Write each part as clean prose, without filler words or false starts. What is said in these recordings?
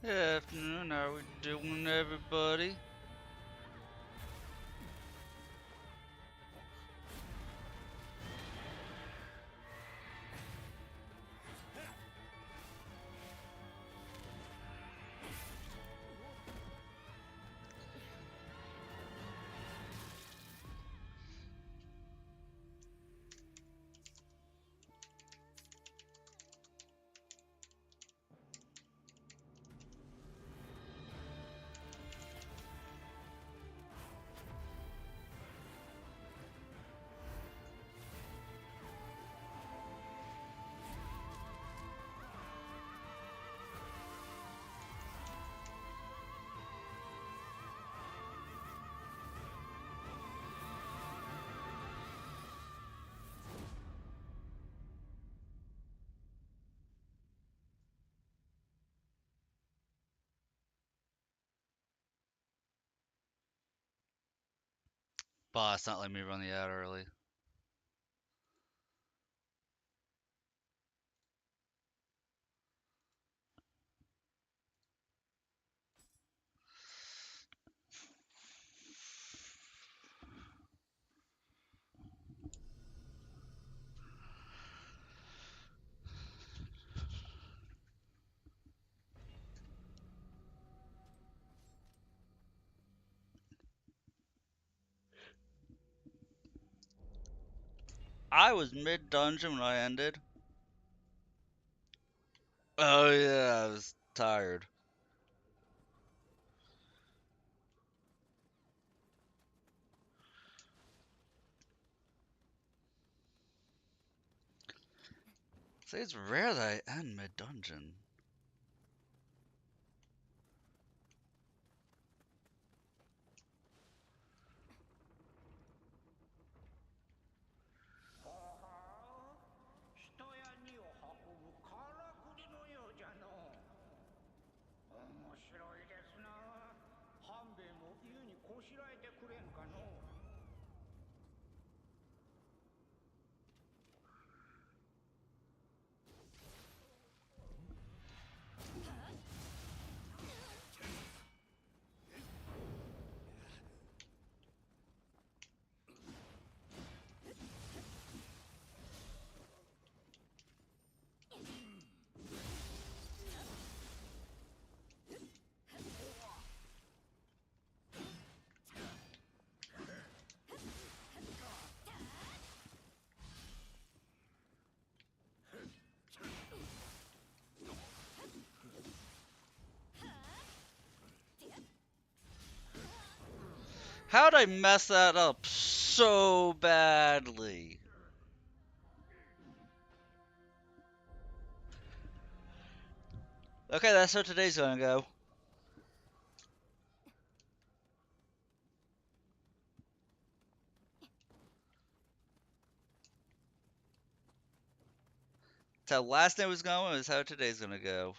Afternoon, how we doing, everybody? Boss, not letting me run the ad early. I was mid-dungeon when I ended. Oh yeah, I was tired. See, it's rare that I end mid-dungeon. How'd I mess that up so badly? Okay, that's how today's gonna go. That's how last night was going, is how today's gonna go.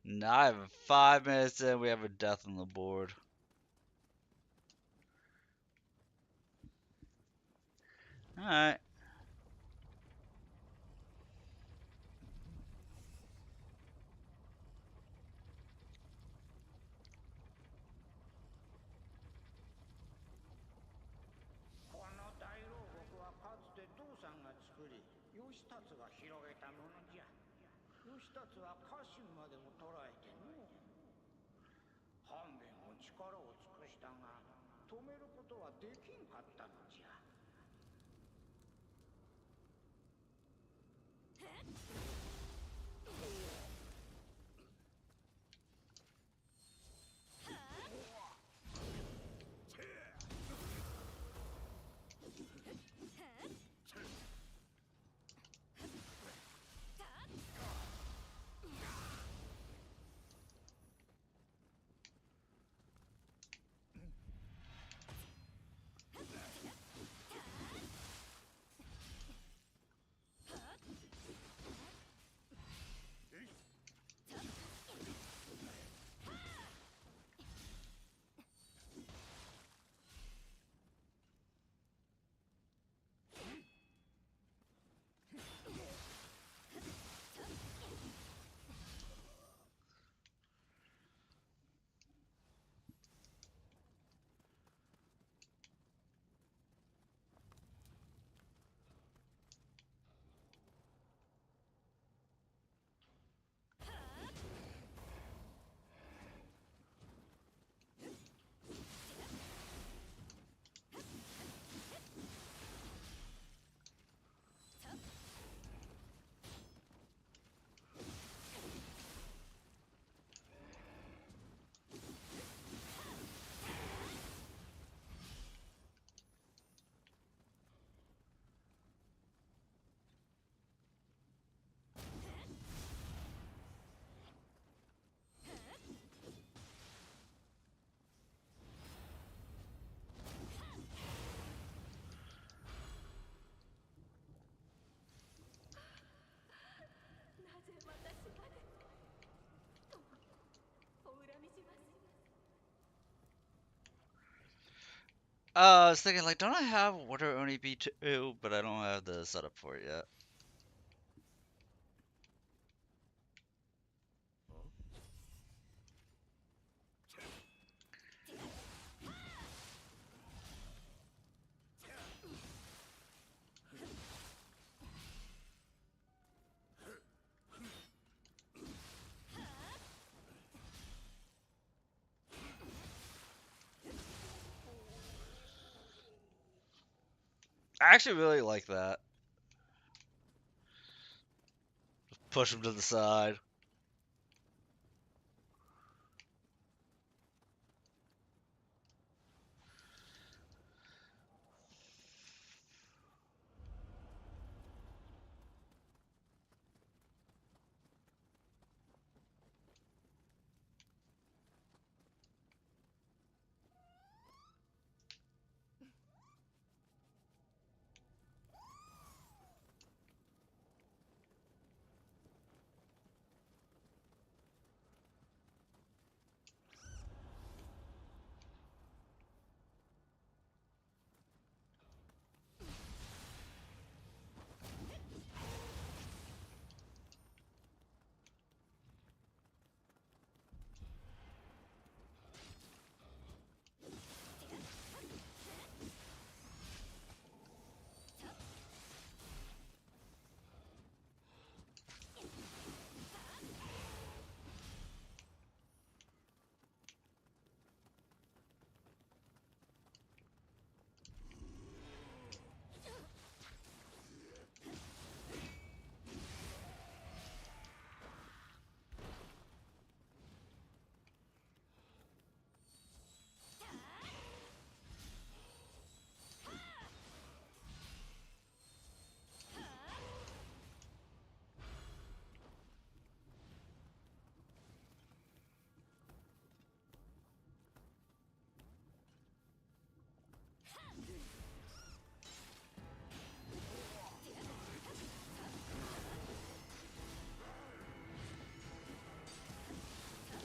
Now I have 5 minutes in, we have a death on the board. Alright. I was thinking, like, don't I have Water Oni B2? But I don't have the setup for it yet. I actually really like that. Push him to the side.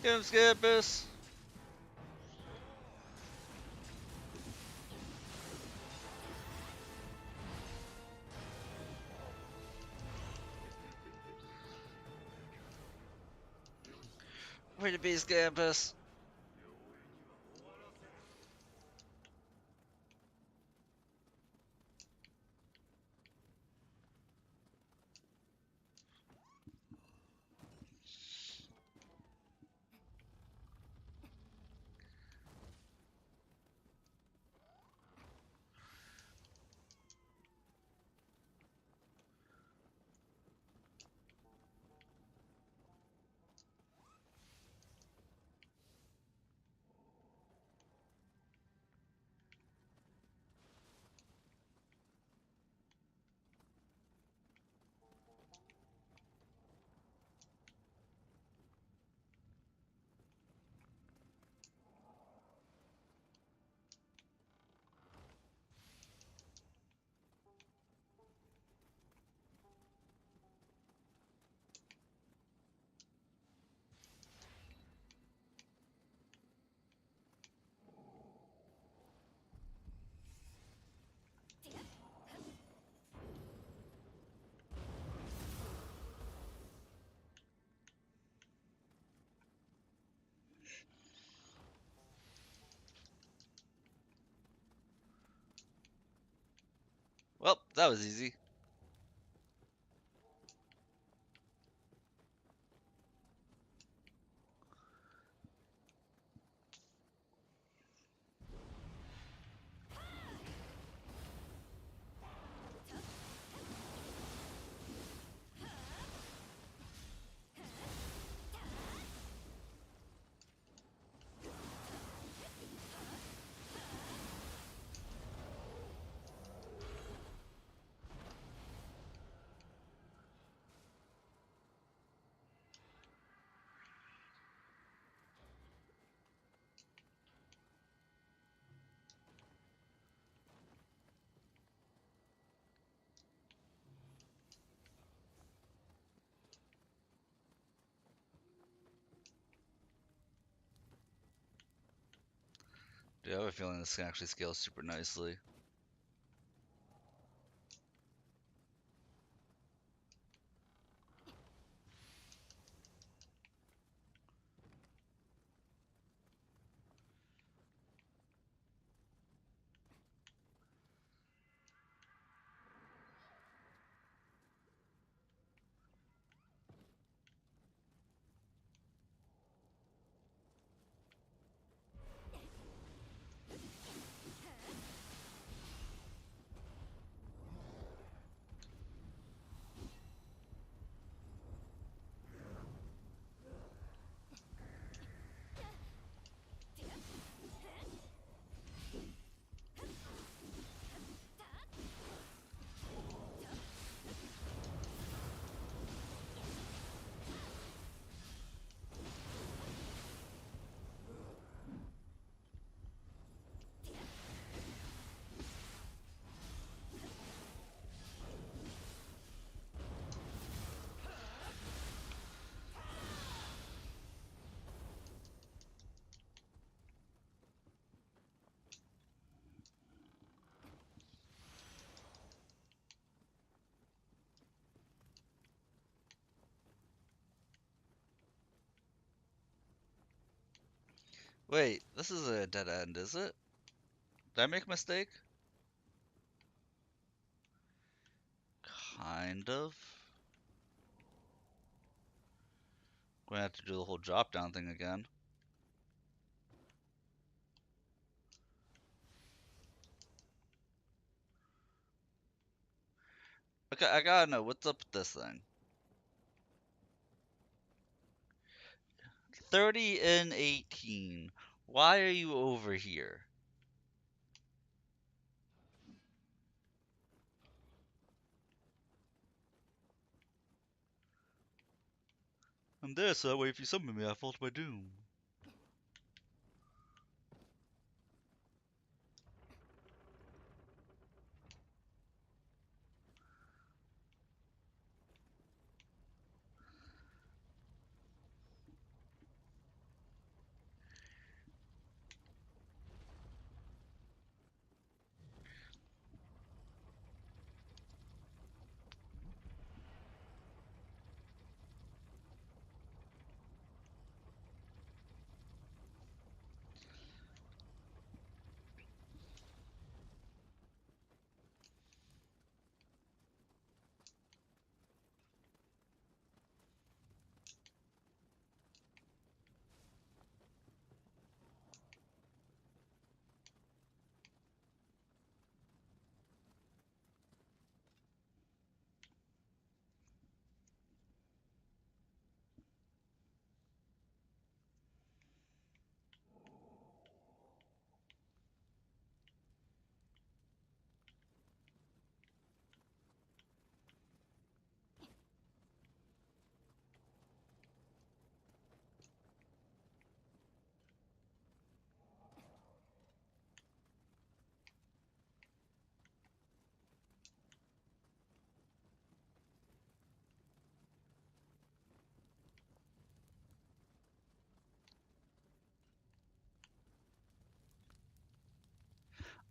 Get him, Skippus. Way to be, Scampus. Well, that was easy. Dude, I have a feeling this can actually scale super nicely. Wait, this is a dead end, is it? Did I make a mistake? Kind of. Gonna have to do the whole drop down thing again. Okay, I gotta know, what's up with this thing? 30 and 18. Why are you over here? I'm there so that way if you summon me, I fall to my doom.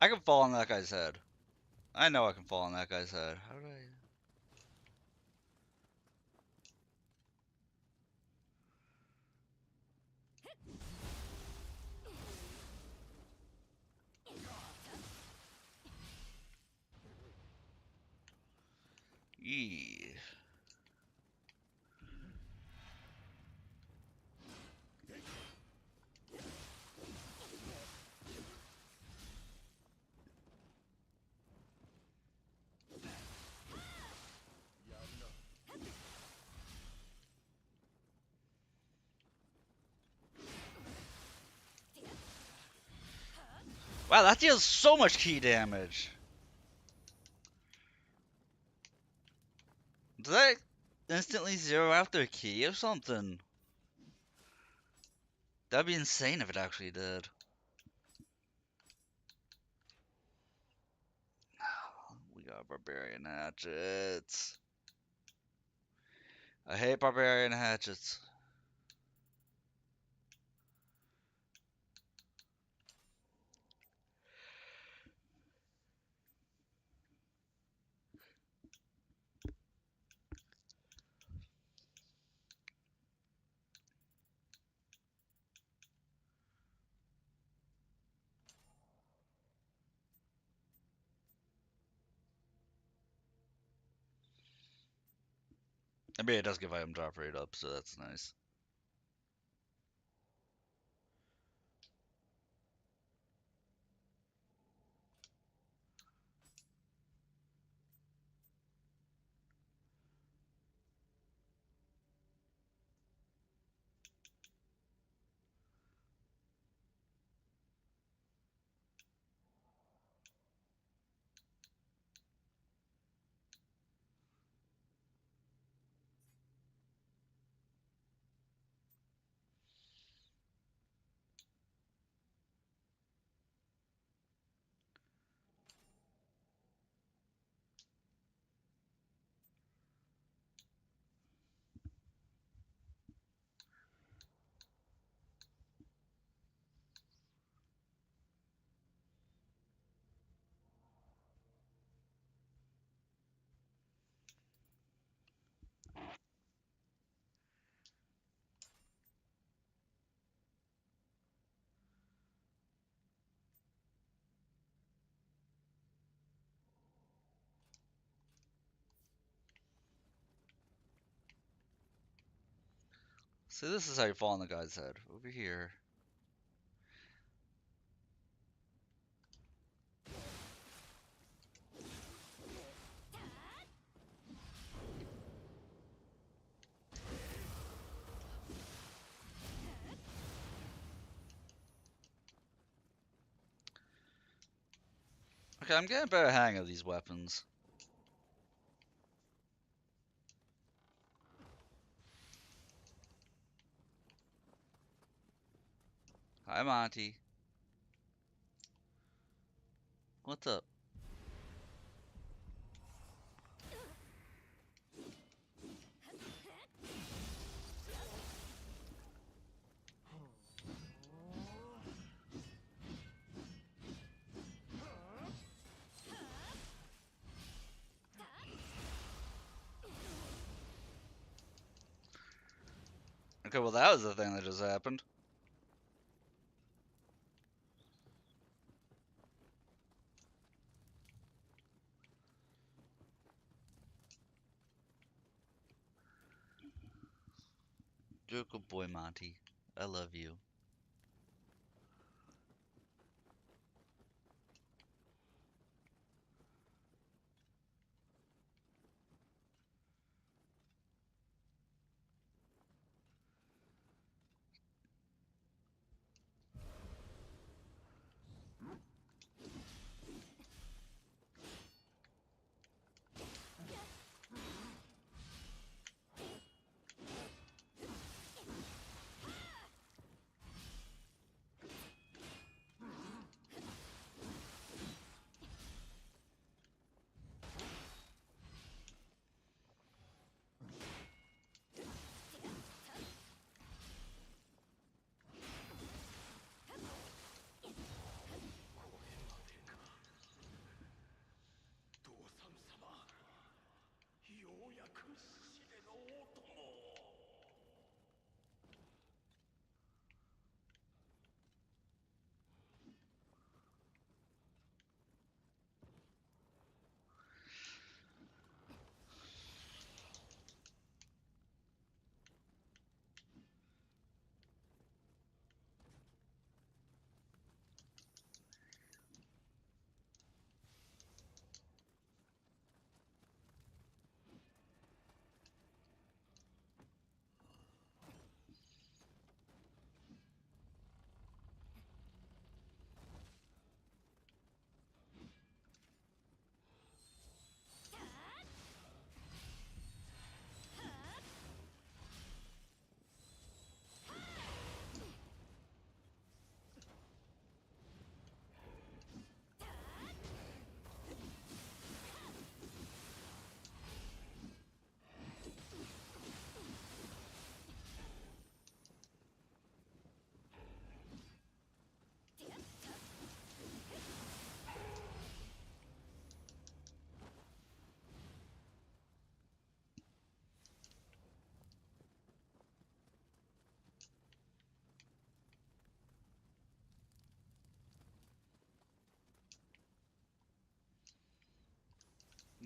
I can fall on that guy's head. I know I can fall on that guy's head. How did I... Eee. Wow, that deals so much key damage. Does that instantly zero out their key or something? That'd be insane if it actually did. We got barbarian hatchets. I hate barbarian hatchets. I mean, it does give item drop rate up, so that's nice. So this is how you fall on the guy's head. Over here. Okay, I'm getting a better hang of these weapons. Hi, Monty. What's up? Okay, well that was the thing that just happened. You're a good boy, Monty. I love you.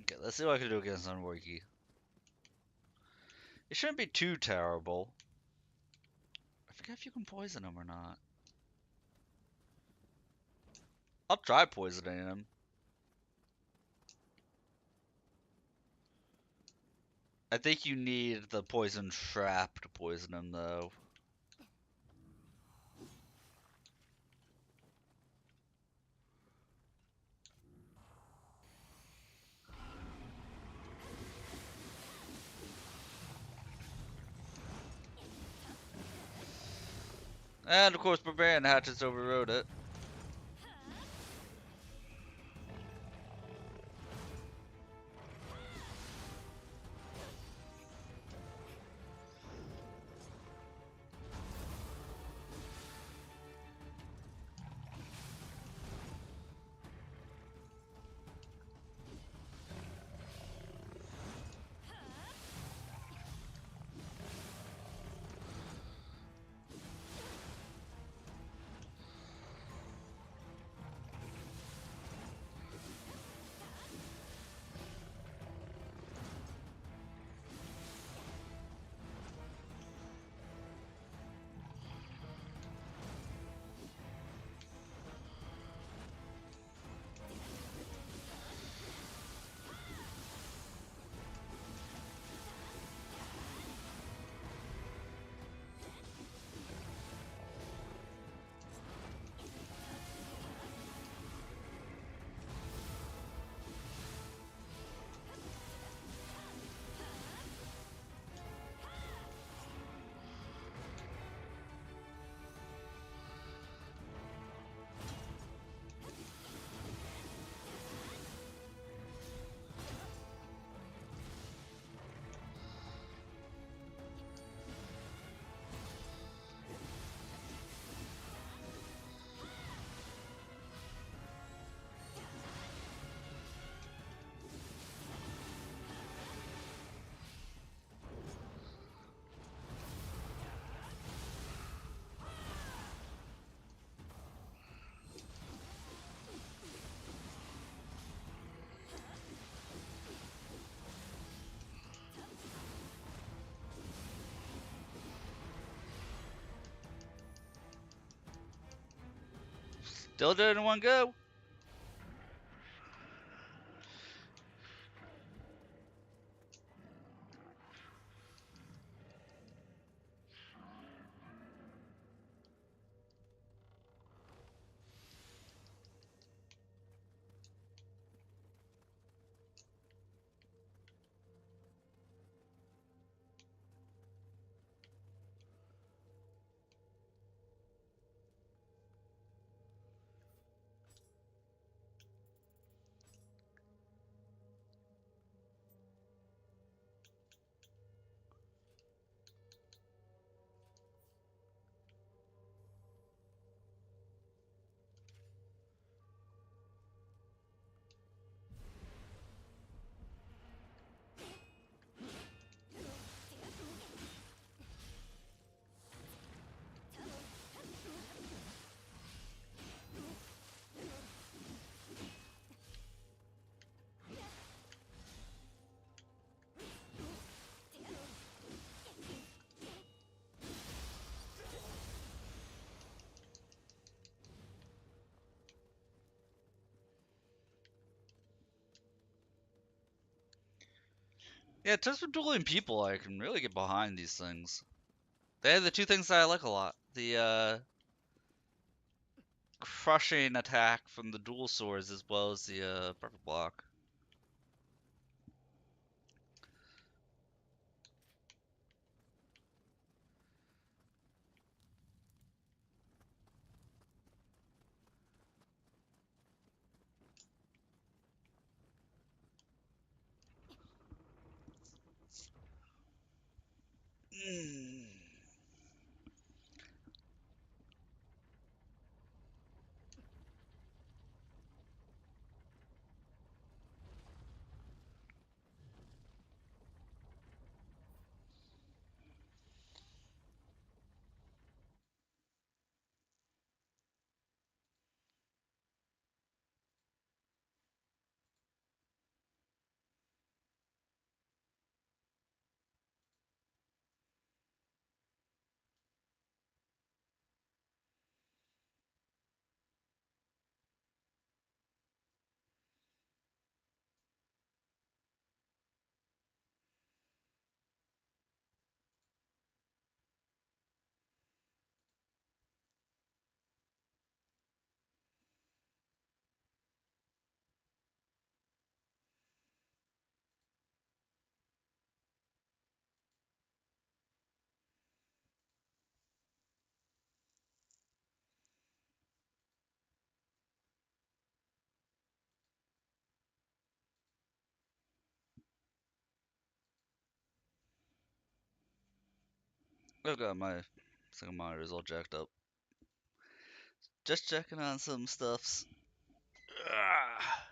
Okay, let's see what I can do against Unworky. It shouldn't be too terrible. I forget if you can poison him or not. I'll try poisoning him. I think you need the poison trap to poison him, though. And of course, Barbarian Hatchets overrode it. Still did it in one go. Yeah, just for dueling people, I can really get behind these things. They have the two things that I like a lot. The crushing attack from the dual swords as well as the perfect block. Mm. I've got my second monitors all jacked up. Just checking on some stuffs. Ah.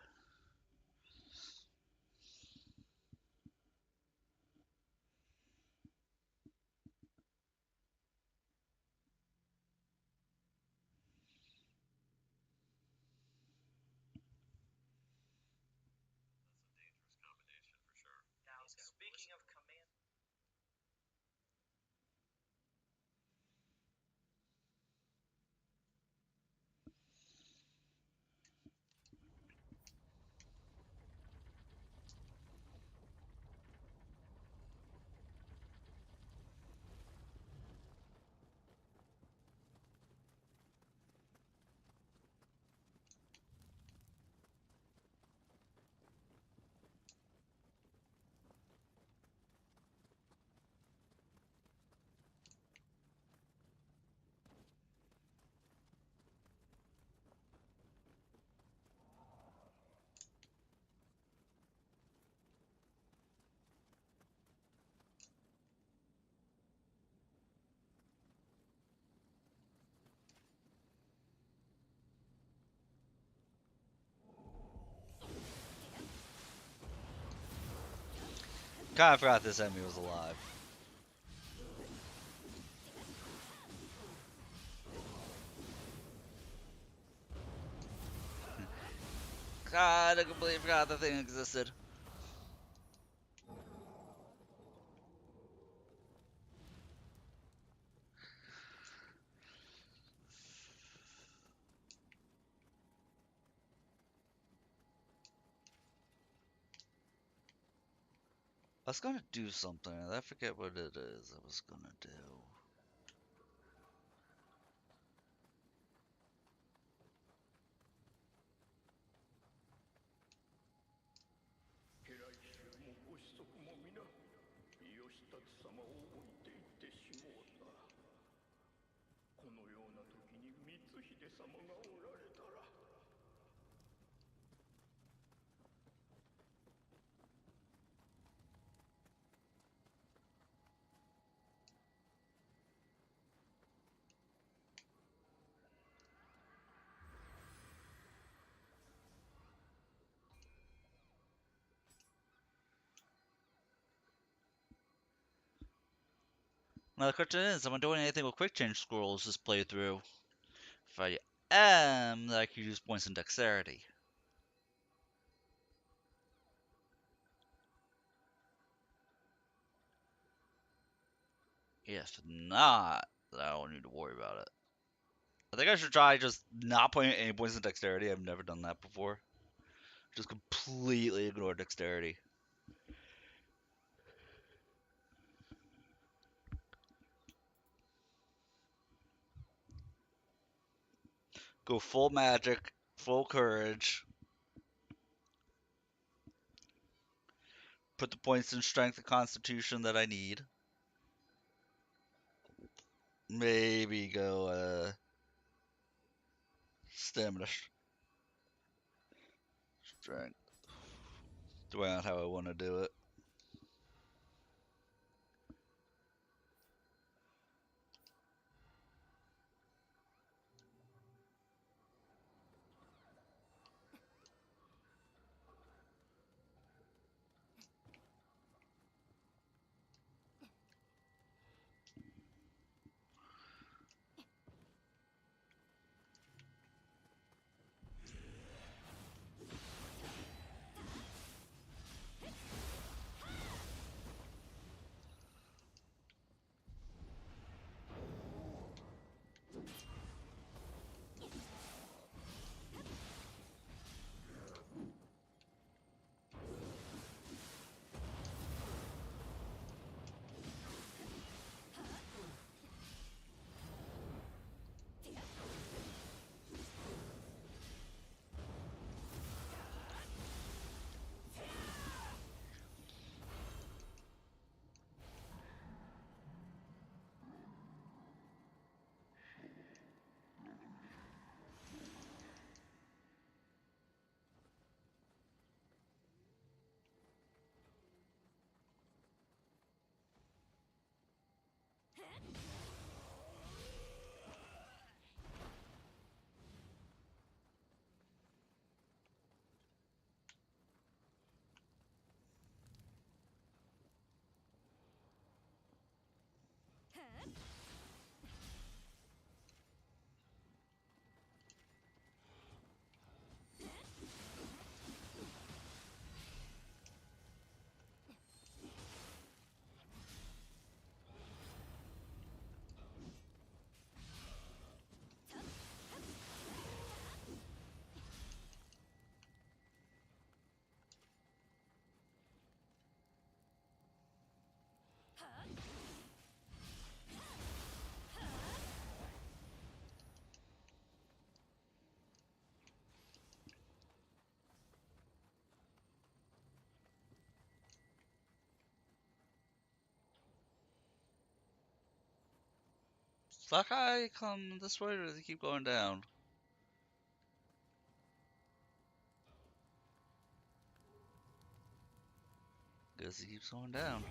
Kinda forgot this enemy was alive. God, I completely forgot the thing existed. I was gonna do something, and I forget what it is I was gonna do. Now the question is, am I doing anything with quick change scrolls this playthrough? If I am, then I could use points in dexterity. If not, then I don't need to worry about it. I think I should try just not putting any points in dexterity. I've never done that before. Just completely ignore dexterity. Go full magic, full courage. Put the points in strength and constitution that I need. Maybe go stamina strength. Depending on how I want to do it. that guy come this way or does he keep going down? Guess he keeps going down.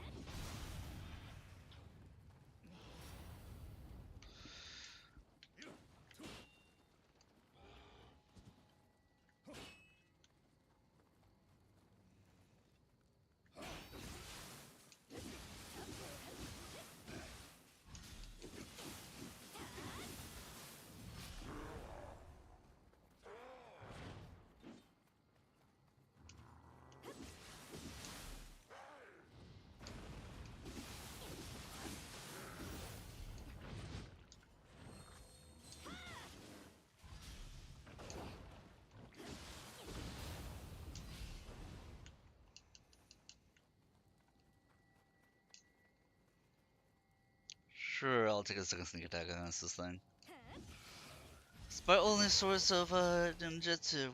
Sure, I'll take a second sneak attack against this thing. It's my only source of ninjutsu.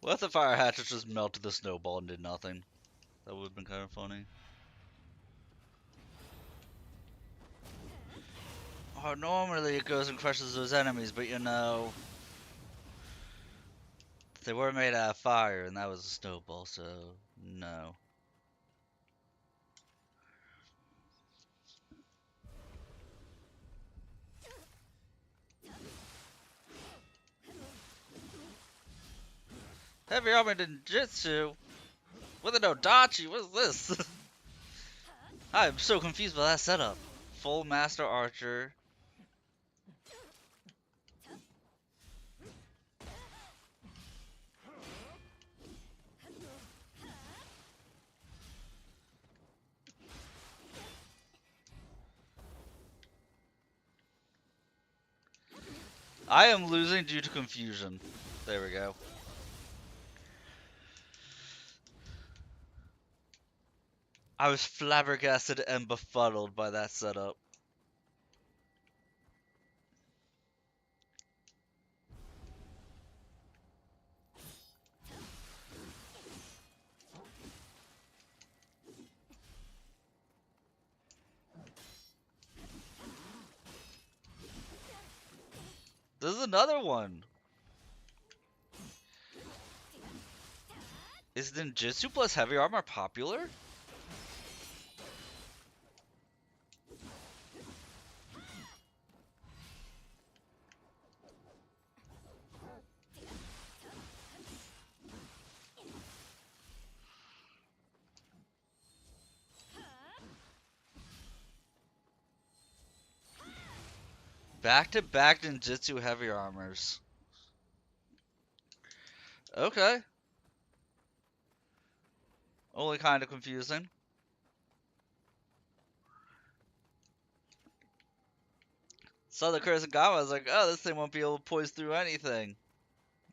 What if the fire hatchet just melted the snowball and did nothing? That would have been kind of funny. Oh, normally it goes and crushes those enemies, but you know, they were made out of fire, and that was a snowball, so no. Heavy armor ninjutsu with an odachi. What is this? I'm so confused by that setup. Full master archer. I am losing due to confusion. There we go. I was flabbergasted and befuddled by that setup. This is another one. Is ninjutsu plus heavy armor popular? Back-to-back ninjutsu heavy armors. Okay. Only kind of confusing. Saw the Kurosagawa, I was like, oh, this thing won't be able to poise through anything.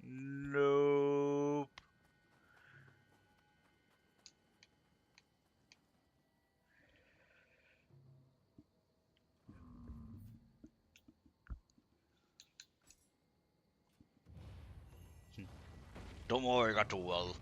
Nope. Don't worry, I got the well.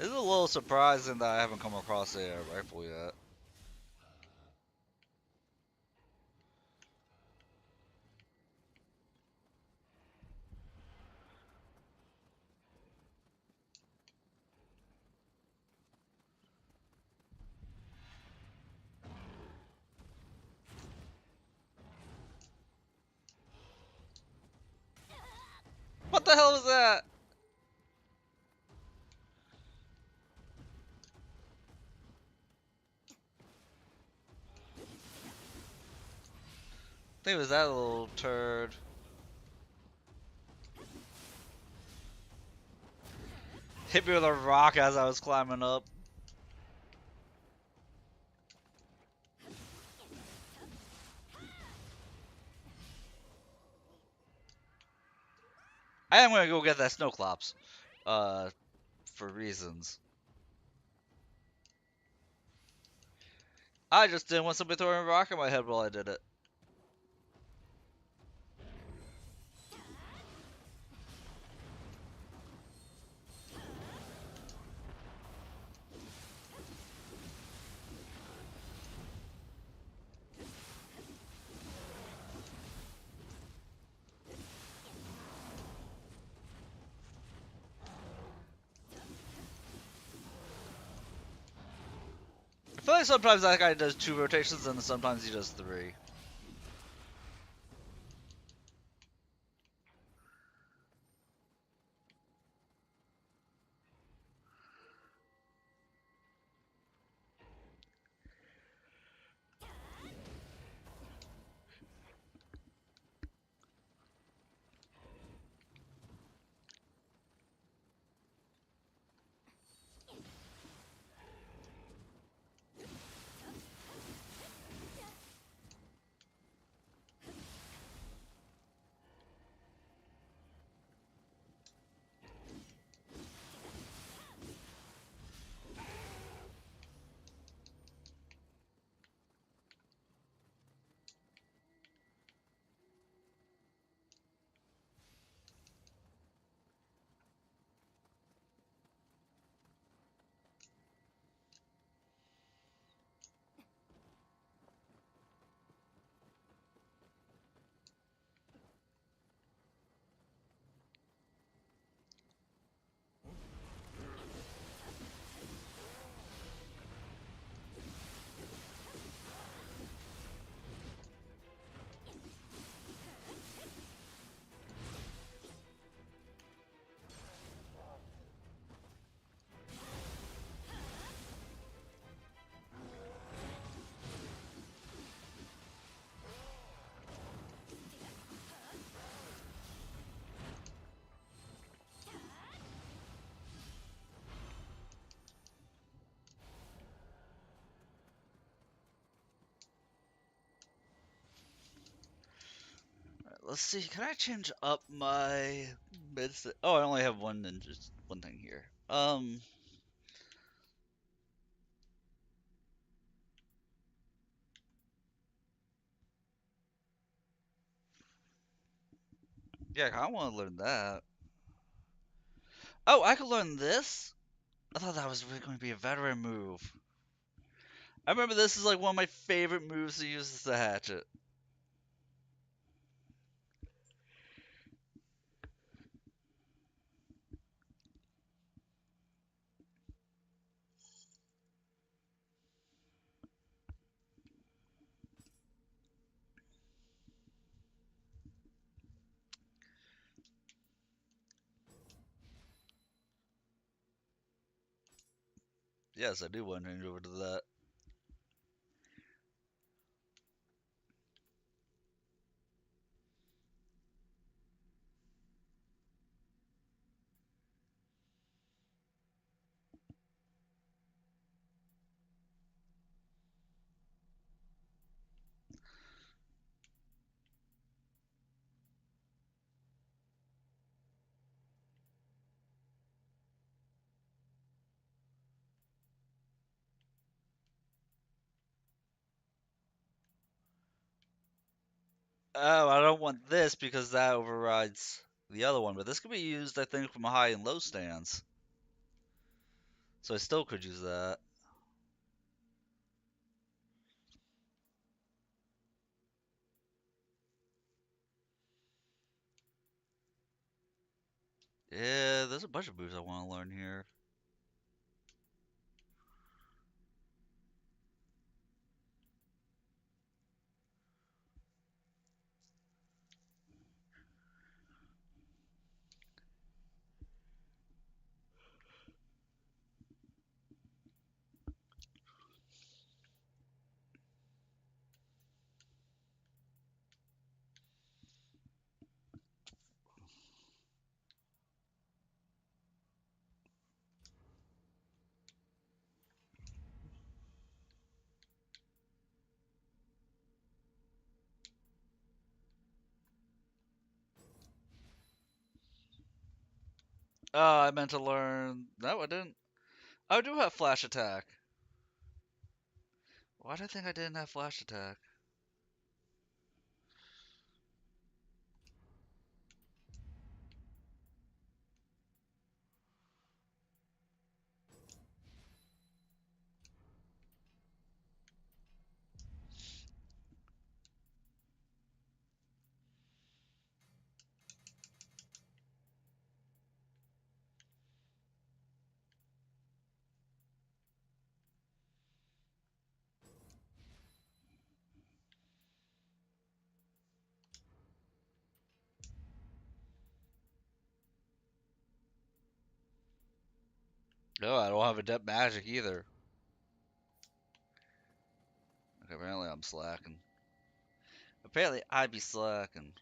It's a little surprising that I haven't come across a rifle yet. What the hell was that? I think it was that little turd. Hit me with a rock as I was climbing up. I am gonna go get that snowclops. For reasons. I just didn't want somebody throwing a rock at my head while I did it. I feel like sometimes that guy does 2 rotations and sometimes he does 3. Let's see, can I change up my medicine? Oh, I only have one and just one thing here. Yeah, I want to learn that. Oh, I could learn this? I thought that was really going to be a veteran move. I remember this is like one of my favorite moves to use as a hatchet. Yes, I do want to change over to that. Oh, I don't want this because that overrides the other one, but this could be used, I think, from a high and low stance. So I still could use that. Yeah, there's a bunch of moves I want to learn here. Oh, I meant to learn. No, I didn't. I do have flash attack. Why did I think I didn't have flash attack? No, I don't have adept magic either. Okay, apparently I'm slacking. Apparently I be slacking.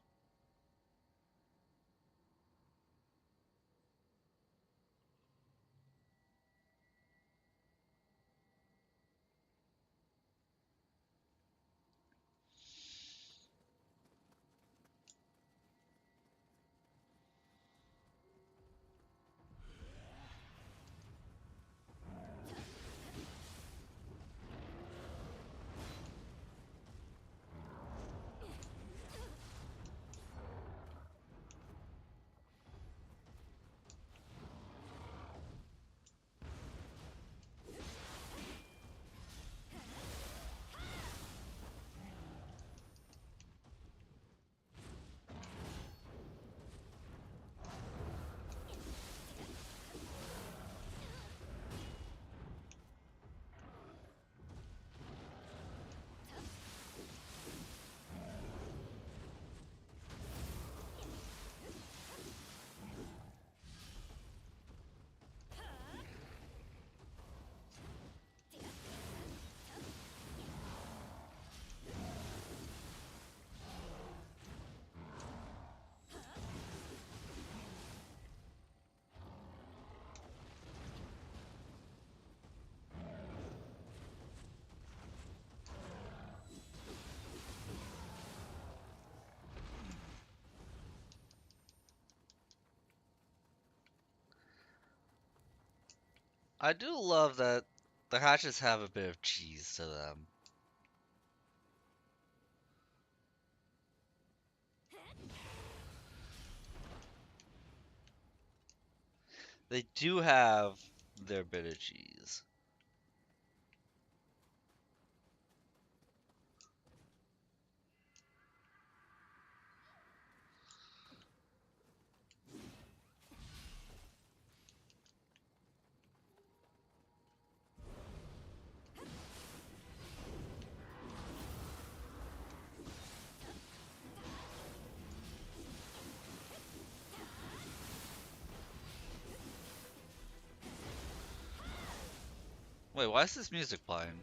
I do love that the hatches have a bit of cheese to them. They do have their bit of cheese. Wait, why is this music playing?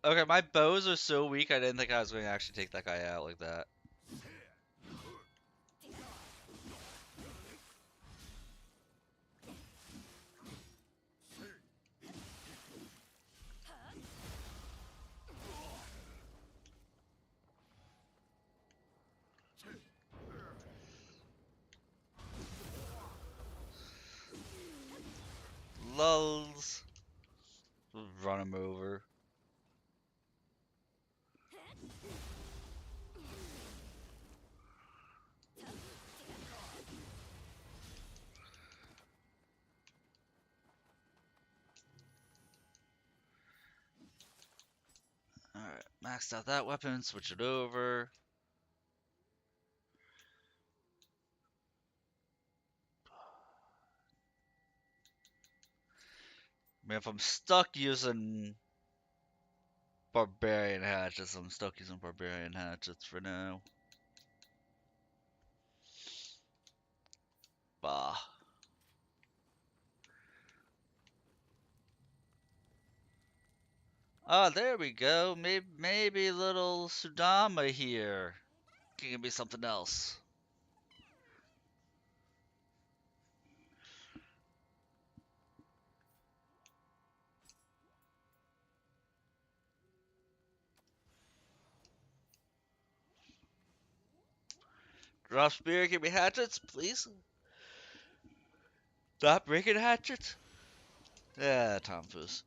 Okay, my bows are so weak, I didn't think I was going to actually take that guy out like that. Lulz. Run him over. Alright, maxed out that weapon, switch it over. I mean, if I'm stuck using barbarian hatchets, I'm stuck using barbarian hatchets for now. Bah. Oh, there we go. Maybe little Sudama here can be something else. Drop spear, give me hatchets, please. Stop breaking hatchets. Yeah, Tomfus.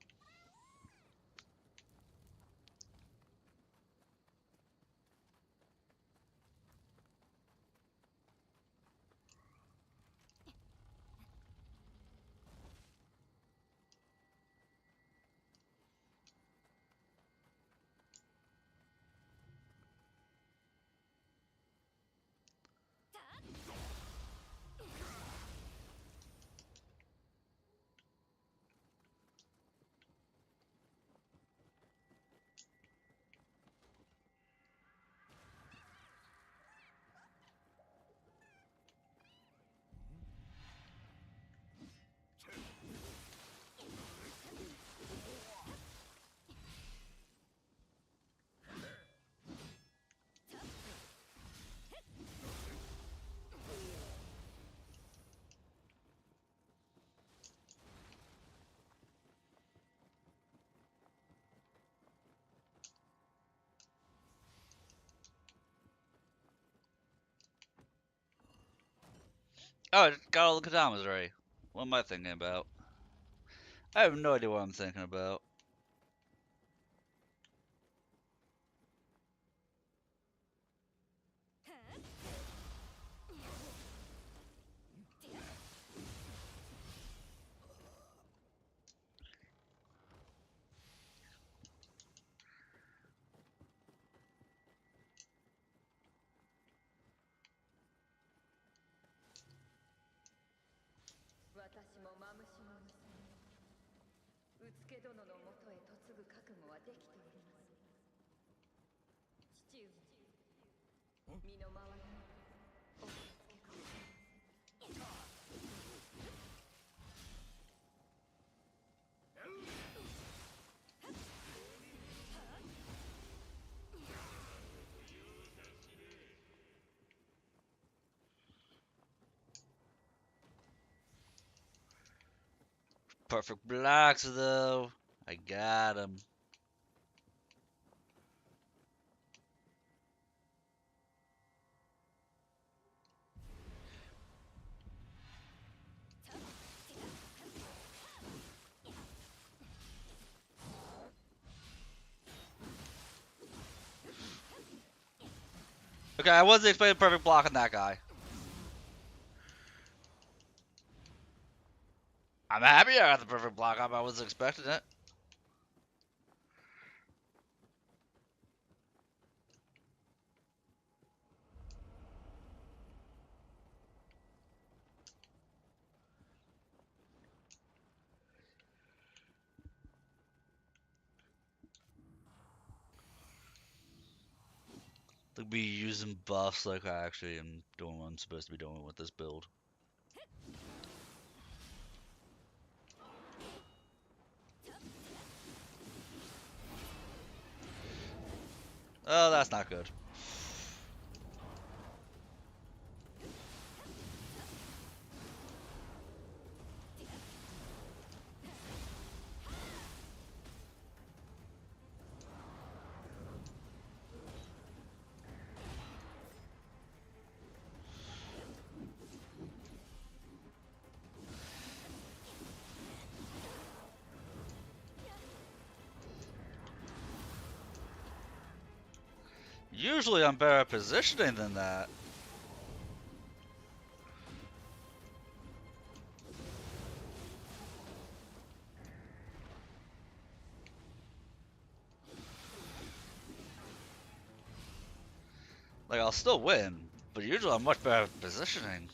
Oh, I got all the Katamas ready. What am I thinking about? I have no idea what I'm thinking about. Perfect blocks, though. I got him. Okay, I wasn't expecting perfect block on that guy. I'm happy I got the perfect block up. I wasn't expecting it. To be using buffs like I actually am doing what I'm supposed to be doing with this build. Oh, that's not good. Usually I'm better at positioning than that. Like, I'll still win, but usually I'm much better at positioning.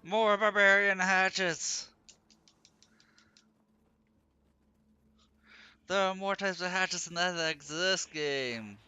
More barbarian hatchets! There are more types of hatchets than that exist game.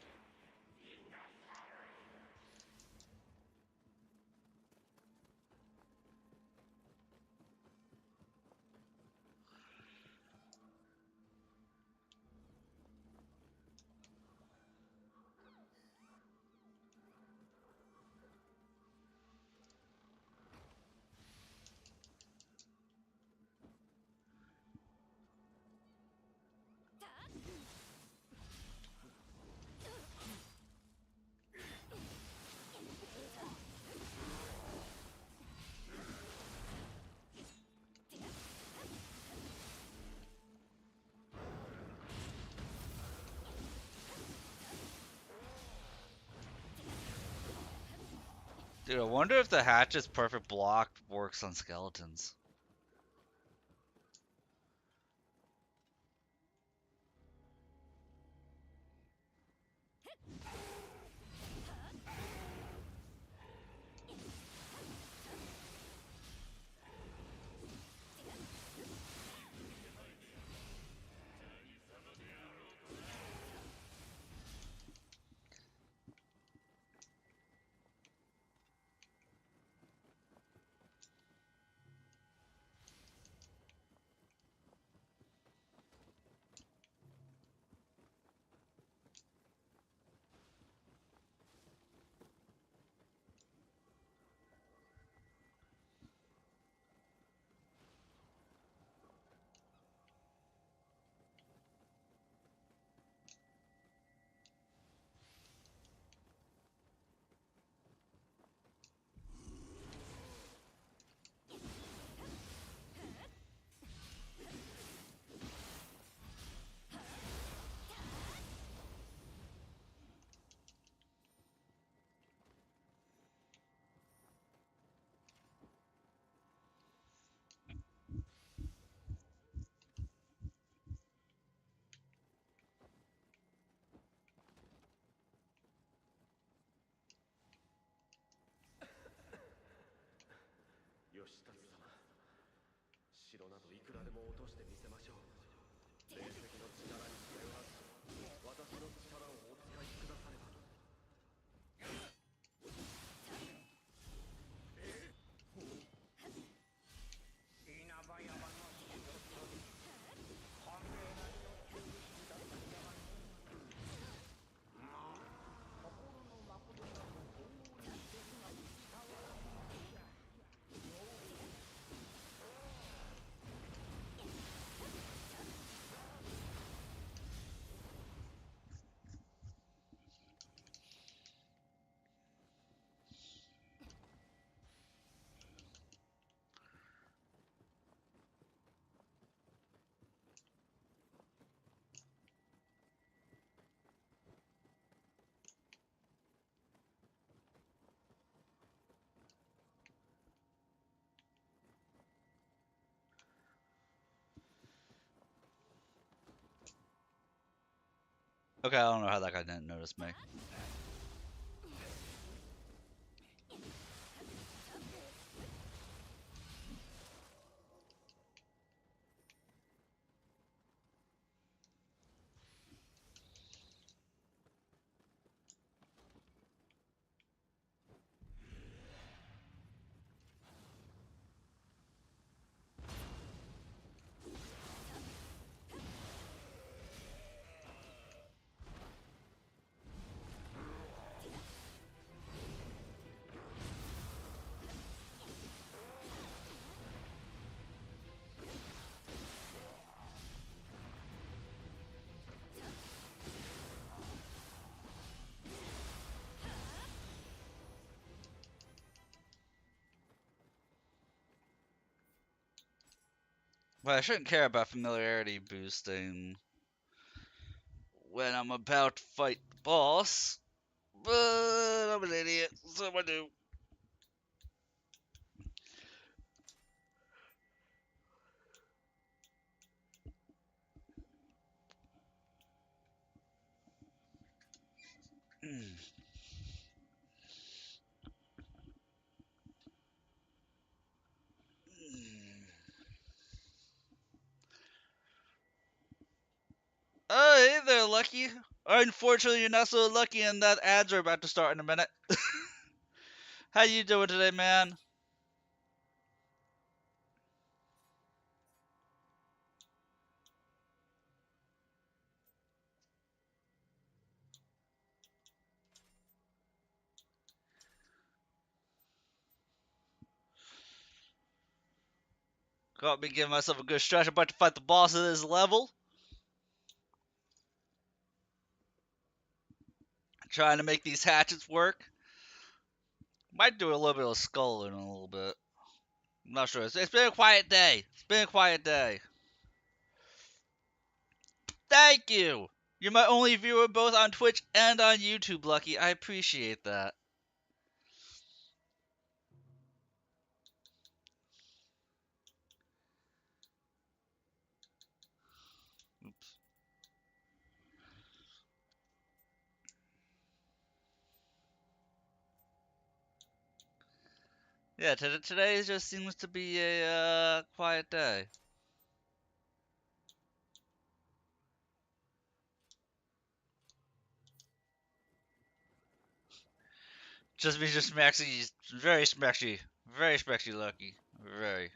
Dude, I wonder if the hatchet's perfect block works on skeletons. Okay, I don't know how that guy didn't notice me. But I shouldn't care about familiarity boosting when I'm about to fight the boss. But I'm an idiot, so I do. Oh, hey there, Lucky. Unfortunately, you're not so lucky, and that ads are about to start in a minute. How you doing today, man? Got me giving myself a good stretch. I'm about to fight the boss of this level. Trying to make these hatchets work. Might do a little bit of skull in a little bit. I'm not sure. It's been a quiet day. It's been a quiet day. Thank you. You're my only viewer both on Twitch and on YouTube, Lucky. I appreciate that. Yeah, today just seems to be a quiet day. Just me, just Maxi, very Smexy, Lucky, very.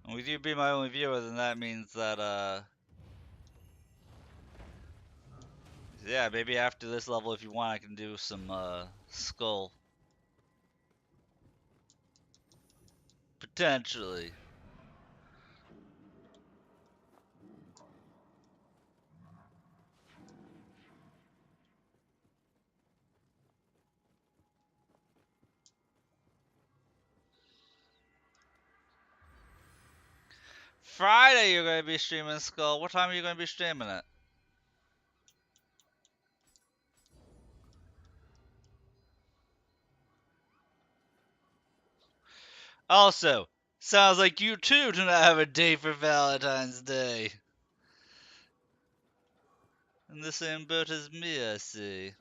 And with you being my only viewer, then that means that yeah, maybe after this level, if you want, I can do some skull potentially. Friday, you're gonna be streaming skull. What time are you gonna be streaming it? Also, sounds like you too do not have a date for Valentine's Day. In the same boat as me, I see.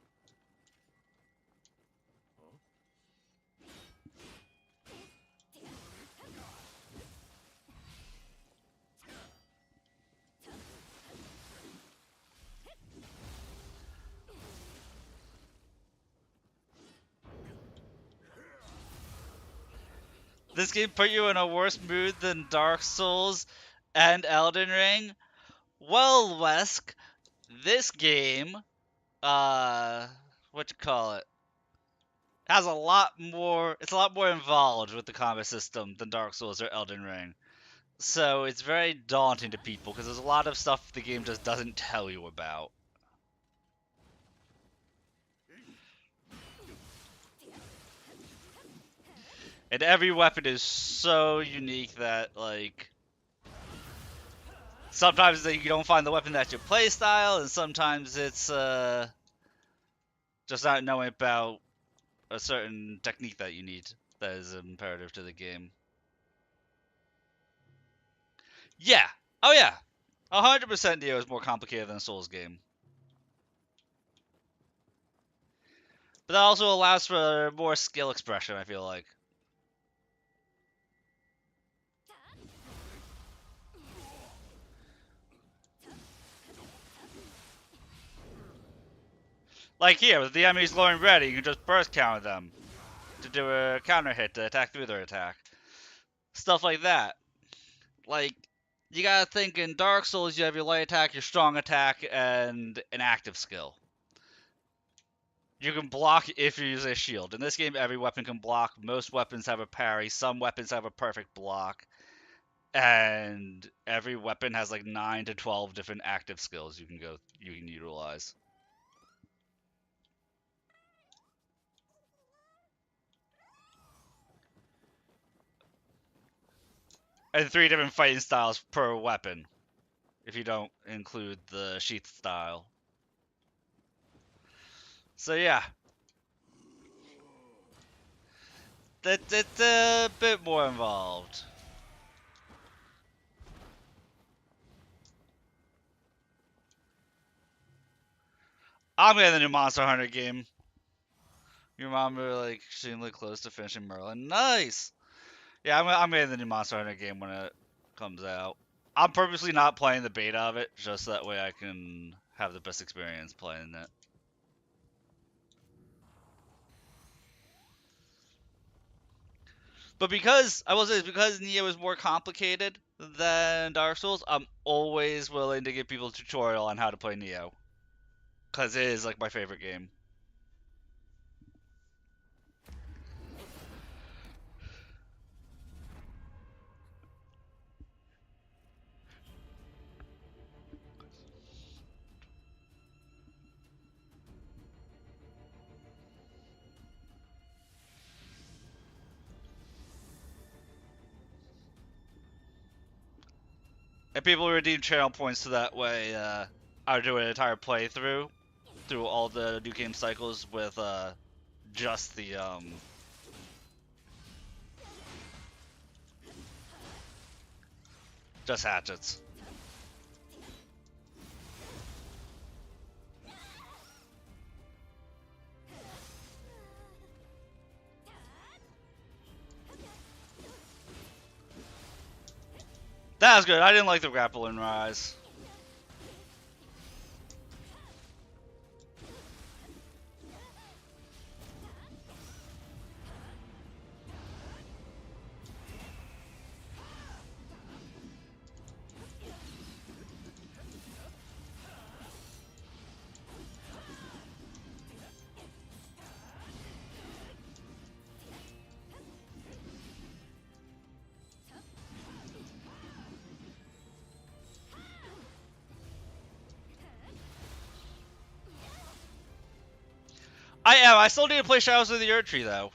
This game put you in a worse mood than Dark Souls and Elden Ring? Well, Wesk, this game, what you call it, has a lot more, it's a lot more involved with the combat system than Dark Souls or Elden Ring. So it's very daunting to people because there's a lot of stuff the game just doesn't tell you about. And every weapon is so unique that, like, sometimes you don't find the weapon that's your playstyle, and sometimes it's just not knowing about a certain technique that you need, that is imperative to the game. Yeah. Oh yeah. 100% nioh is more complicated than a Souls game. But that also allows for more skill expression, I feel like. Like here, with the enemies low and ready, you can just burst counter them to do a counter hit to attack through their attack. Stuff like that. Like, you gotta think in Dark Souls, you have your light attack, your strong attack, and an active skill. You can block if you use a shield. In this game, every weapon can block. Most weapons have a parry. Some weapons have a perfect block. And every weapon has like 9 to 12 different active skills you can utilize. And 3 different fighting styles per weapon, if you don't include the sheath style. So yeah, it's a bit more involved. I'm getting the new Monster Hunter game. Your mom were like extremely close to finishing Merlin. Nice. Yeah, I'm getting the new Monster Hunter game when it comes out. I'm purposely not playing the beta of it, just so that way I can have the best experience playing it. But because I will say because nioh is more complicated than Dark Souls, I'm always willing to give people a tutorial on how to play nioh, because it is like my favorite game. And people redeem channel points so that way I do an entire playthrough through all the new game cycles with just the just hatchets. That was good. I didn't like the grapple and rise. I am. I still need to play Shadows of the Erdtree though.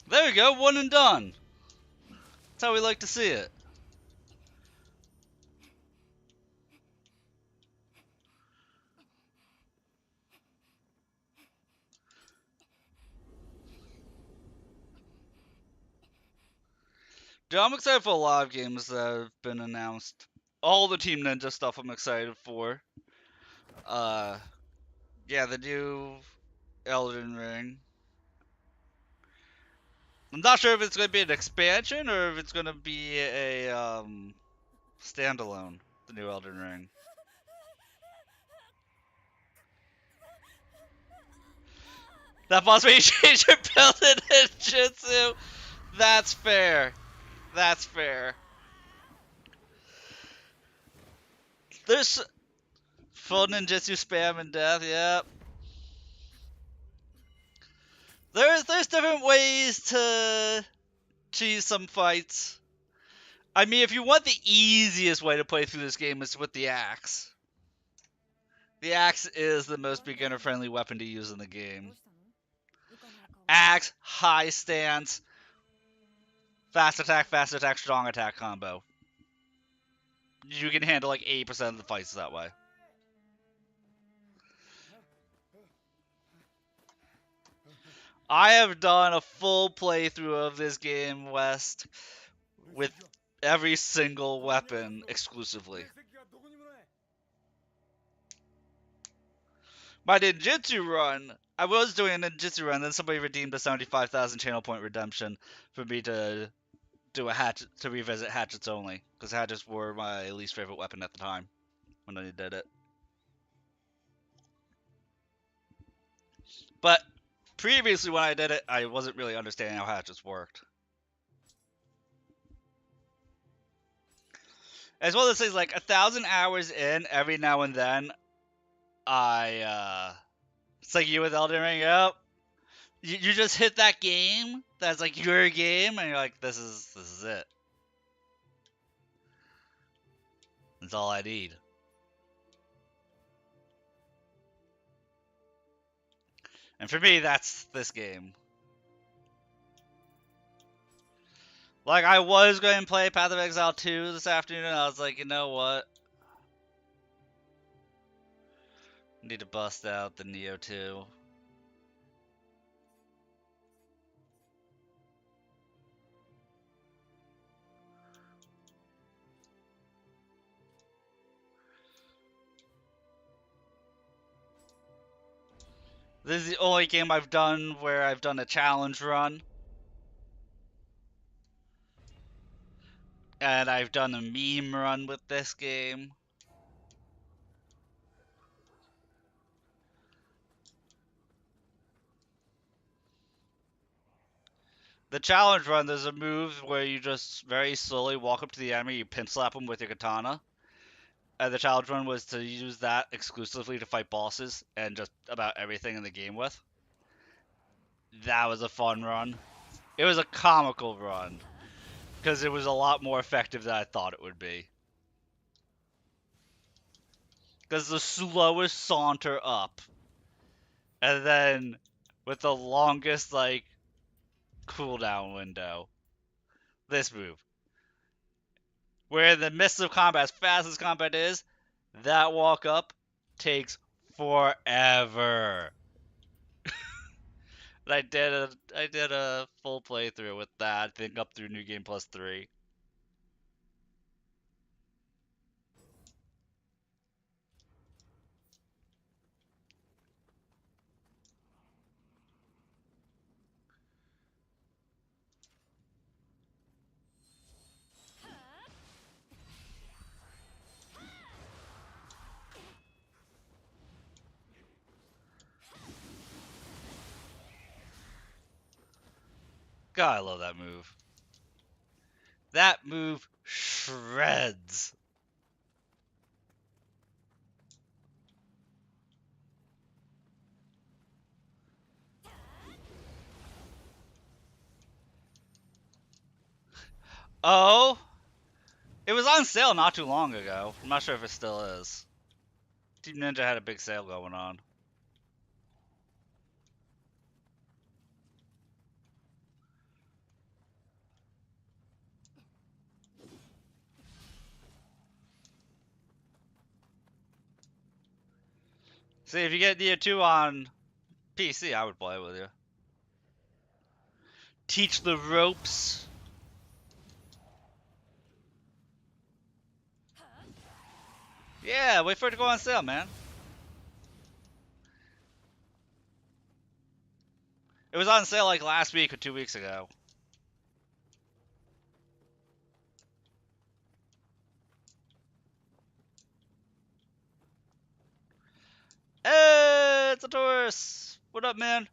There we go, one and done. That's how we like to see it. Dude, I'm excited for a lot of games that have been announced. All the Team Ninja stuff I'm excited for. Uh, yeah, the new Elden Ring. I'm not sure if it's going to be an expansion or if it's going to be a standalone. The new Elden Ring. That boss where you change your build in Ninjutsu. That's fair. That's fair. There's full ninjutsu spam and death. Yep. There's different ways to cheese some fights. I mean, if you want the easiest way to play through this game, is with the axe. The axe is the most beginner-friendly weapon to use in the game. Axe, high stance, fast attack, strong attack combo. You can handle like 80% of the fights that way. I have done a full playthrough of this game, West, with every single weapon exclusively. My ninjutsu run, I was doing a ninjutsu run, then somebody redeemed a 75,000 channel point redemption for me to do a hatchet, to revisit hatchets only, because hatchets were my least favorite weapon at the time when I did it. But previously when I did it, I wasn't really understanding how hatchets worked. As well as things like 1,000 hours in, every now and then, it's like you with Elden Ring, yep. You just hit that game that's like your game, and you're like, this is it. That's all I need. And for me, that's this game. Like, I was going to play Path of Exile 2 this afternoon, and I was like, you know what? I need to bust out the Nioh 2. This is the only game I've done where I've done a challenge run. And I've done a meme run with this game. The challenge run, there's a move where you just very slowly walk up to the enemy, you pin slap them with your katana. And the challenge run was to use that exclusively to fight bosses and just about everything in the game with. That was a fun run. It was a comical run, because it was a lot more effective than I thought it would be. Because the slowest saunter up, and then with the longest, like, cooldown window. This move. Where in the midst of combat, as fast as combat is, that walk up takes forever. And I did a full playthrough with that, I think up through New Game Plus 3. God, I love that move. That move shreds. Oh, it was on sale not too long ago. I'm not sure if it still is. Team Ninja had a big sale going on. See, if you get Nioh 2 on PC, I would play with you. Teach the ropes. Yeah, wait for it to go on sale, man. It was on sale like last week or 2 weeks ago. Hey, it's a Taurus. What up, man?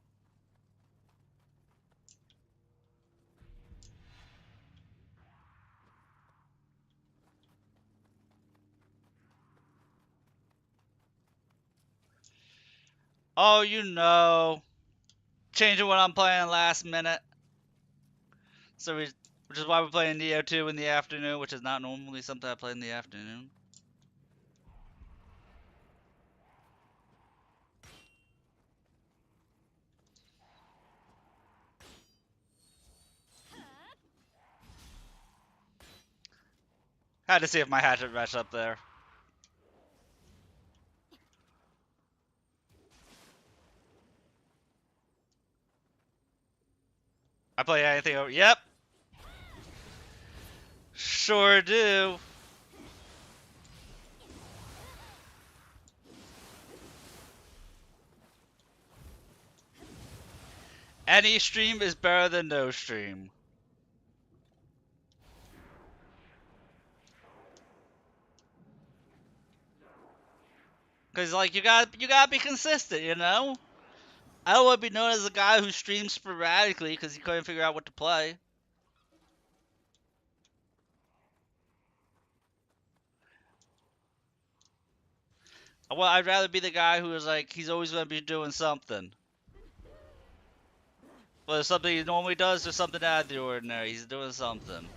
Oh, you know, changing what I'm playing last minute. So we, which is why we're playing Neo 2 in the afternoon, which is not normally something I play in the afternoon. Had to see if my hatchet matched up there. I play anything over. Yep, sure do. Any stream is better than no stream. Cause like you gotta be consistent, you know. I don't want to be known as a guy who streams sporadically because he couldn't figure out what to play. Well, I'd rather be the guy who is like he's always gonna be doing something. Whether it's something he normally does or something out of the ordinary, he's doing something.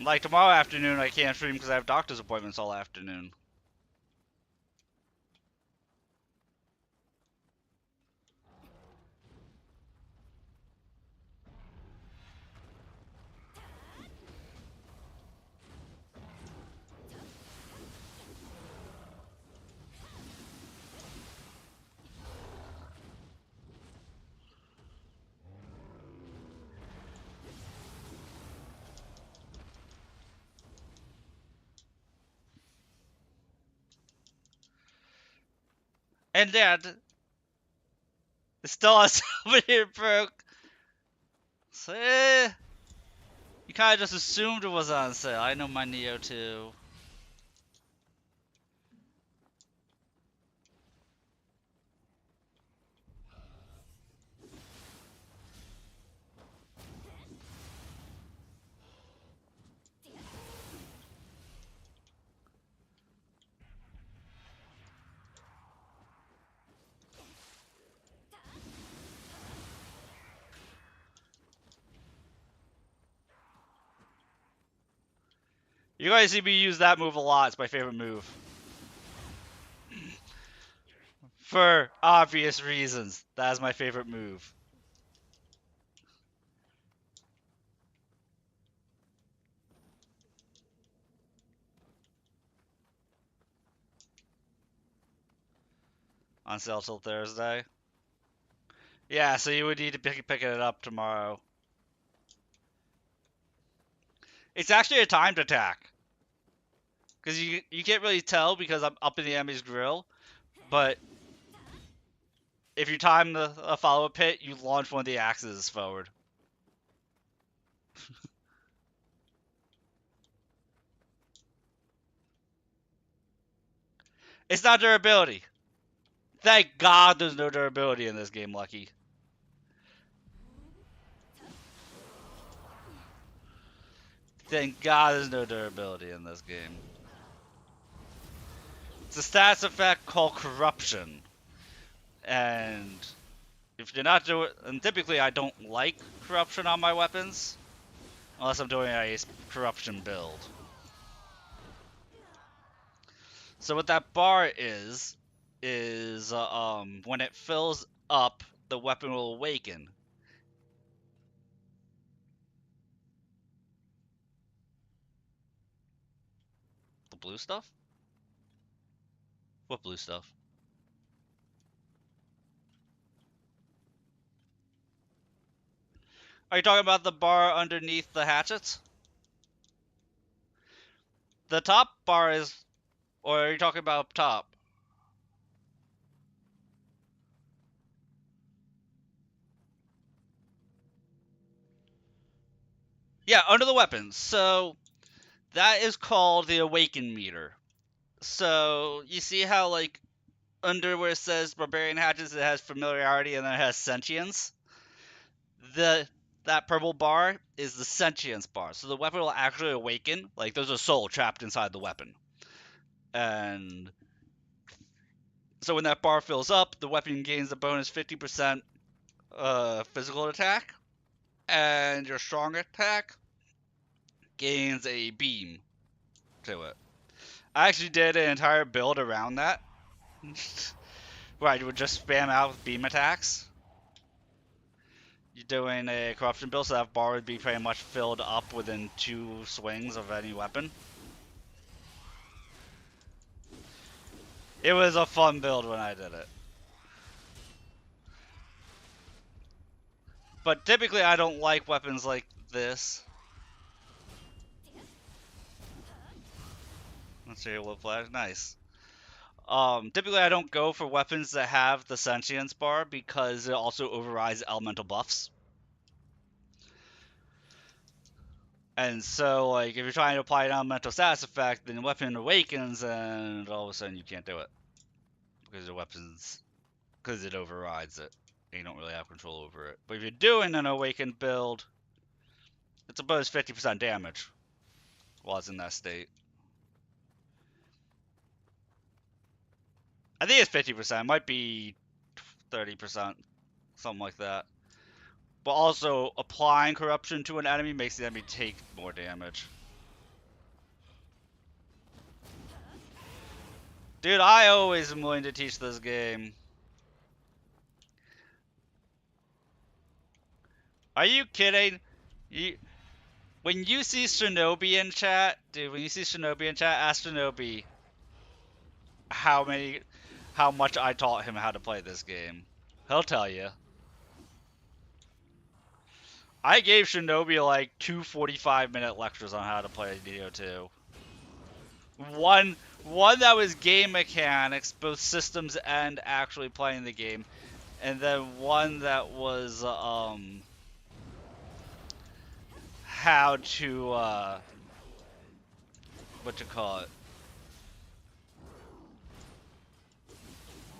Like tomorrow afternoon, I can't stream because I have doctor's appointments all afternoon. And Dad, it's still on somebody broke. So, you kind of just assumed it was on sale. I know my Neo too. You guys see me use that move a lot. It's my favorite move. For obvious reasons. That is my favorite move. On sale till Thursday. Yeah, so you would need to pick it up tomorrow. It's actually a timed attack. Because you can't really tell because I'm up in the enemy's grill. But if you time a follow-up hit, you launch one of the axes forward. It's not durability. Thank God there's no durability in this game, Lucky. Thank God there's no durability in this game. It's a stats effect called corruption. And if you're not doing, and typically I don't like corruption on my weapons, unless I'm doing a corruption build. So what that bar is when it fills up, the weapon will awaken. The blue stuff? What blue stuff? Are you talking about the bar underneath the hatchets? The top bar is, or are you talking about up top? Yeah, under the weapons. So that is called the awaken meter. So you see how like under where it says barbarian hatches, it has familiarity and then it has sentience. The that purple bar is the sentience bar. So the weapon will actually awaken. Like there's a soul trapped inside the weapon. And so when that bar fills up, the weapon gains a bonus 50% physical attack, and your strong attack gains a beam to it. I actually did an entire build around that, where I would just spam out with beam attacks. You're doing a corruption build, so that bar would be pretty much filled up within 2 swings of any weapon. It was a fun build when I did it. But typically I don't like weapons like this. Let's see, what flash, nice. Typically I don't go for weapons that have the sentience bar because it also overrides elemental buffs. And so, like, if you're trying to apply an elemental status effect, then the weapon awakens, and all of a sudden you can't do it because the weapons, because it overrides it. And you don't really have control over it. But if you're doing an awakened build, it's about 50% damage while it's in that state. I think it's 50%. It might be 30%, something like that. But also, applying corruption to an enemy makes the enemy take more damage. Dude, I always am willing to teach this game. Are you kidding? You, when you see Shinobi in chat, dude, when you see Shinobi in chat, ask Shinobi how many, how much I taught him how to play this game. He'll tell you. I gave Shinobi like 2 45-minute lectures on how to play Nioh 2. One that was game mechanics, both systems and actually playing the game, and then one that was how to what you call it,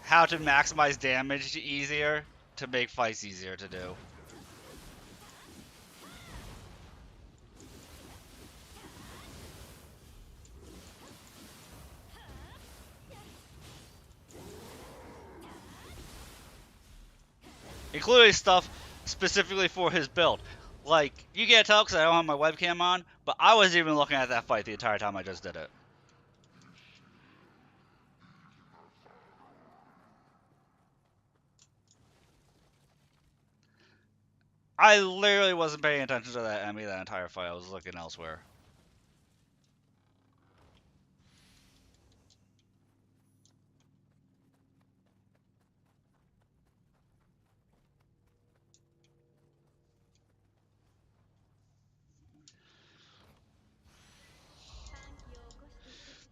how to maximize damage easier to make fights easier to do. Including stuff specifically for his build. Like, you can't tell because I don't have my webcam on, but I wasn't even looking at that fight the entire time I just did it. I literally wasn't paying attention to that enemy that entire fight. I was looking elsewhere.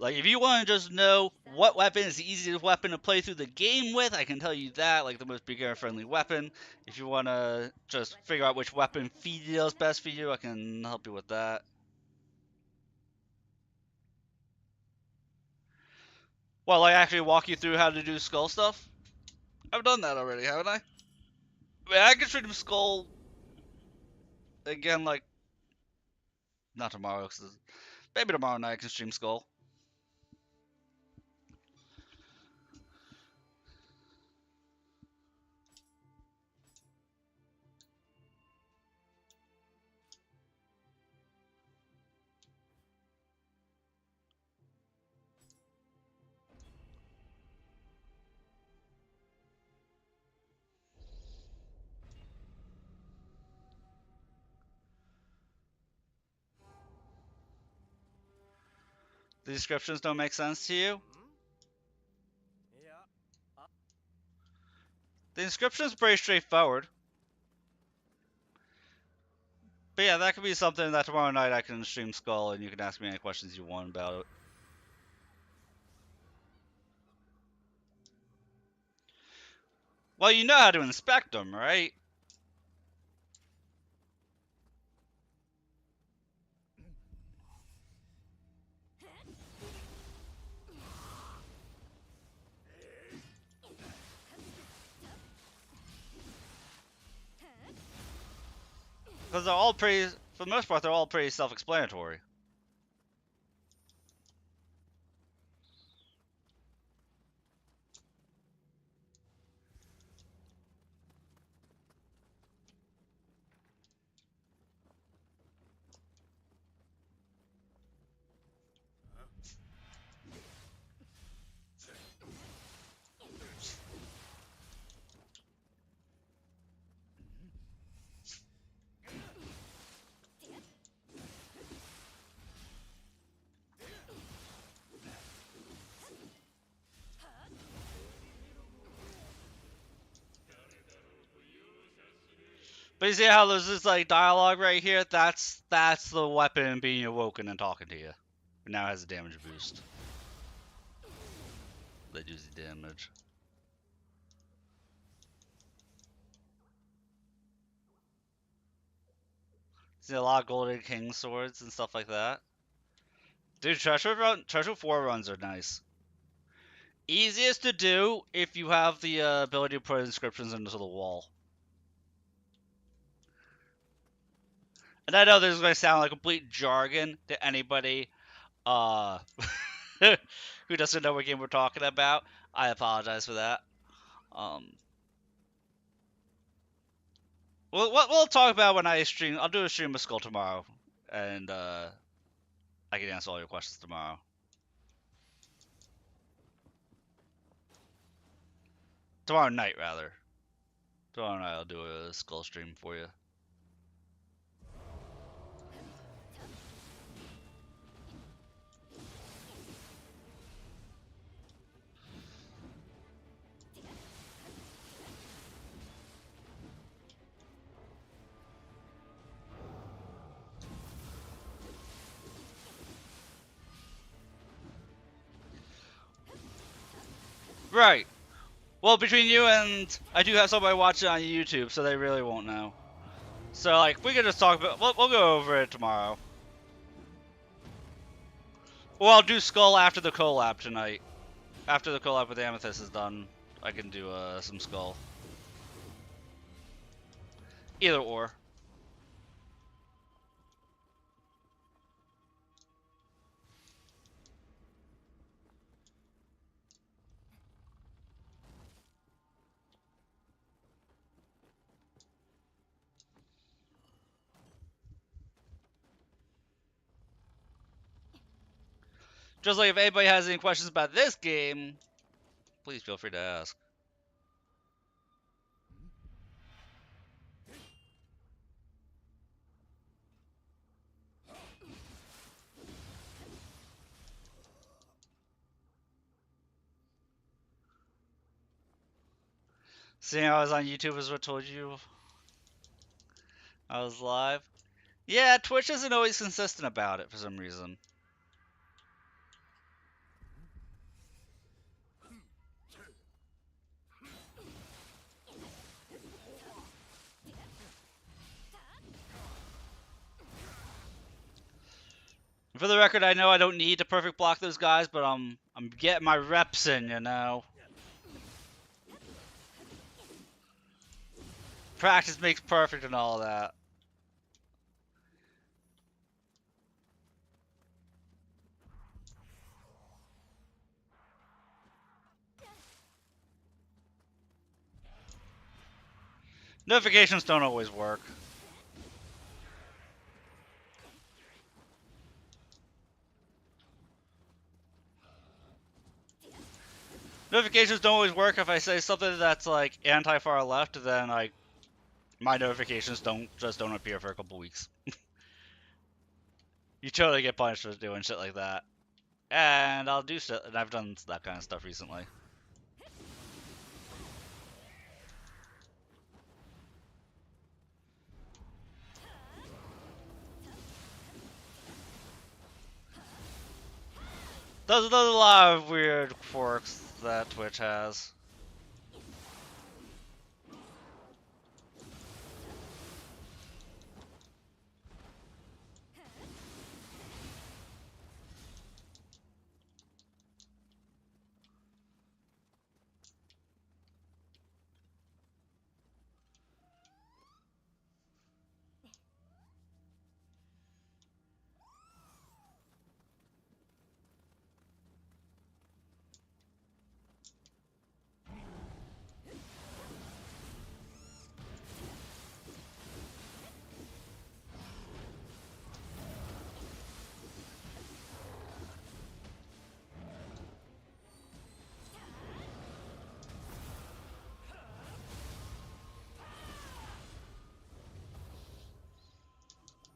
Like, if you want to just know what weapon is the easiest weapon to play through the game with, I can tell you that, like the most beginner-friendly weapon. If you want to just figure out which weapon feels best for you, I can help you with that. Well, I actually walk you through how to do skull stuff? I've done that already, haven't I? I mean, I can stream skull again, like, not tomorrow, cause maybe tomorrow night I can stream skull. The descriptions don't make sense to you? The description's pretty straightforward. But yeah, that could be something that tomorrow night I can stream Skull, and you can ask me any questions you want about it. Well, you know how to inspect them, right? Because they're all pretty, for the most part, they're all pretty self-explanatory. But you see how there's this like dialogue right here? That's the weapon being awoken and talking to you. It now has a damage boost. That uses damage. See a lot of Golden King swords and stuff like that. Dude, Treasure 4 runs are nice. Easiest to do if you have the ability to put inscriptions into the wall. And I know this is going to sound like complete jargon to anybody uh, who doesn't know what game we're talking about. I apologize for that. Um, we'll talk about when I stream. I'll do a stream of Skull tomorrow, and I can answer all your questions tomorrow. Tomorrow night, rather. Tomorrow night I'll do a Skull stream for you. Right. Well, between you and I do have somebody watching on YouTube, so they really won't know. So, like, we can just talk about. We'll go over it tomorrow. Or I'll do Skull after the collab tonight. After the collab with Amethyst is done, I can do some Skull. Either or. Just like if anybody has any questions about this game, please feel free to ask. Seeing I was on YouTube is what told you I was live. Yeah, Twitch isn't always consistent about it for some reason. For the record, I know I don't need to perfect block those guys, but I'm getting my reps in, you know. Practice makes perfect and all that. Notifications don't always work. Notifications don't always work if I say something that's like anti-far left, then like my notifications don't appear for a couple weeks. You totally get punished for doing shit like that. And I'll do shit, and I've done that kind of stuff recently. There's a lot of weird quirks that Twitch has.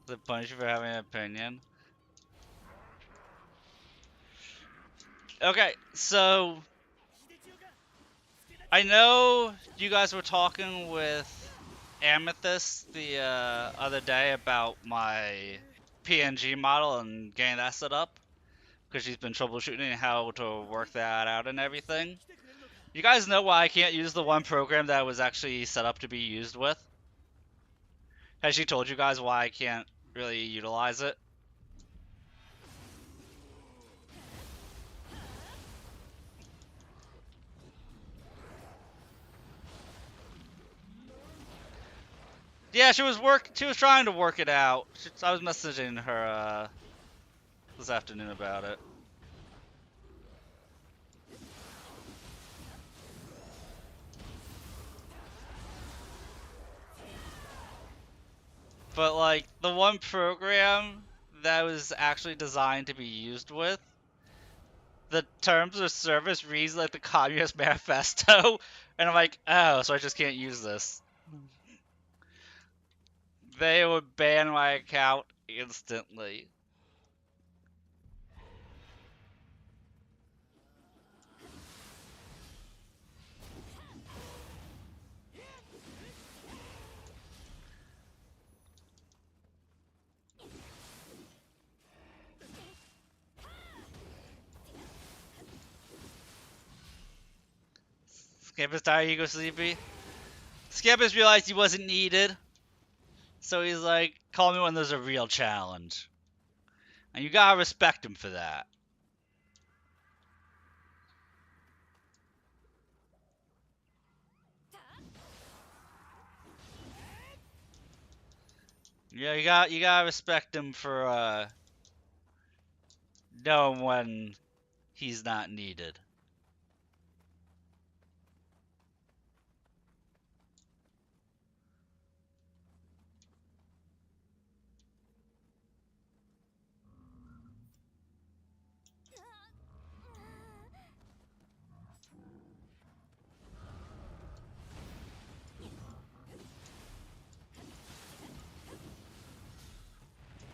The punish you for having an opinion. Okay, so I know you guys were talking with Amethyst the other day about my PNG model and getting that set up because she's been troubleshooting how to work that out and everything. You guys know why I can't use the one program that was actually set up to be used with? Has she told you guys why I can't really utilize it? Yeah, she was trying to work it out. I was messaging her this afternoon about it. But like the one program that was actually designed to be used with, the terms of service reads like the Communist Manifesto, and I'm like, oh, so I just can't use this. They would ban my account instantly. Scampus tired, he go sleepy. Scampus realized he wasn't needed, so he's like, call me when there's a real challenge. And you gotta respect him for that. Yeah, you gotta respect him for knowing when he's not needed.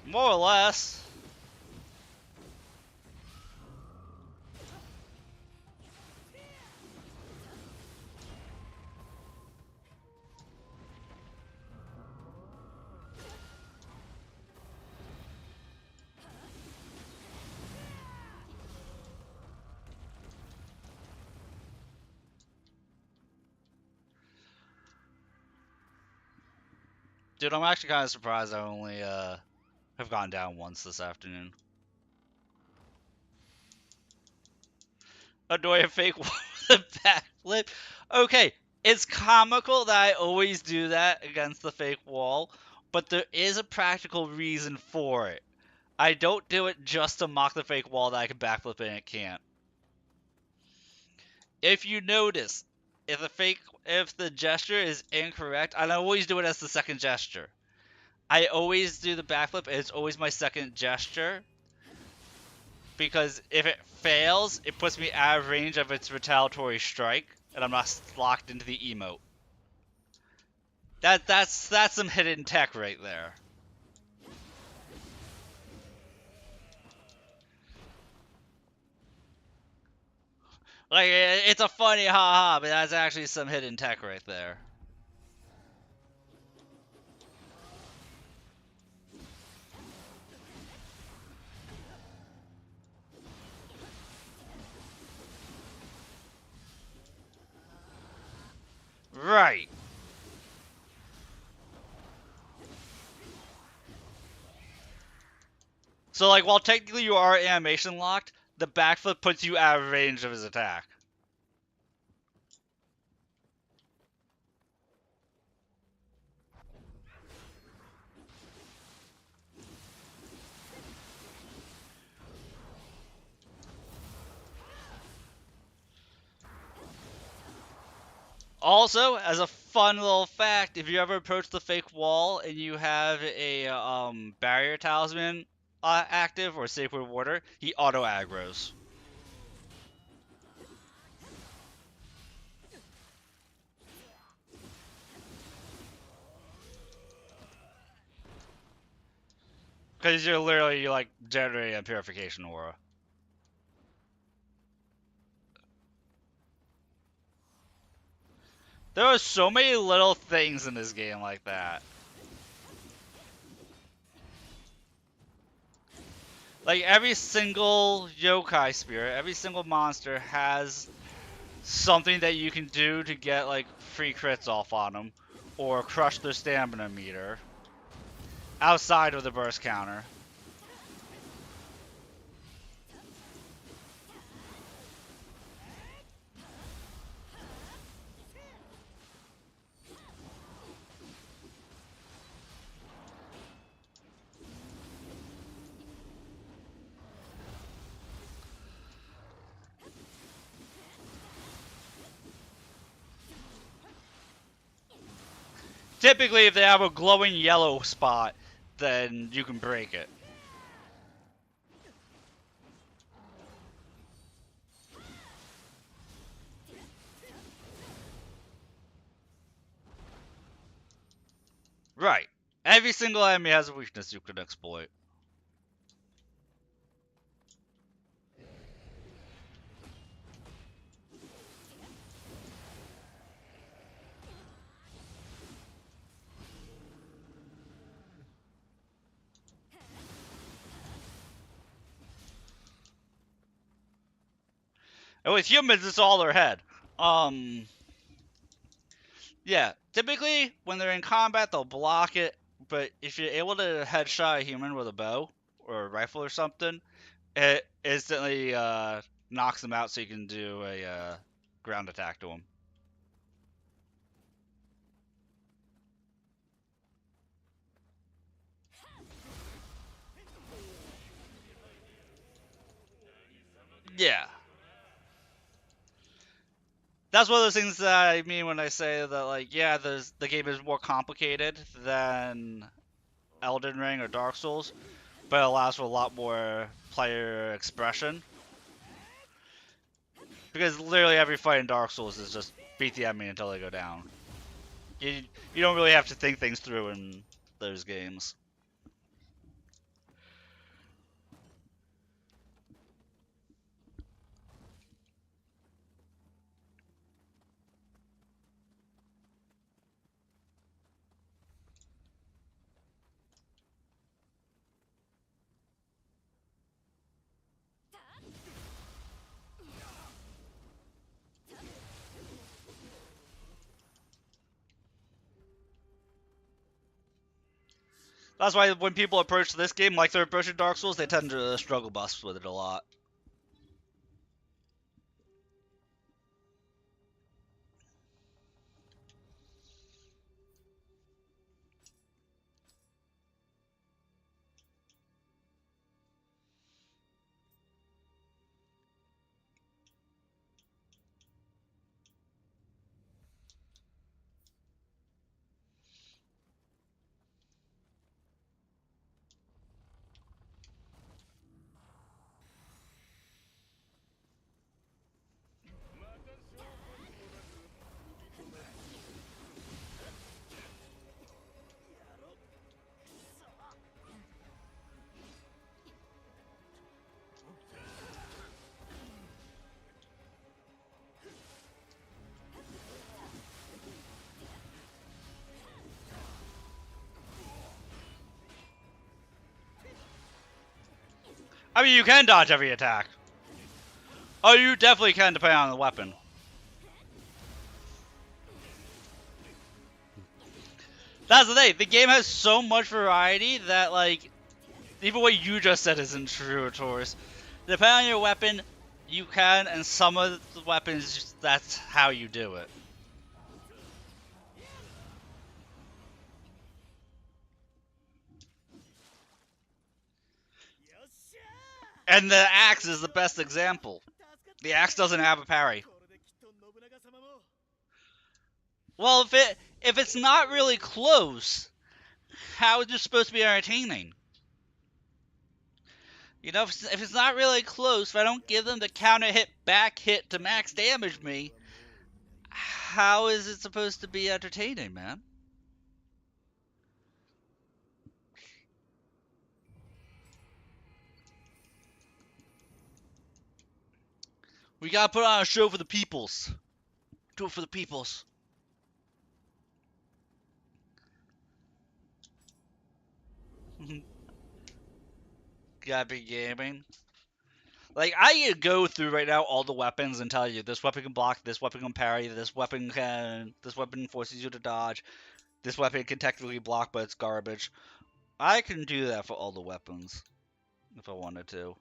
More or less. Dude, I'm actually kind of surprised I only have gone down once this afternoon. Annoy a fake wall with a backflip. Okay, it's comical that I always do that against the fake wall, but there is a practical reason for it. I don't do it just to mock the fake wall that I can backflip and it can't. If you notice, if the gesture is incorrect, I always do it as the second gesture. I always do the backflip, and it's always my second gesture. Because if it fails, it puts me out of range of its retaliatory strike, and I'm not locked into the emote. That's some hidden tech right there. Like, it's a funny haha, but that's actually some hidden tech right there. Right. So, like, while technically you are animation locked, the backflip puts you out of range of his attack. Also, as a fun little fact, if you ever approach the fake wall and you have a barrier talisman active or sacred water, he auto aggros. Because you're literally like generating a purification aura. There are so many little things in this game like that. Like every single yokai spirit, every single monster has something that you can do to get like free crits off on them, or crush their stamina meter outside of the burst counter. Typically, if they have a glowing yellow spot, then you can break it. Right. Every single enemy has a weakness you can exploit. And with humans, it's all their head. Yeah. Typically, when they're in combat, they'll block it. But if you're able to headshot a human with a bow or a rifle or something, it instantly knocks them out so you can do a ground attack to them. Yeah. That's one of those things that I mean when I say that, like, yeah, the game is more complicated than Elden Ring or Dark Souls, but it allows for a lot more player expression. Because literally every fight in Dark Souls is just beat the enemy until they go down. You you don't really have to think things through in those games. That's why when people approach this game like they're approaching Dark Souls, they tend to struggle bust with it a lot. I mean, you can dodge every attack. Oh, you definitely can, depending on the weapon. That's the thing. The game has so much variety that, like, even what you just said isn't true, Taurus. Depending on your weapon, you can, and some of the weapons, that's how you do it. And the axe is the best example. The axe doesn't have a parry. Well, if it's not really close, how is it supposed to be entertaining? You know, if it's not really close, if I don't give them the counter hit back hit to max damage me, how is it supposed to be entertaining, man? We gotta put on a show for the peoples. Do it for the peoples. Gotta be gaming. Like, I could go through right now all the weapons and tell you this weapon can block, this weapon can parry, this weapon forces you to dodge, this weapon can technically block, but it's garbage. I can do that for all the weapons if I wanted to.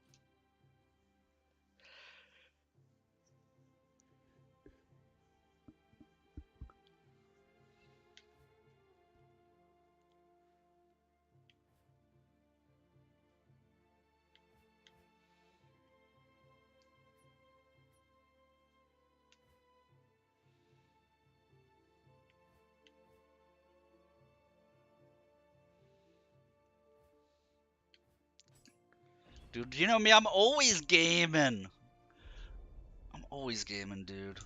Dude, you know me, I'm always gaming. I'm always gaming, dude.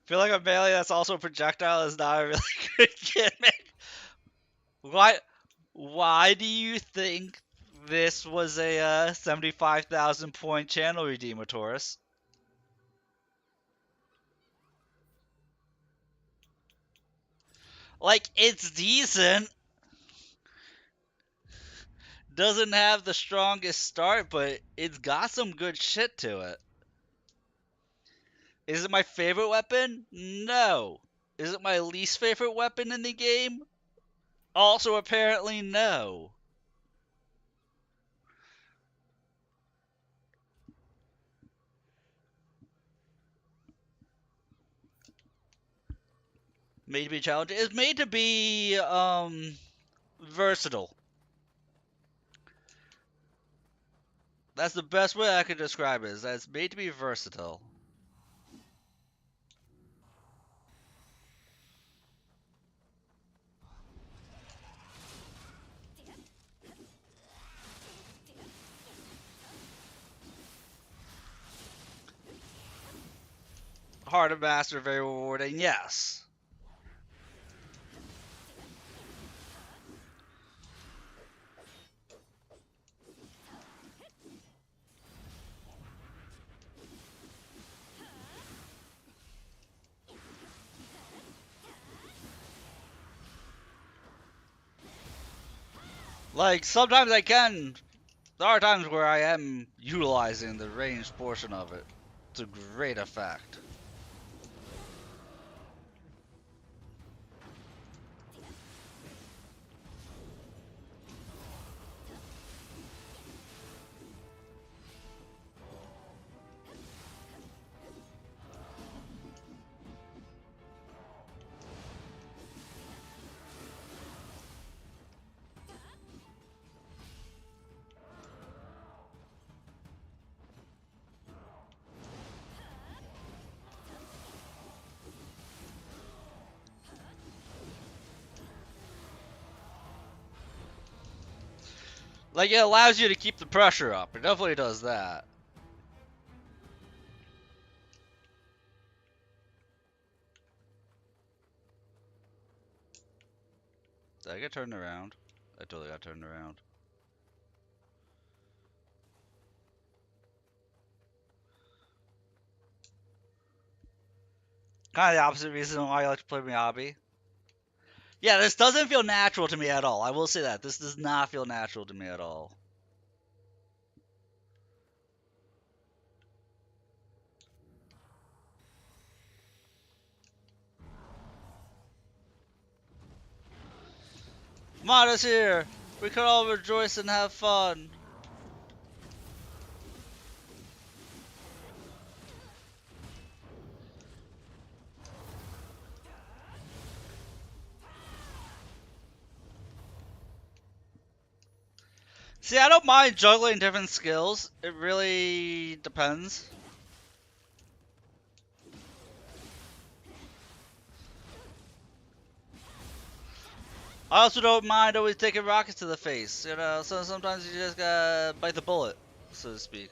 Feel like a melee that's also a projectile is not a really good gimmick. Why? Why do you think this was a 75,000 point channel redeemer, Taurus? Like, it's decent. Doesn't have the strongest start, but it's got some good shit to it. Is it my favorite weapon? No. Is it my least favorite weapon in the game? Also, apparently, no. Made to be challenging. It's made to be versatile. That's the best way I could describe it. Is that it's made to be versatile. Hard to master, very rewarding. Yes. Like, sometimes I can. There are times where I am utilizing the ranged portion of it to great effect. Like, it allows you to keep the pressure up. It definitely does that. Did I get turned around? I totally got turned around. Kind of the opposite reason why I like to play Miyabi. Yeah, this doesn't feel natural to me at all. I will say that. This does not feel natural to me at all. Mada's here! We can all rejoice and have fun. See, I don't mind juggling different skills. It really depends. I also don't mind always taking rockets to the face, you know, so sometimes you just gotta bite the bullet, so to speak.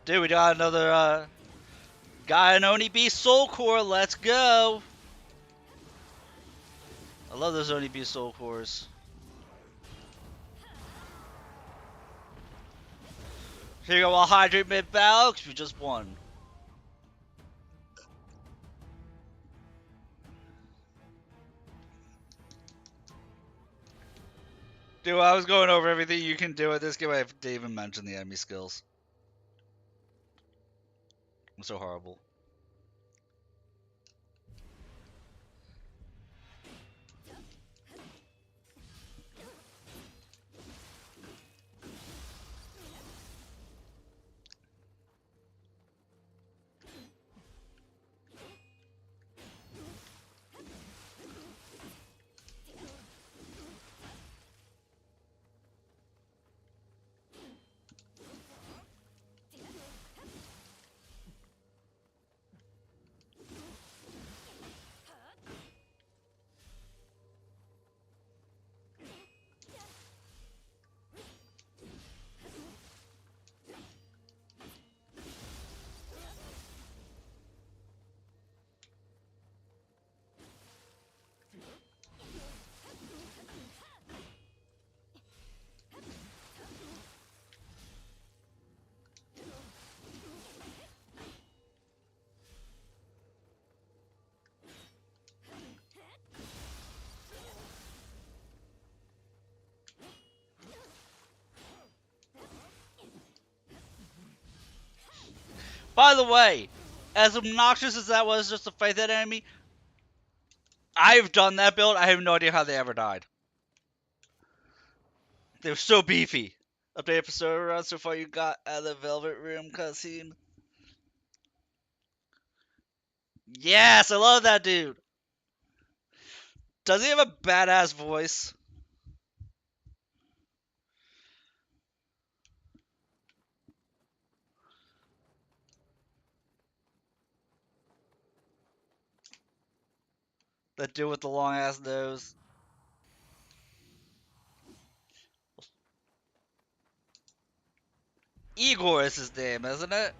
Dude, we got another, Guy and Oni Beast Soul Core, let's go! I love those Oni Beast Soul Cores. Here you go, I'll hydrate mid battle, because we just won. Dude, I was going over everything you can do with this game. I didn't even mention the enemy skills. I'm so horrible. By the way, as obnoxious as that was just to fight that enemy, I've done that build. I have no idea how they ever died. They were so beefy. Update for server run so far you got out of the Velvet Room cutscene. Yes, I love that dude. Does he have a badass voice? That dude with the long ass nose. Igor is his name, isn't it?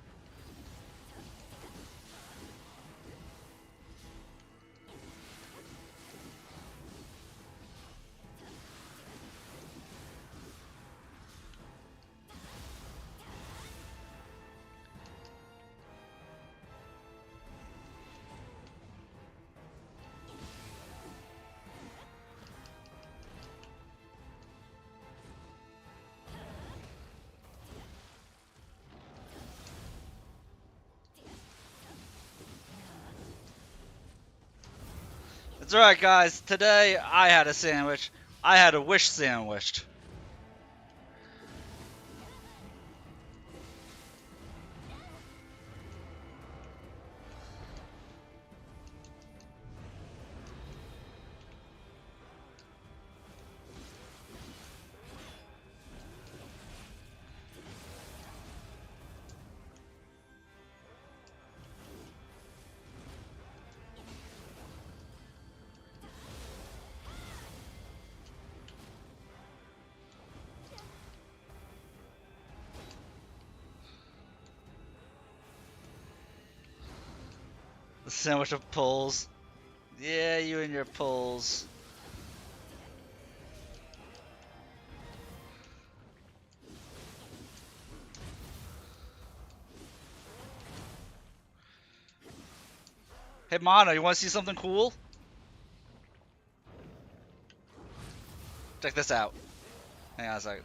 That's right, guys. Today I had a sandwich. I had a wish sandwiched. The sandwich of pulls. Yeah, you and your pulls. Hey, Mono, you want to see something cool? Check this out. Hang on a second.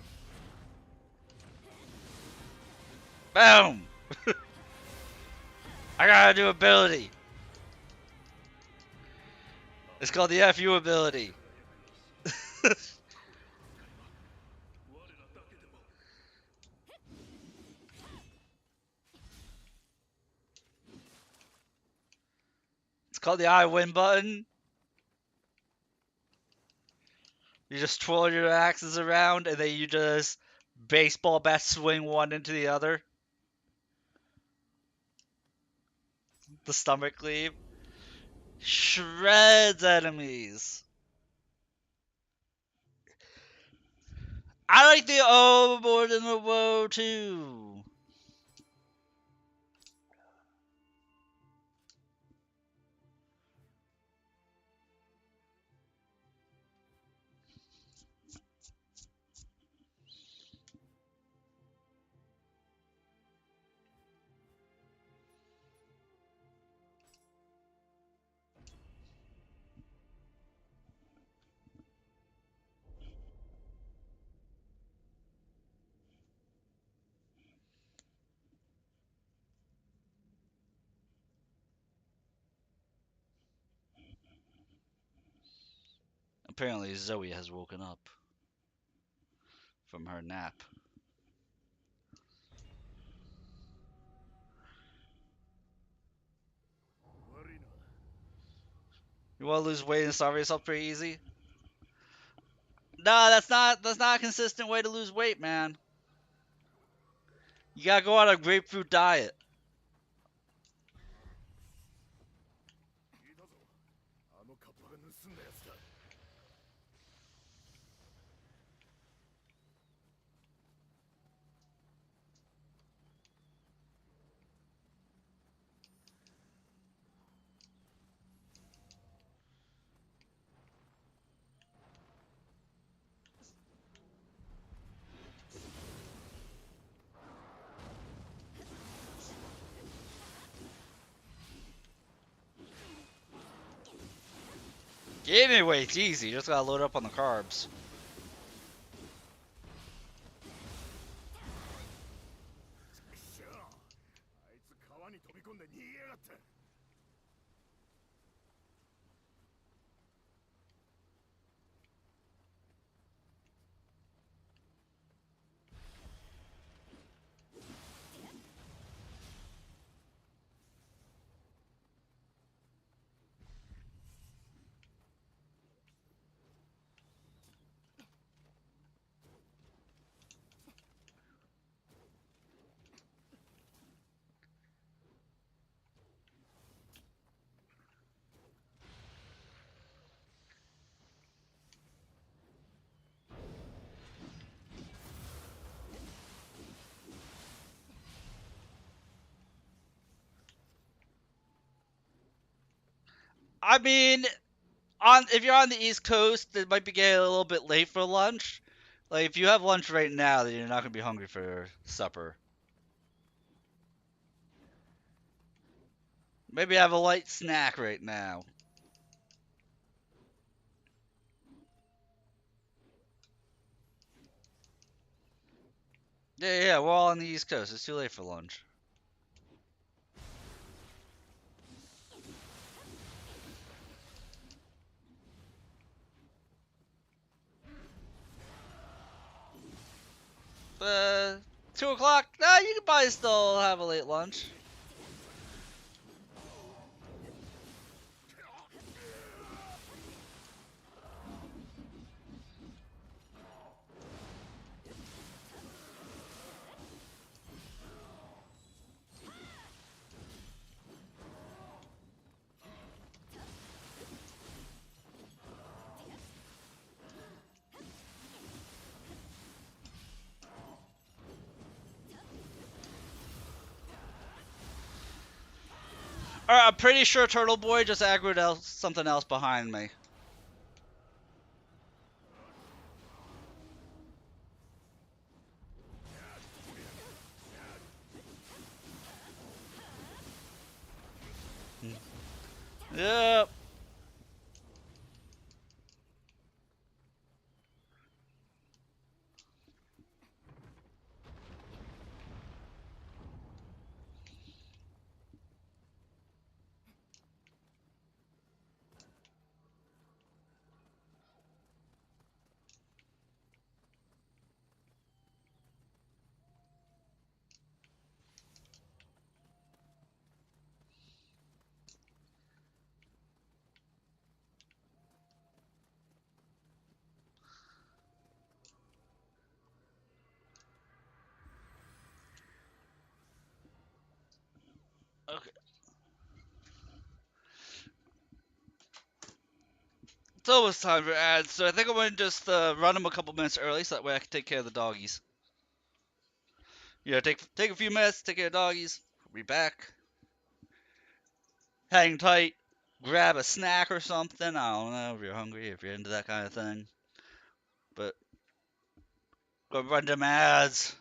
Boom! I got a new ability. It's called the FU ability. It's called the I win button. You just twirl your axes around and then you just baseball bat swing one into the other. The stomach cleave. Shreds enemies. I like the O more than the Woe too. Apparently Zoe has woken up from her nap. You want to lose weight and starve yourself pretty easy? No, that's not a consistent way to lose weight, man. You gotta go on a grapefruit diet. Gaining weight's easy. You just gotta load up on the carbs. I mean, on if you're on the East Coast, it might be getting a little bit late for lunch. Like if you have lunch right now, then you're not gonna be hungry for supper. Maybe have a light snack right now. Yeah, we're all on the East Coast. It's too late for lunch. Uh, 2 o'clock? Nah, you can probably still have a late lunch. Alright, I'm pretty sure Turtle Boy just aggroed something else behind me. Yep. Okay. It's almost time for ads, so I think I'm gonna just run them a couple minutes early so that way I can take care of the doggies. Yeah, take a few minutes, take care of doggies. Be back. Hang tight. Grab a snack or something. I don't know if you're hungry, if you're into that kind of thing. But go run them ads.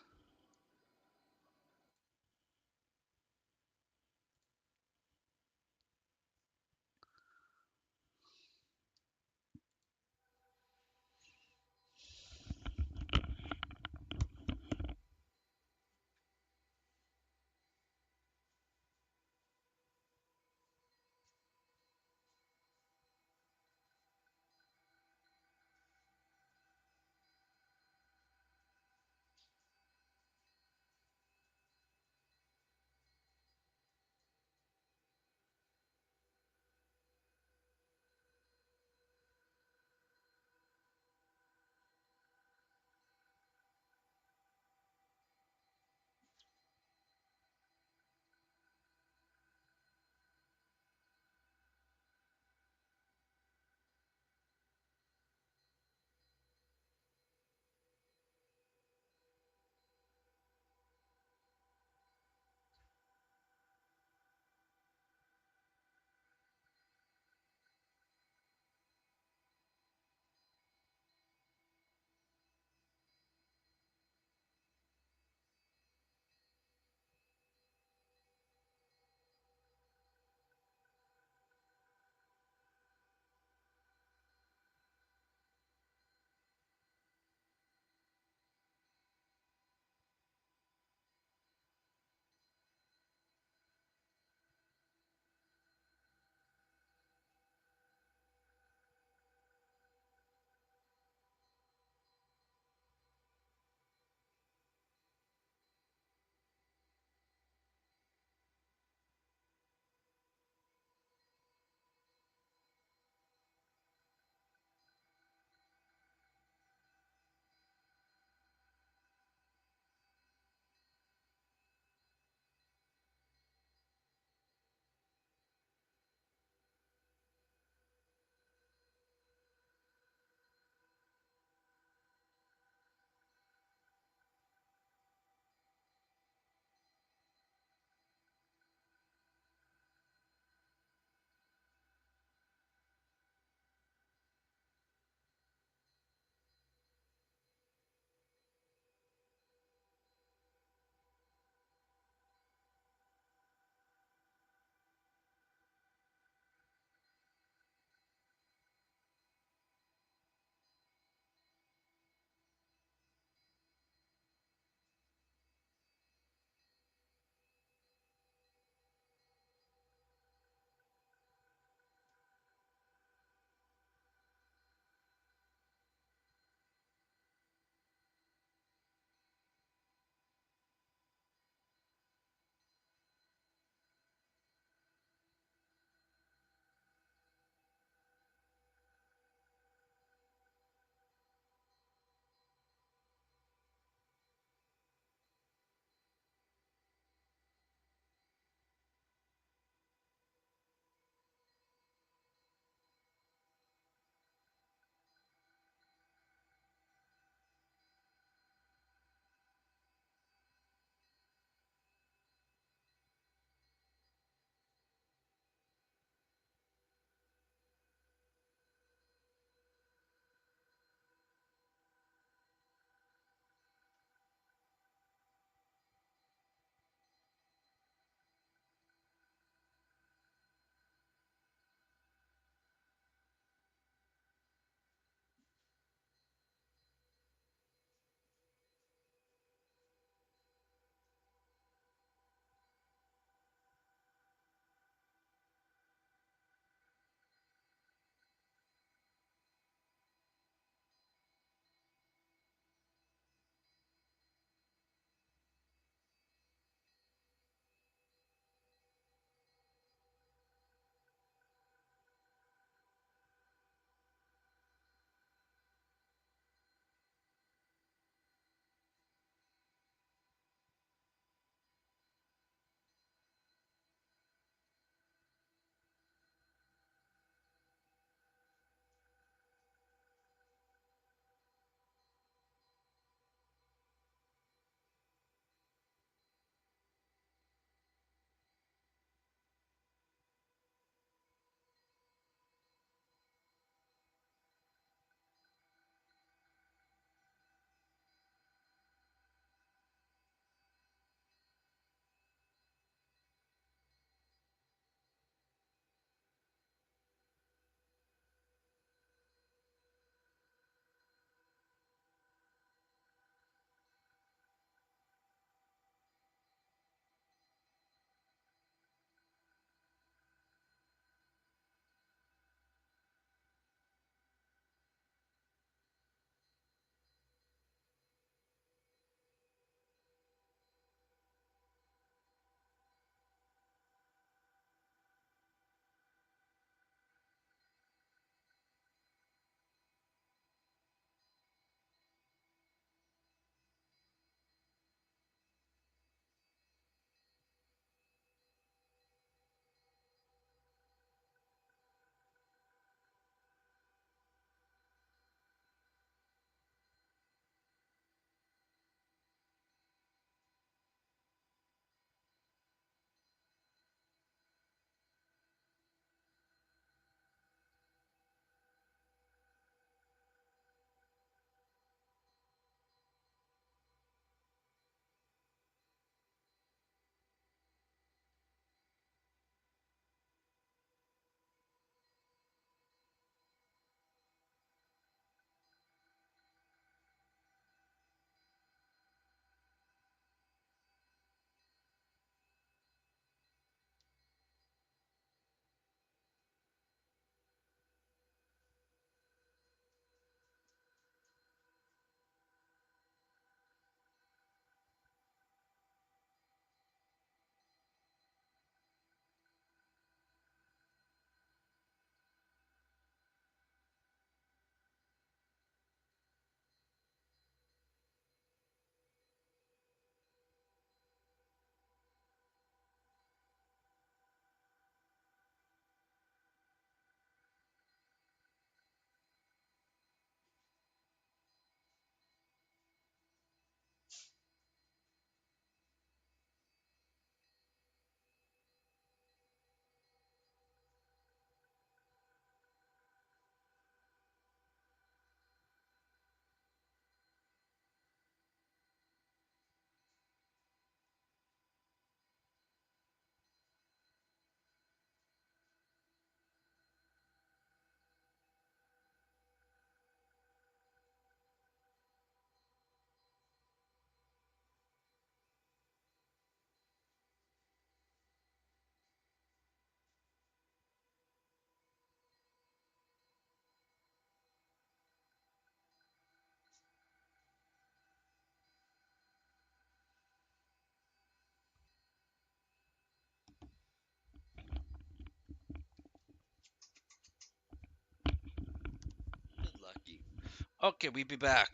Okay, we be back.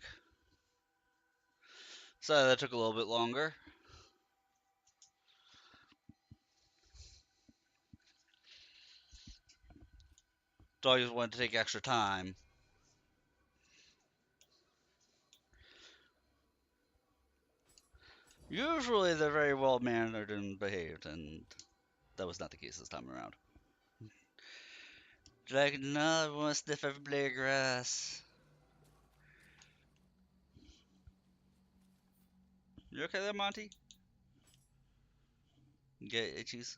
Sorry that took a little bit longer. Dogs wanted to take extra time. Usually they're very well mannered and behaved, and that was not the case this time around. Dragon, no, I want to sniff every blade of grass. You okay there, Monty? You get itchies?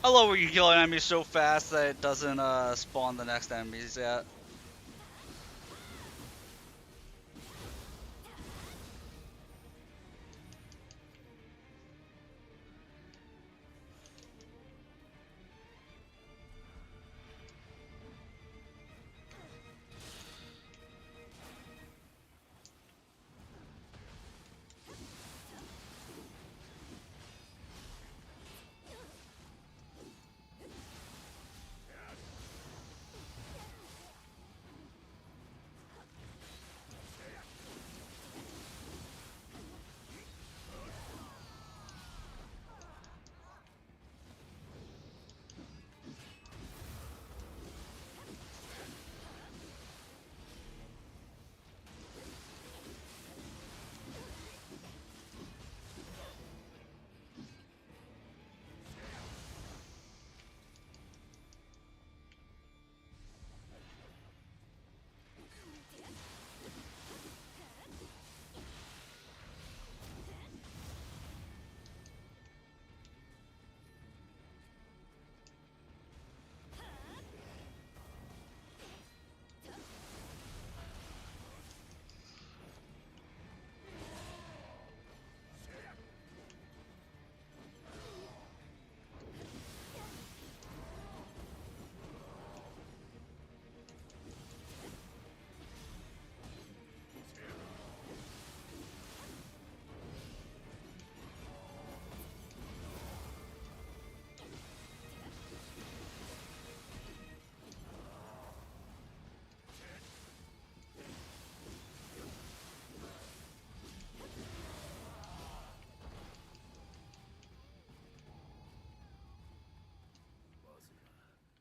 I love where you kill an enemy so fast that it doesn't spawn the next enemies yet.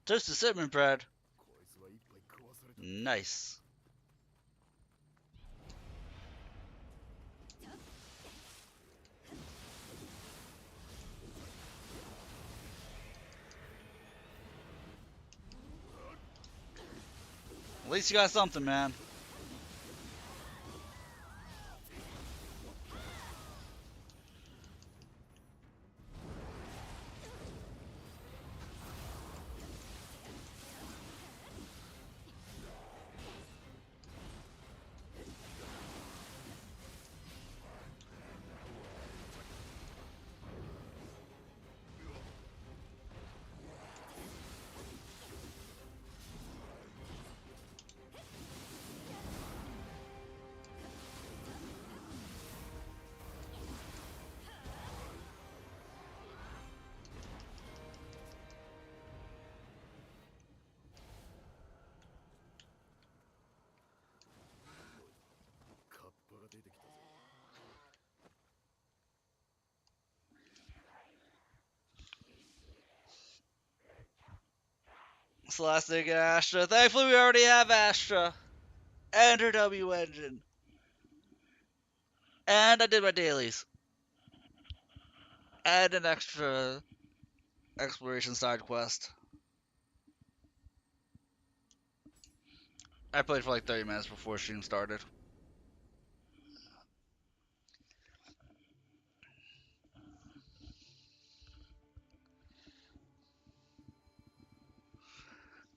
Just the cinnamon bread. Nice. At least you got something, man. Celestic and Astra. Thankfully, we already have Astra and her W engine. And I did my dailies. And an extra exploration side quest. I played for like 30 minutes before stream started.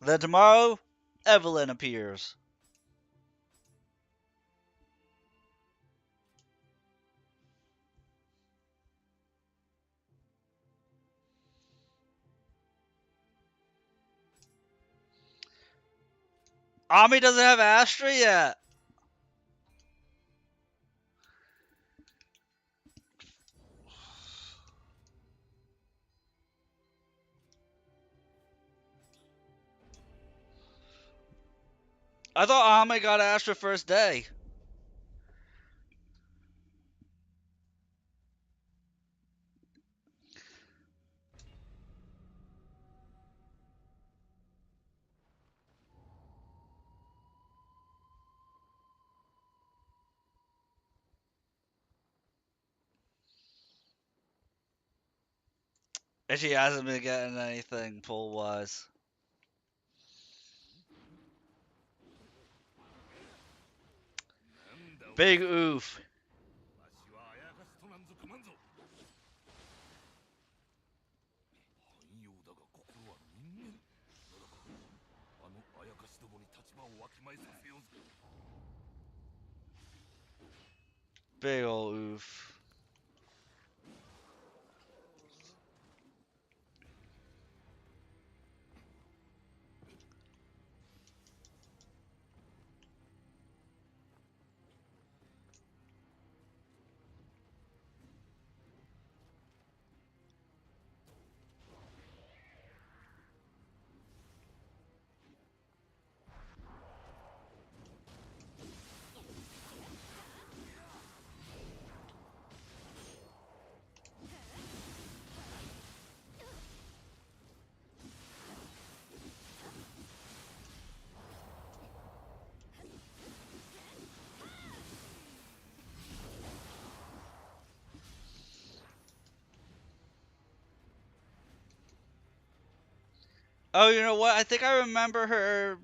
Then tomorrow, Evelyn appears. Ami doesn't have Astra yet. I thought Ami got Astra first day. And she hasn't been getting anything pull wise. Big oof. Big ol' oof. Oh, you know what? I think I remember her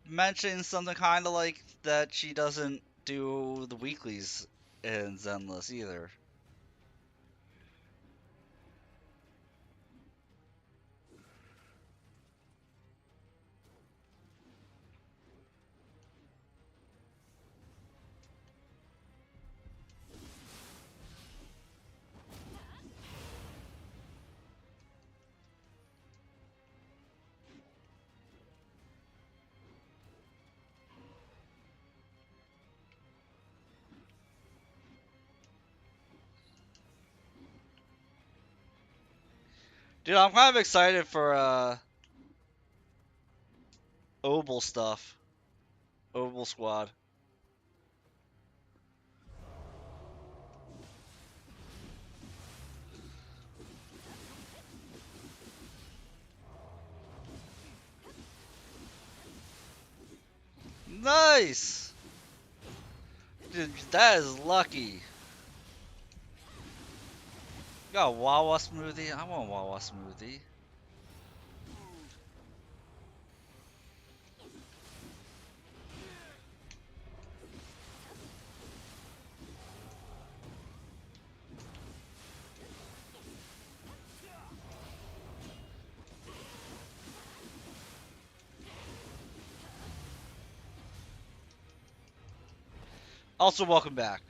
mentioning something kind of like that she doesn't do the weeklies in Zenless either. Dude, I'm kind of excited for Obel stuff. Obel Squad. Nice! Dude, that is lucky. Got a Wawa smoothie? I want a Wawa smoothie. Also, welcome back.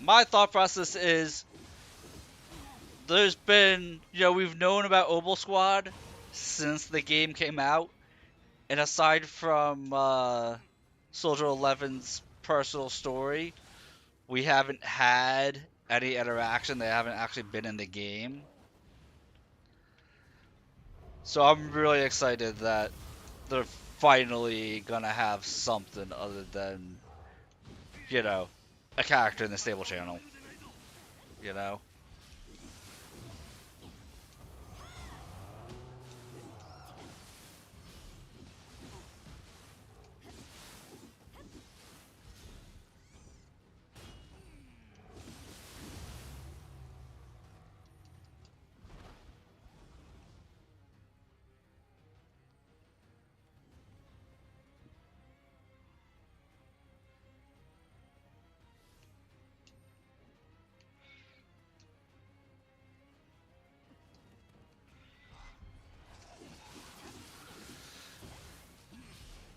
My thought process is there's been, we've known about Obel Squad since the game came out, and aside from Soldier 11's personal story, we haven't had any interaction. They haven't actually been in the game. So I'm really excited that they're finally gonna have something other than, you know, a character in the stable channel. You know?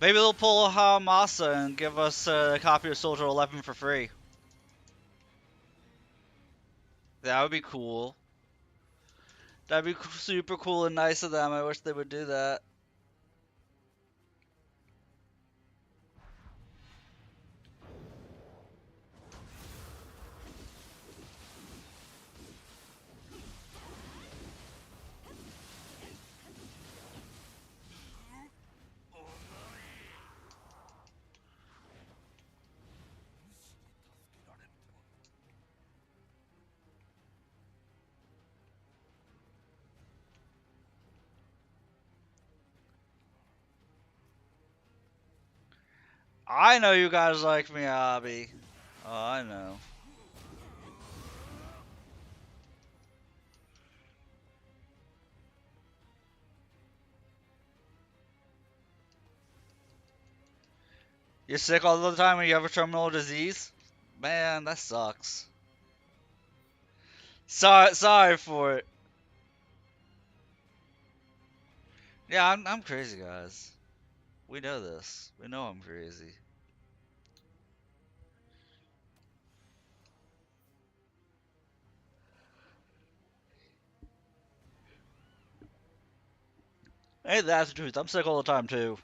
Maybe they'll pull a Hamasa and give us a copy of Soldier 11 for free. That would be cool. That'd be super cool and nice of them. I wish they would do that. I know you guys like Miyabi. Oh, I know. You're sick all the time when you have a terminal disease? Man, that sucks. Sorry for it. Yeah, I'm crazy, guys. We know this. We know I'm crazy. Hey, that's the truth. I'm sick all the time too.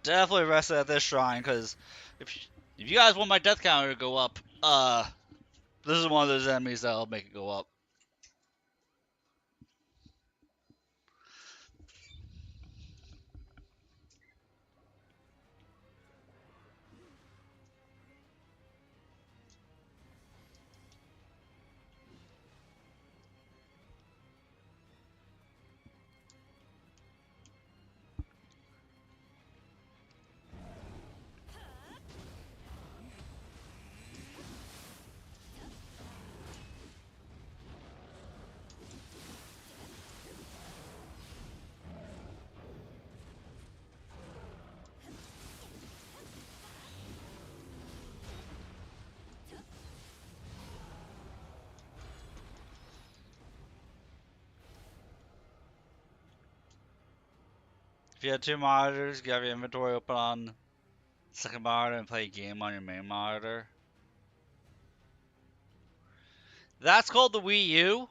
Definitely rested at this shrine, because if you guys want my death counter to go up, this is one of those enemies that'll make it go up. If you had two monitors, you have your inventory open on second monitor and play a game on your main monitor. That's called the Wii U.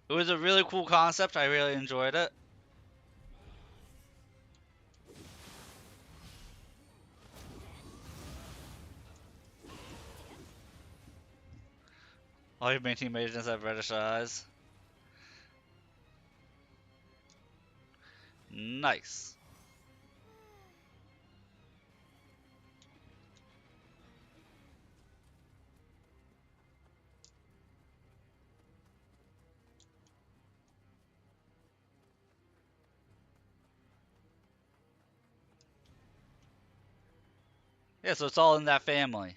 It was a really cool concept. I really enjoyed it. All your main team agents have reddish eyes. Nice. Yeah, so it's all in that family.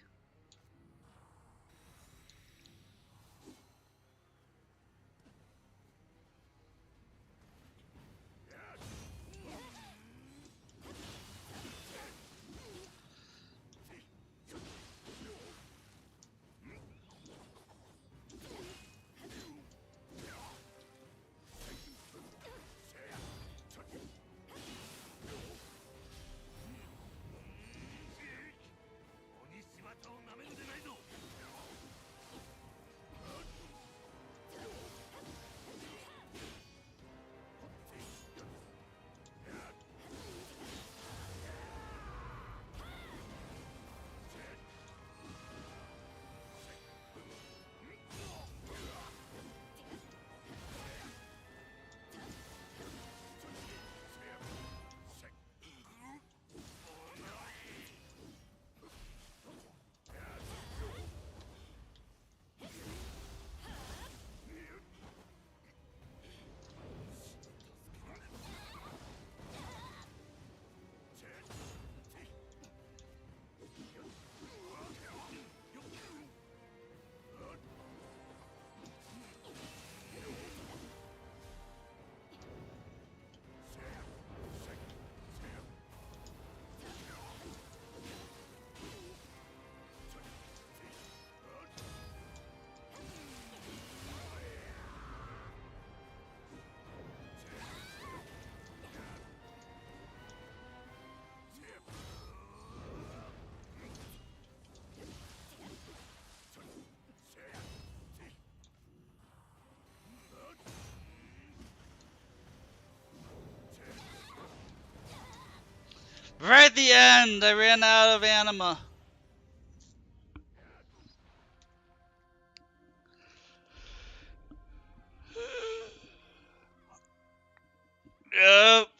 Right at the end, I ran out of anima.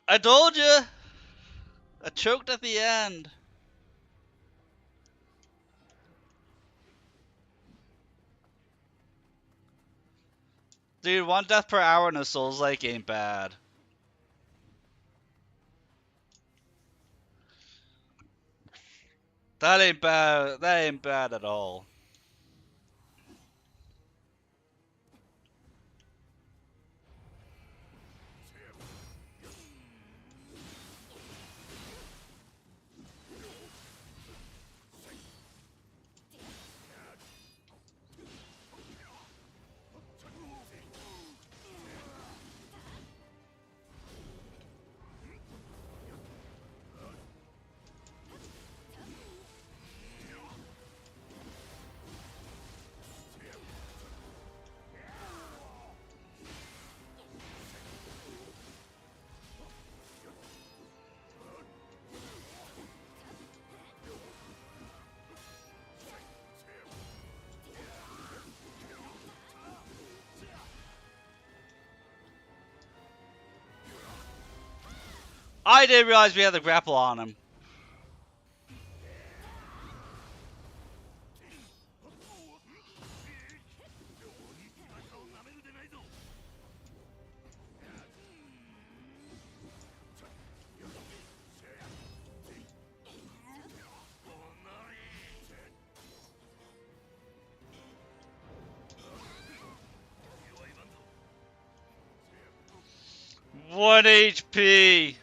I told you. I choked at the end. Dude, 1 death per hour in a Souls-like ain't bad. That ain't bad. That ain't bad at all. I didn't realize we had the grapple on him. One HP.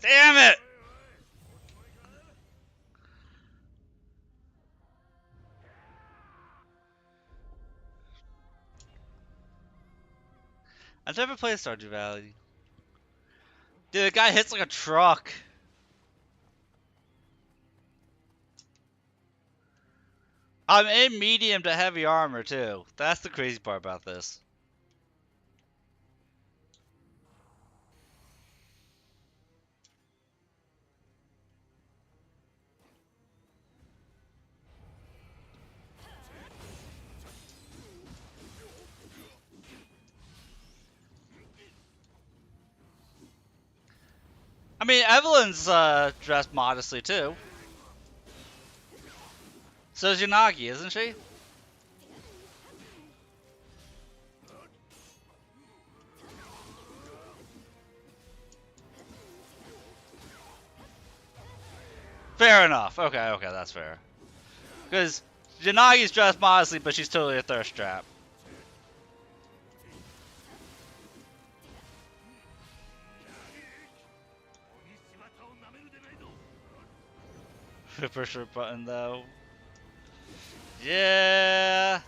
Damn it! I've never played Stardew Valley. Dude, the guy hits like a truck. I'm in medium to heavy armor too. That's the crazy part about this. I mean, Evelyn's dressed modestly too. So is Yanagi, isn't she? Fair enough. Okay, that's fair. Because Yanagi's dressed modestly, but she's totally a thirst trap. Push her button though. Yeah.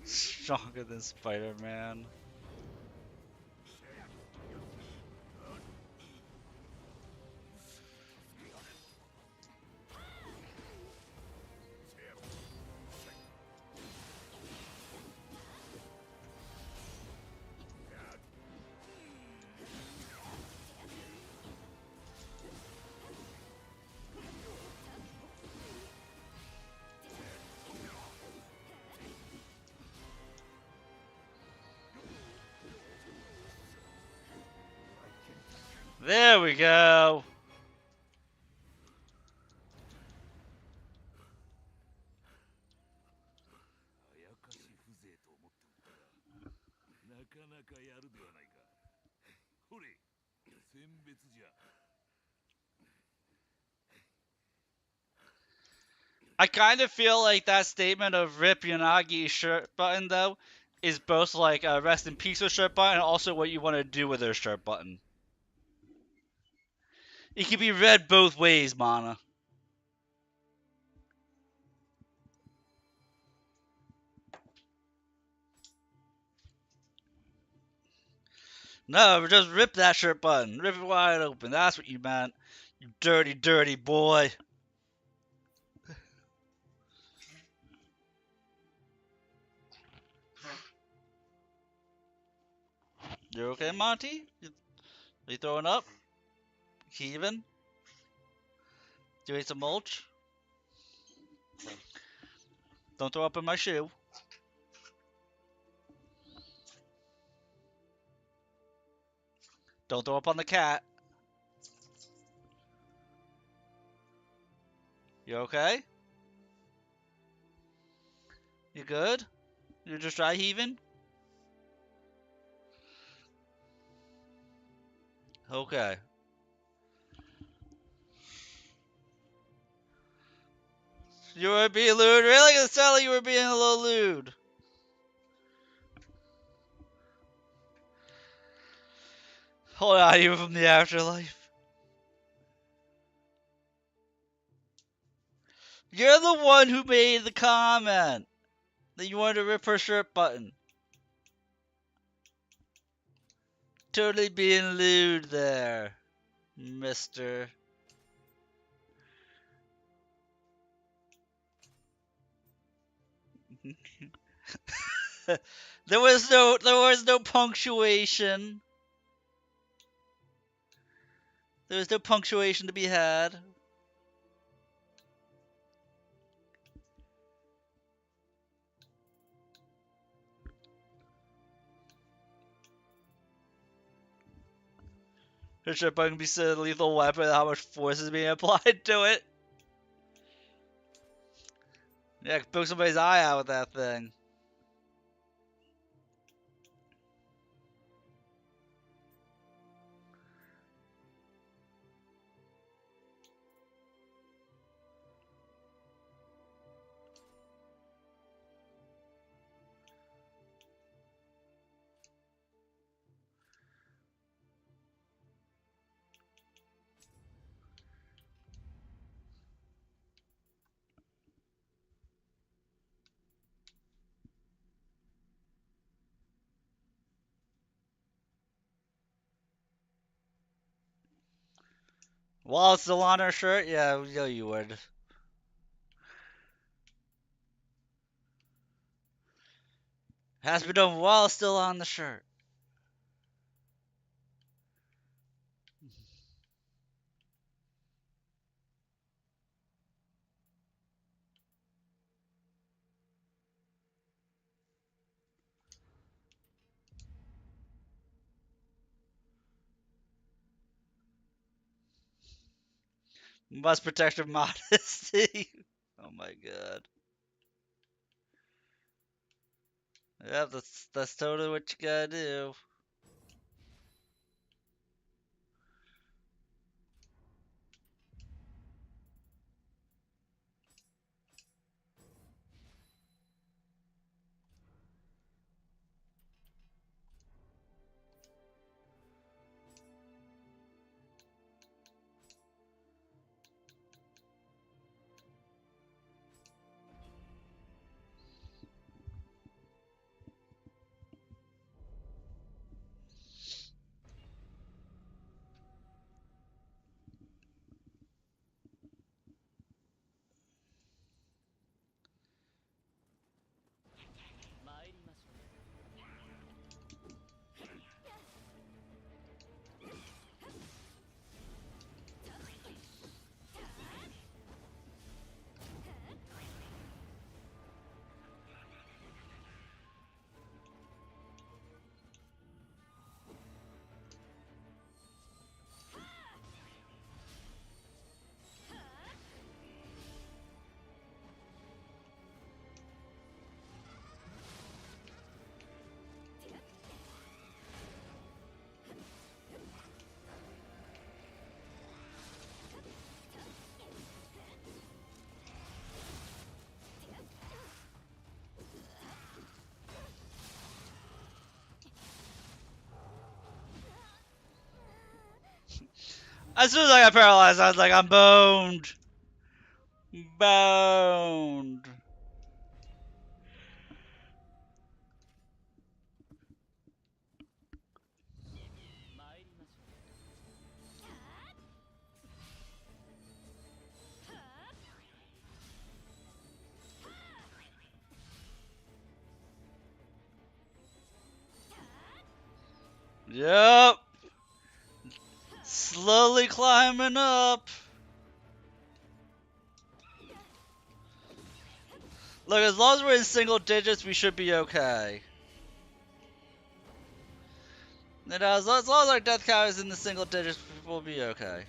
Stronger than Spider-Man. There we go. I kind of feel like that statement of Rip Yanagi's shirt button though is both like a rest in peace with shirt button and also what you want to do with her shirt button. It can be read both ways, Mana. No, just rip that shirt button. Rip it wide open. That's what you meant. You dirty, dirty boy. You okay, Monty? Are you throwing up? Heaving? Doing some mulch? Don't throw up in my shoe. Don't throw up on the cat. You okay? You good? You just dry heaving? Okay. You were being lewd? Really? It sounded like you were being a little lewd. Hold on, you were from the afterlife. You're the one who made the comment that you wanted to rip her shirt button. Totally being lewd there, mister. There was no punctuation. There was no punctuation to be had. Her shirt button can be said a lethal weapon. How much force is being applied to it? Yeah, poke somebody's eye out with that thing. While it's still on her shirt, yeah, you would. Has to be done while it's still on the shirt. Must protect her modesty. Oh my god. Yeah, that's totally what you gotta do. As soon as I got paralyzed, I was like, I'm boned. Boned. Yep. Slowly climbing up. Look, as long as we're in single digits, we should be okay. You know, as long as our death count is in the single digits, we'll be okay.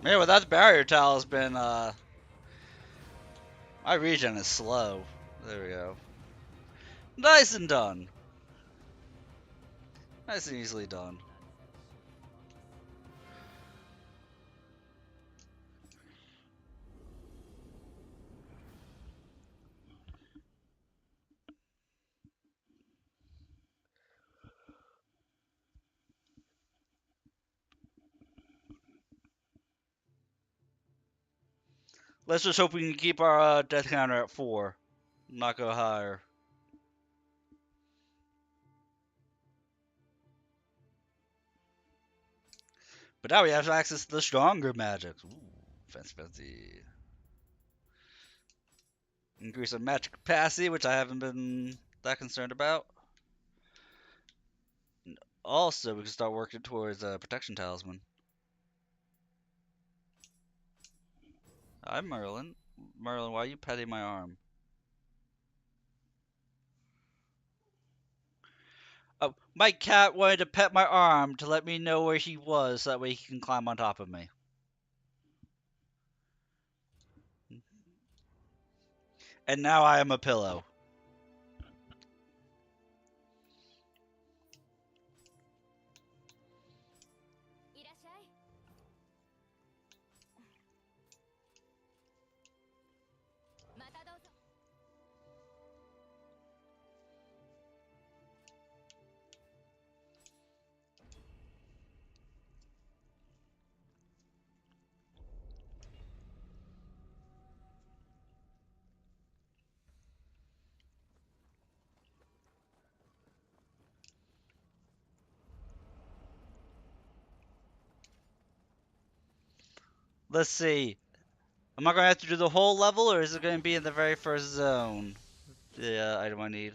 Man, without the barrier tile has been, my regen is slow. There we go. Nice and done. Nice and easily done. Let's just hope we can keep our death counter at 4. Not go higher. But now we have access to the stronger magic. Ooh, fancy. Increase our magic capacity, which I haven't been that concerned about. Also, we can start working towards protection talisman. Hi, Merlin. Merlin, why are you petting my arm? Oh, my cat wanted to pet my arm to let me know where he was, so that way he can climb on top of me. And now I am a pillow. Let's see. Am I going to have to do the whole level, or is it going to be in the very first zone? The item I need.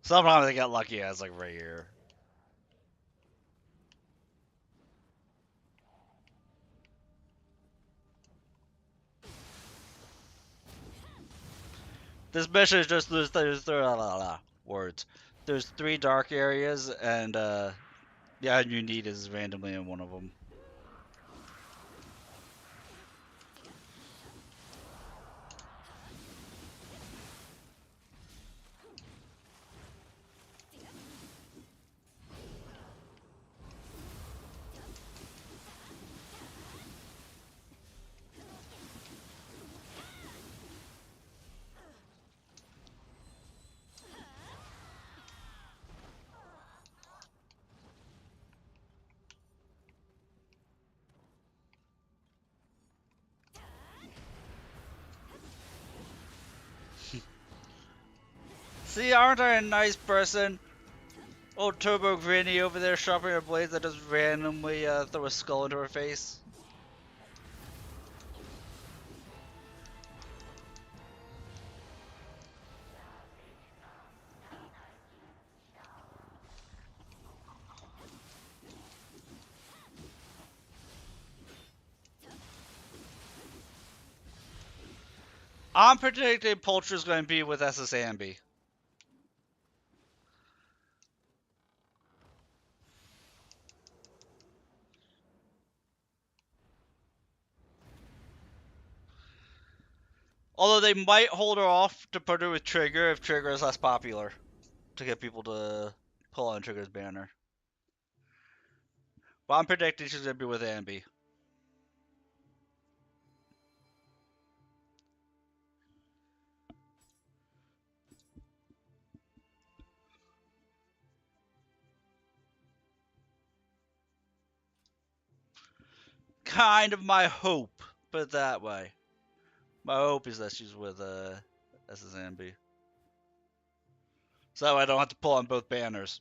Sometimes I get lucky as like right here. This mission is just words. There's 3 dark areas, and the item you need is randomly in one of them. See, aren't I a nice person? Old Turbo Granny over there sharpening her blades that just randomly throw a skull into her face. I'm predicting Polter's going to be with SSAMB. Although they might hold her off to put her with Trigger if Trigger is less popular. To get people to pull on Trigger's banner. But I'm predicting she's going to be with Ambi. Kind of my hope, put it that way. My hope is that she's with SSAMB. So I don't have to pull on both banners.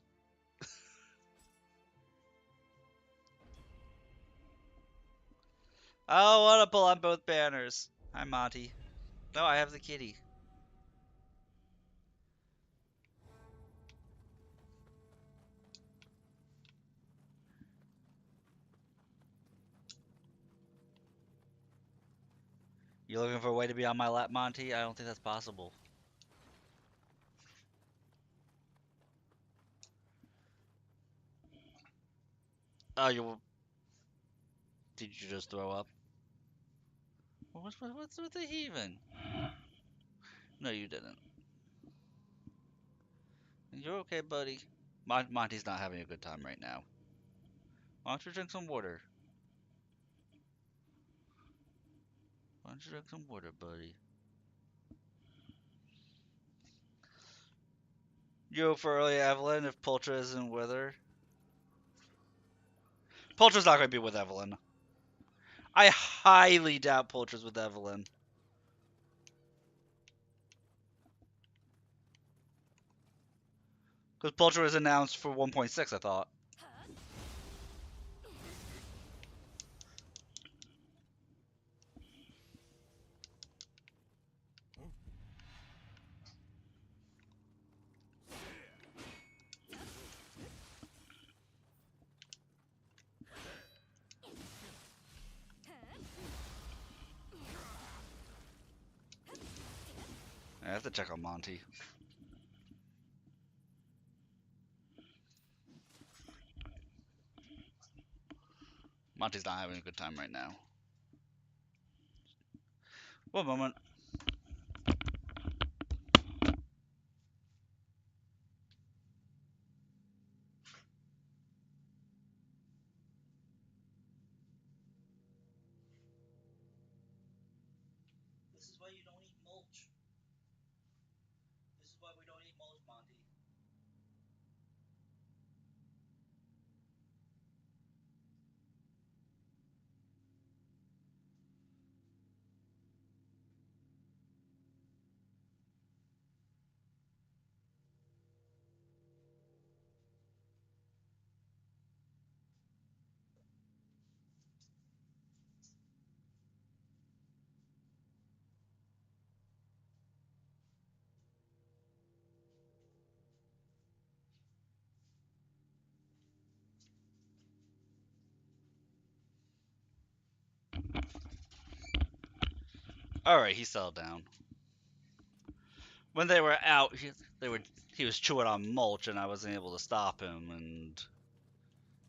I don't want to pull on both banners. Hi, Monty. No, I have the kitty. You looking for a way to be on my lap, Monty? I don't think that's possible. Oh, you... Did you just throw up? What's with the heaving? No, you didn't. You're okay, buddy. Monty's not having a good time right now. Why don't you drink some water? Why don't you drink some water, buddy? You go for early Evelyn if Pultra isn't with her? Pultra's not going to be with Evelyn. I highly doubt Pultra's with Evelyn. Because Pultra was announced for 1.6, I thought. I have to check on Monty. Monty's not having a good time right now. One moment. This is why you don't eat mulch. This is why we don't eat mulch, Monty. Alright, he settled down. When they were out, he was chewing on mulch and I wasn't able to stop him, and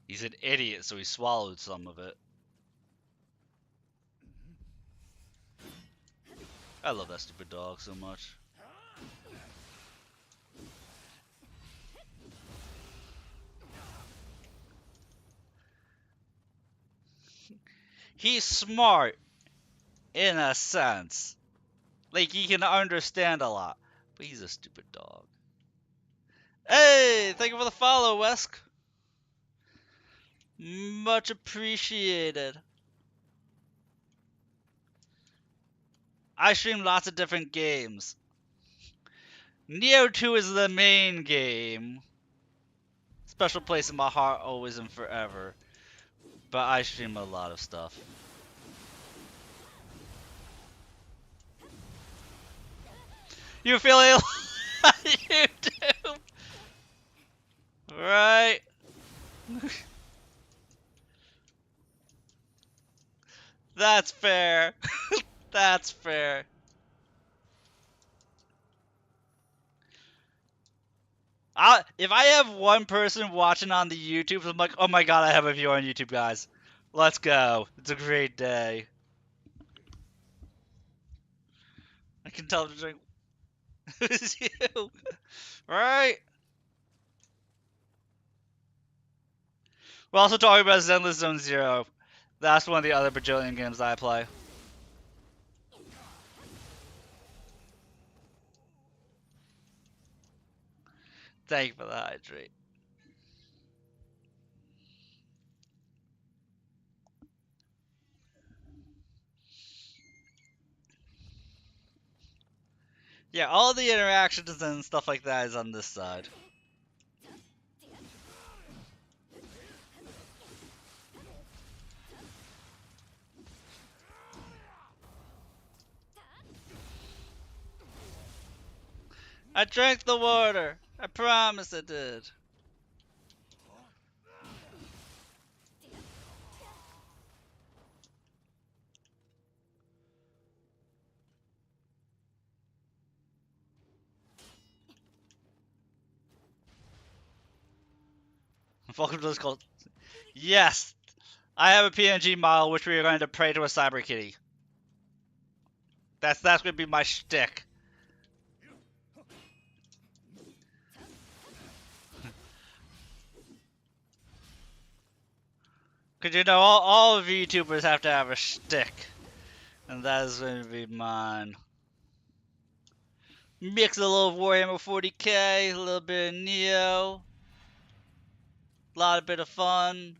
he's an idiot, so he swallowed some of it. I love that stupid dog so much. He's smart, in a sense. Like, he can understand a lot. But he's a stupid dog. Hey, thank you for the follow, Wesk. Much appreciated. I stream lots of different games. Nioh 2 is the main game. Special place in my heart, always and forever. But I stream a lot of stuff. You feeling YouTube? Right? That's fair. That's fair. If I have one person watching on the YouTube, I'm like, oh my god, I have a viewer on YouTube, guys. Let's go. It's a great day. I can tell them it's you. Right? We're also talking about Zenless Zone Zero. That's one of the other bajillion games I play. Thank you for the hydrate. Yeah, all the interactions and stuff like that is on this side. I drank the water. I promise I did. Welcome to this cult. Yes, I have a PNG model which we are going to pray to a cyber kitty. That's going to be my shtick. Cause you know all of YouTubers have to have a shtick, and that is going to be mine. Mix a little Warhammer 40k, a little bit of Neo, a lot of bit of fun.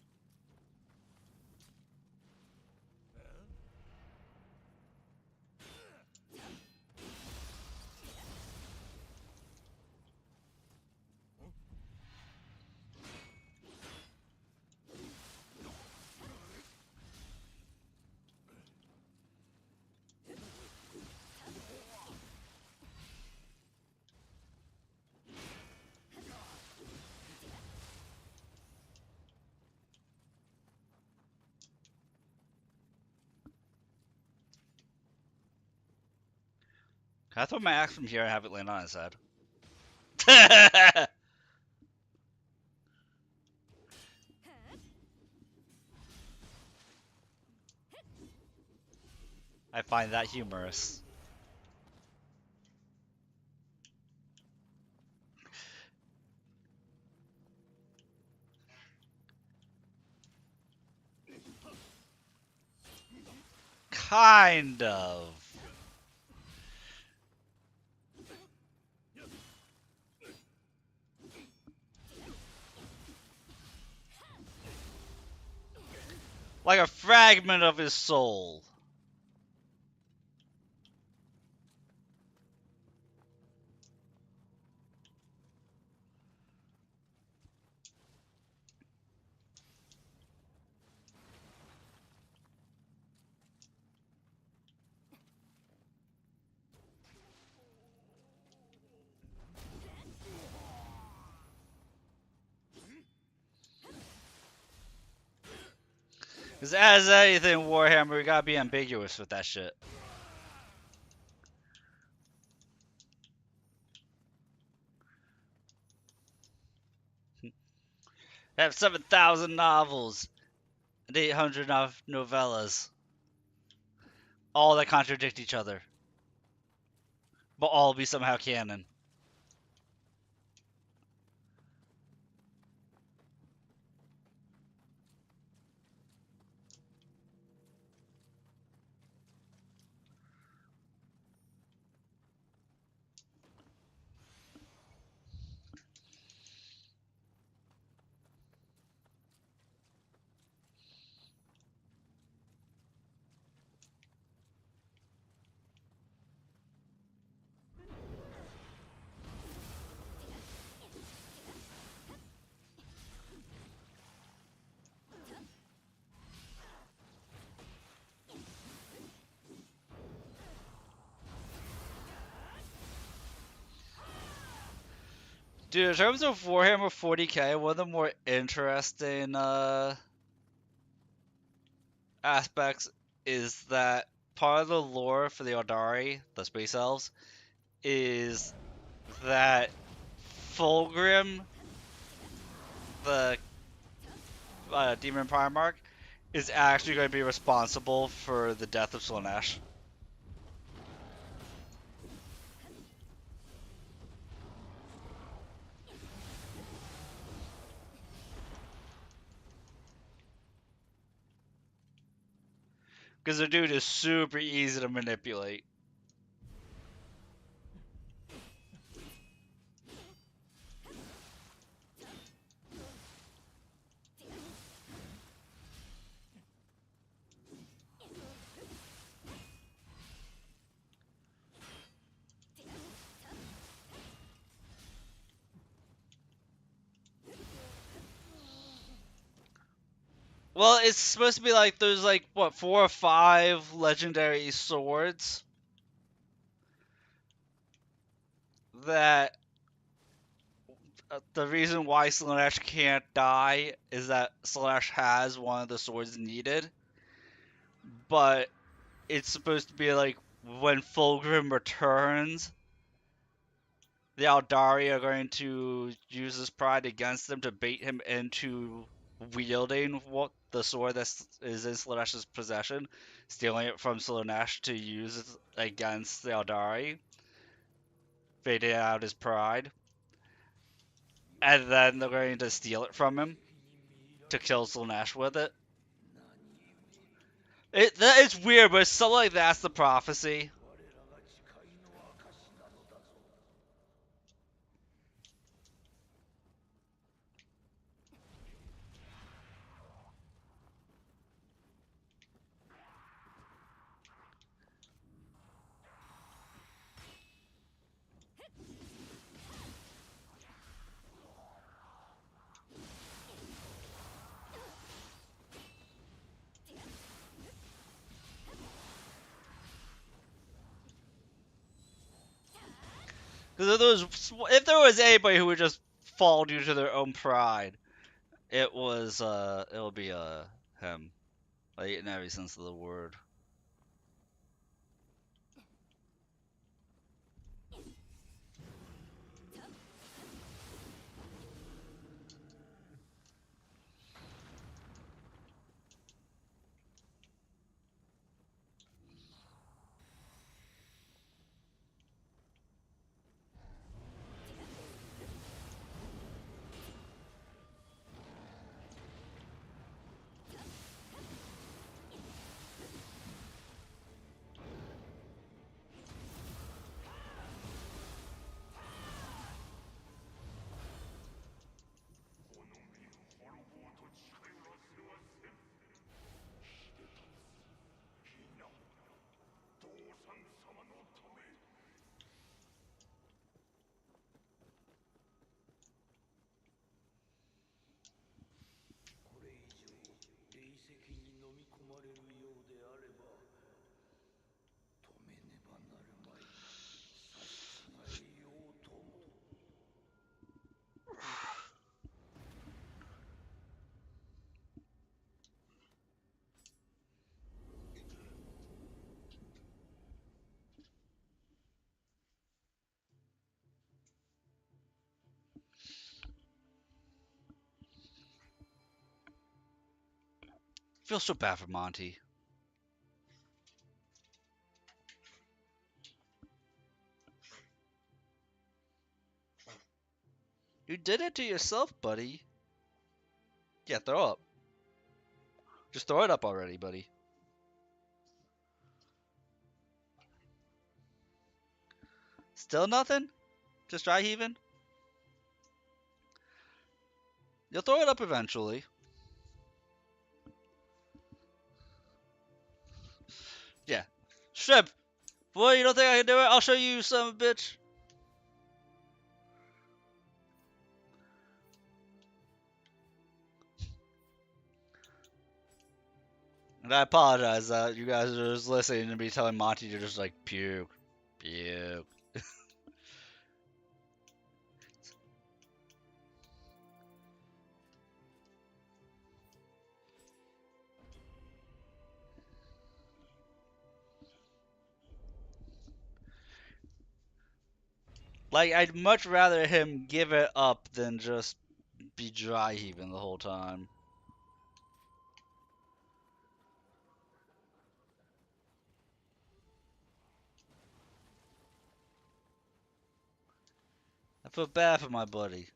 Can I throw my axe from here and have it land on his head? I find that humorous. Kind of. Like a fragment of his soul. Because as anything Warhammer, we gotta be ambiguous with that shit. I have 7,000 novels and 800 novellas. All that contradict each other. But all be somehow canon. Dude, in terms of Warhammer 40k, one of the more interesting aspects is that part of the lore for the Eldari, the space elves, is that Fulgrim, the demon Primarch, is actually going to be responsible for the death of Slaanesh. Because the dude is super easy to manipulate. Well, it's supposed to be like there's like what 4 or 5 legendary swords that the reason why Slaanesh can't die is that Slaanesh has one of the swords needed, but it's supposed to be like when Fulgrim returns, the Aldari are going to use his pride against him to bait him into wielding what the sword that is in Slaanesh's possession, stealing it from Slaanesh to use it against the Aldari, baiting out his pride, and then they're going to steal it from him to kill Slaanesh with it. It's weird, but it's something like that's the prophecy. Because if there was anybody who would just fall due to their own pride, it'll be him. Like in every sense of the word. I feel so bad for Monty. You did it to yourself, buddy. Yeah, throw up. Just throw it up already, buddy. Still nothing? Just dry heaving? You'll throw it up eventually. Yeah. Shrimp! Boy, you don't think I can do it? I'll show you, son of a bitch. And I apologize that you guys are just listening to me telling Monty to just like puke. Puke. Like, I'd much rather him give it up than just be dry heaving the whole time. I feel bad for my buddy.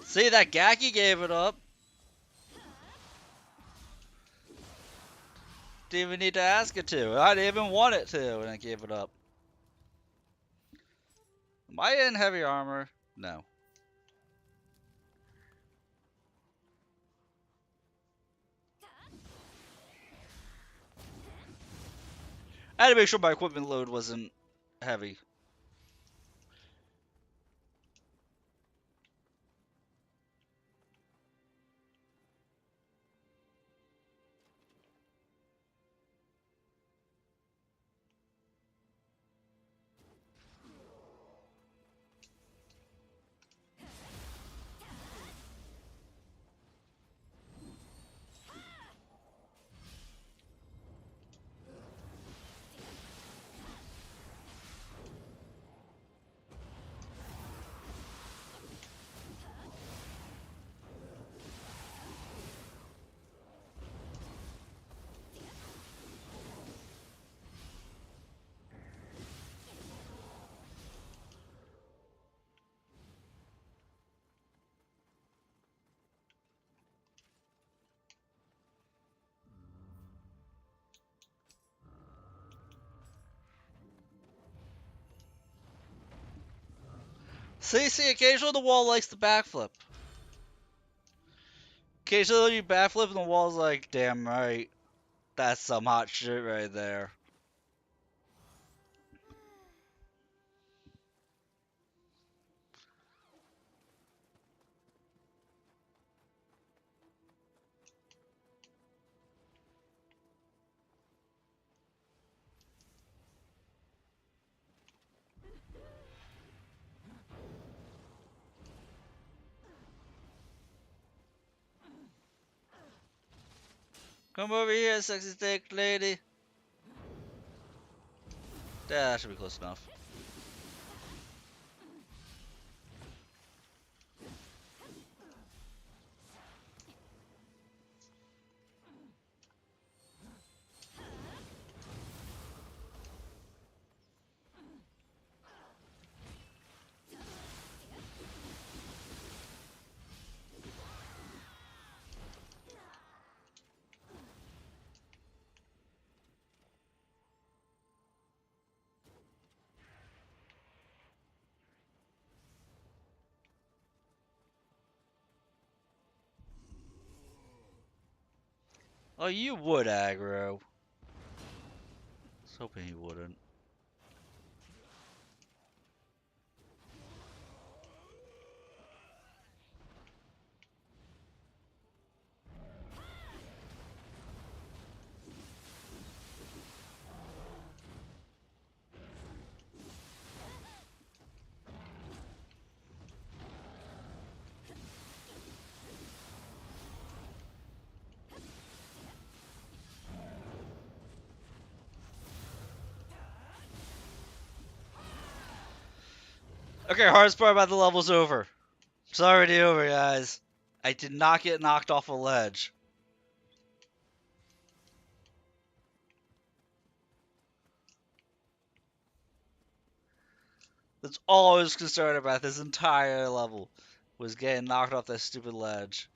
See, that Gaki gave it up. Didn't even need to ask it to. I didn't even want it to, and I gave it up. Am I in heavy armor? No. I had to make sure my equipment load wasn't heavy. See, occasionally the wall likes the backflip. Occasionally you backflip and the wall's like, damn right. That's some hot shit right there. Come over here, sexy steak lady. Yeah, that should be close enough. Oh, you would aggro. I was hoping he wouldn't. Okay, hardest part about the level's over. It's already over, guys. I did not get knocked off a ledge. That's all I was concerned about this entire level, was getting knocked off that stupid ledge.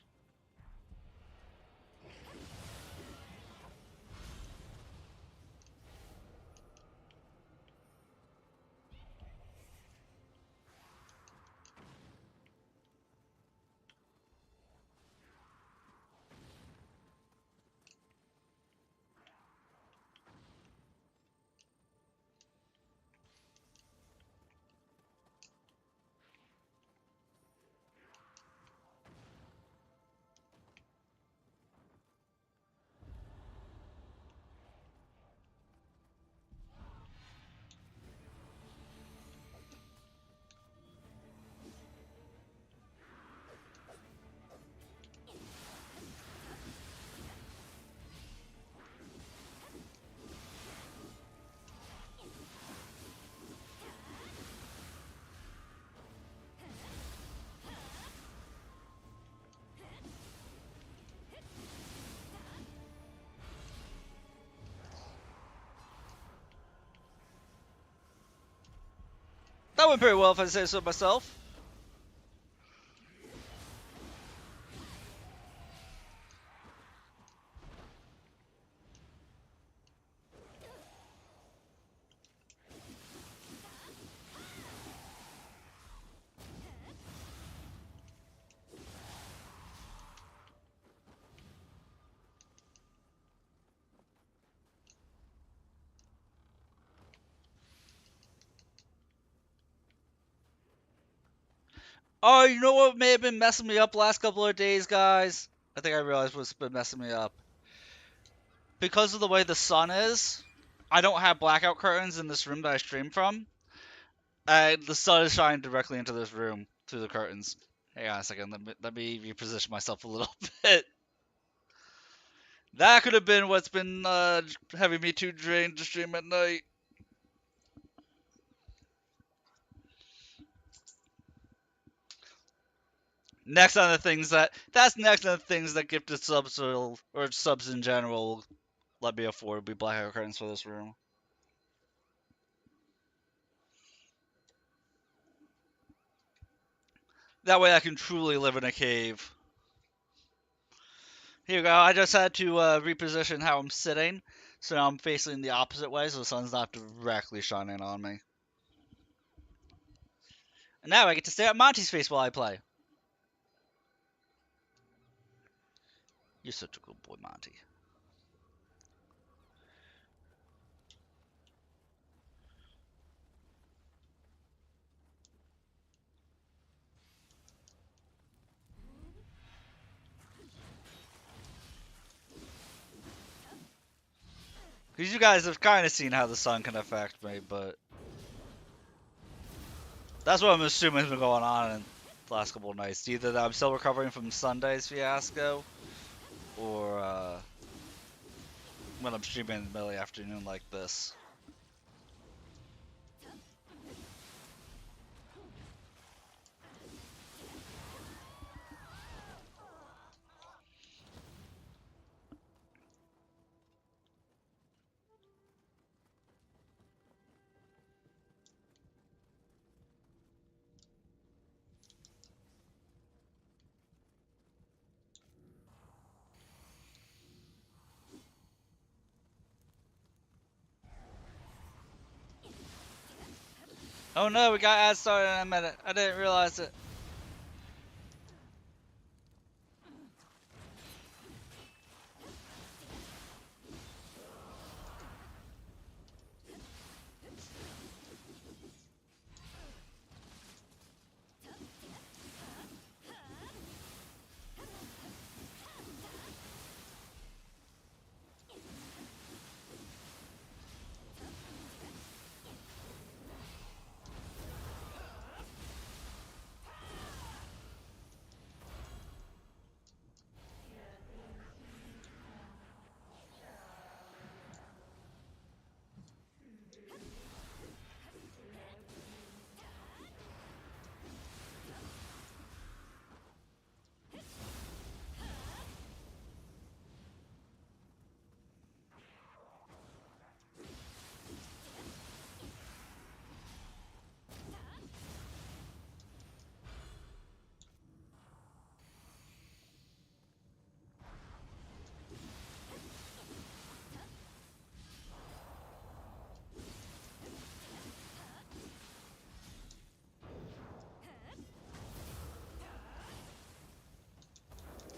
That went pretty well if I say so myself. Oh, you know what may have been messing me up last couple of days, guys? I think I realized what's been messing me up. Because of the way the sun is, I don't have blackout curtains in this room that I stream from. And the sun is shining directly into this room through the curtains. Hang on a second, let me reposition myself a little bit. That could have been what's been having me too drained to stream at night. Next on the things that's next on the things that gifted subs or subs in general let me afford would be blackout curtains for this room. That way I can truly live in a cave. Here you go. I just had to reposition how I'm sitting, so now I'm facing the opposite way, so the sun's not directly shining on me. And now I get to stare at Monty's face while I play. You're such a good boy, Monty. Because you guys have kind of seen how the sun can affect me, but that's what I'm assuming has been going on in the last couple of nights. Either that I'm still recovering from Sunday's fiasco, or when I'm streaming in the middle of the afternoon like this. Oh no, we got ads started in a minute. I didn't realize it.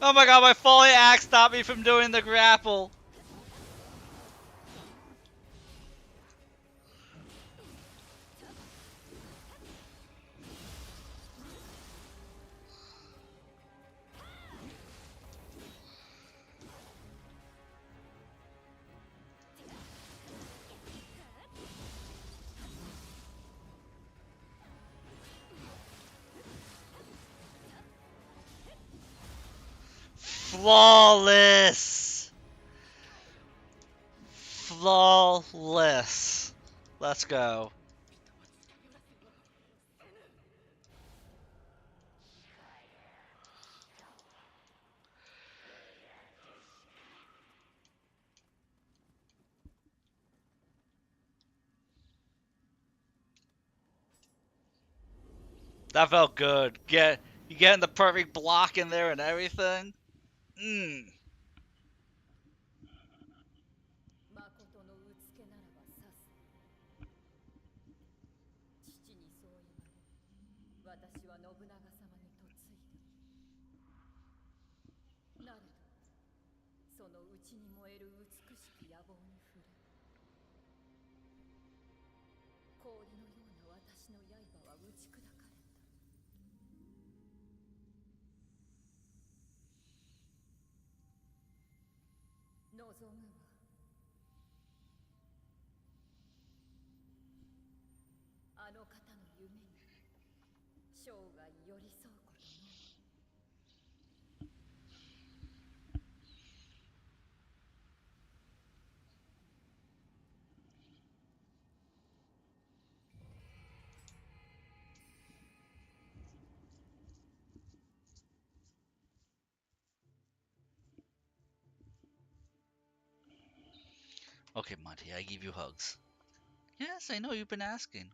Oh my god, my Foley axe stopped me from doing the grapple. Flawless. Flawless. Let's go. That felt good. You getting the perfect block in there and everything. Mmm. 誠のうつけならば刺す。父にそう言われ、私は信長様に嫁いだ。なれど、その内に燃える美しき野望に触れ、氷のような私の刃は打ち砕かれた。望むはあの方の夢に生涯寄り添うことのみ。Okay, Monty, I give you hugs. Yes, I know you've been asking.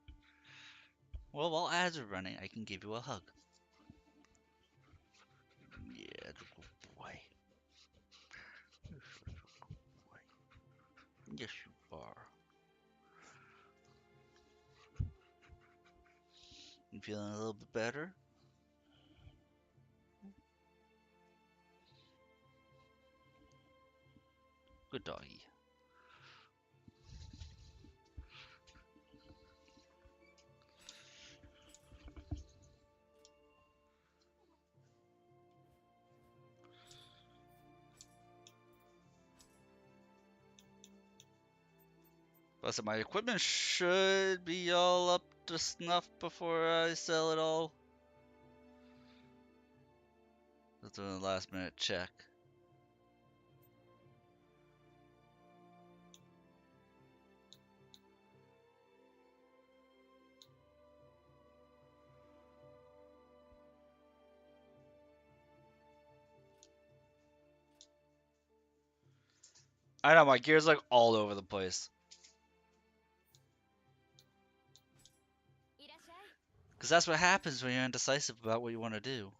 Well, while ads are running, I can give you a hug. Yeah, good boy. Yes, you are. You feeling a little bit better? Good doggy. Listen, my equipment should be all up to snuff before I sell it all. Let's do a last minute check. I know, my gear's like all over the place. Because that's what happens when you're indecisive about what you want to do.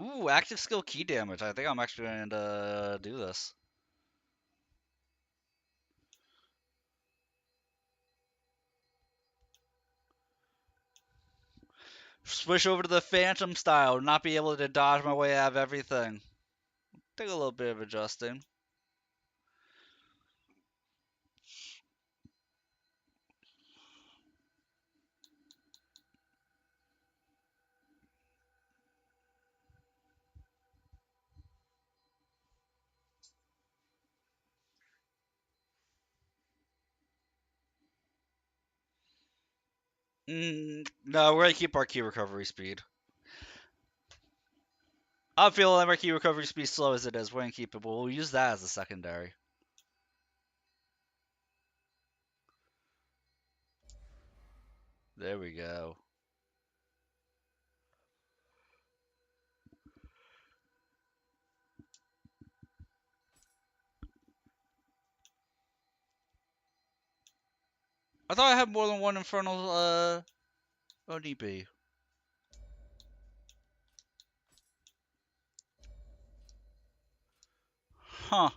Ooh, active skill key damage. I think I'm actually going to do this. Switch over to the Phantom style. Not be able to dodge my way out of everything. Take a little bit of adjusting. No, we're going to keep our key recovery speed. I'm feeling like our key recovery speed slow as it is. We're going to keep it, but we'll use that as a secondary. There we go. I thought I had more than one infernal ODB. Huh.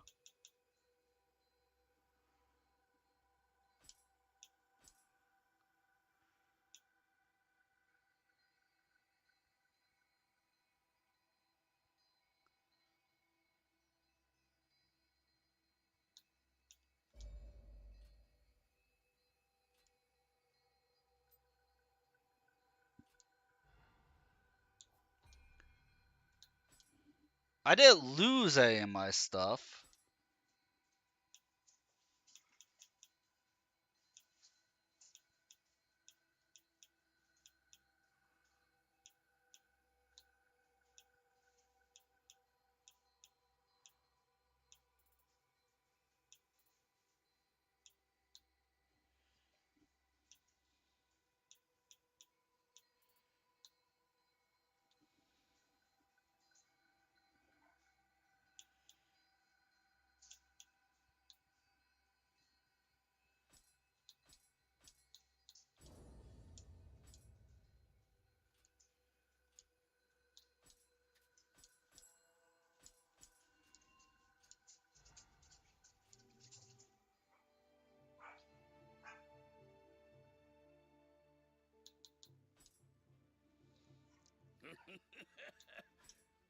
I didn't lose any of my stuff.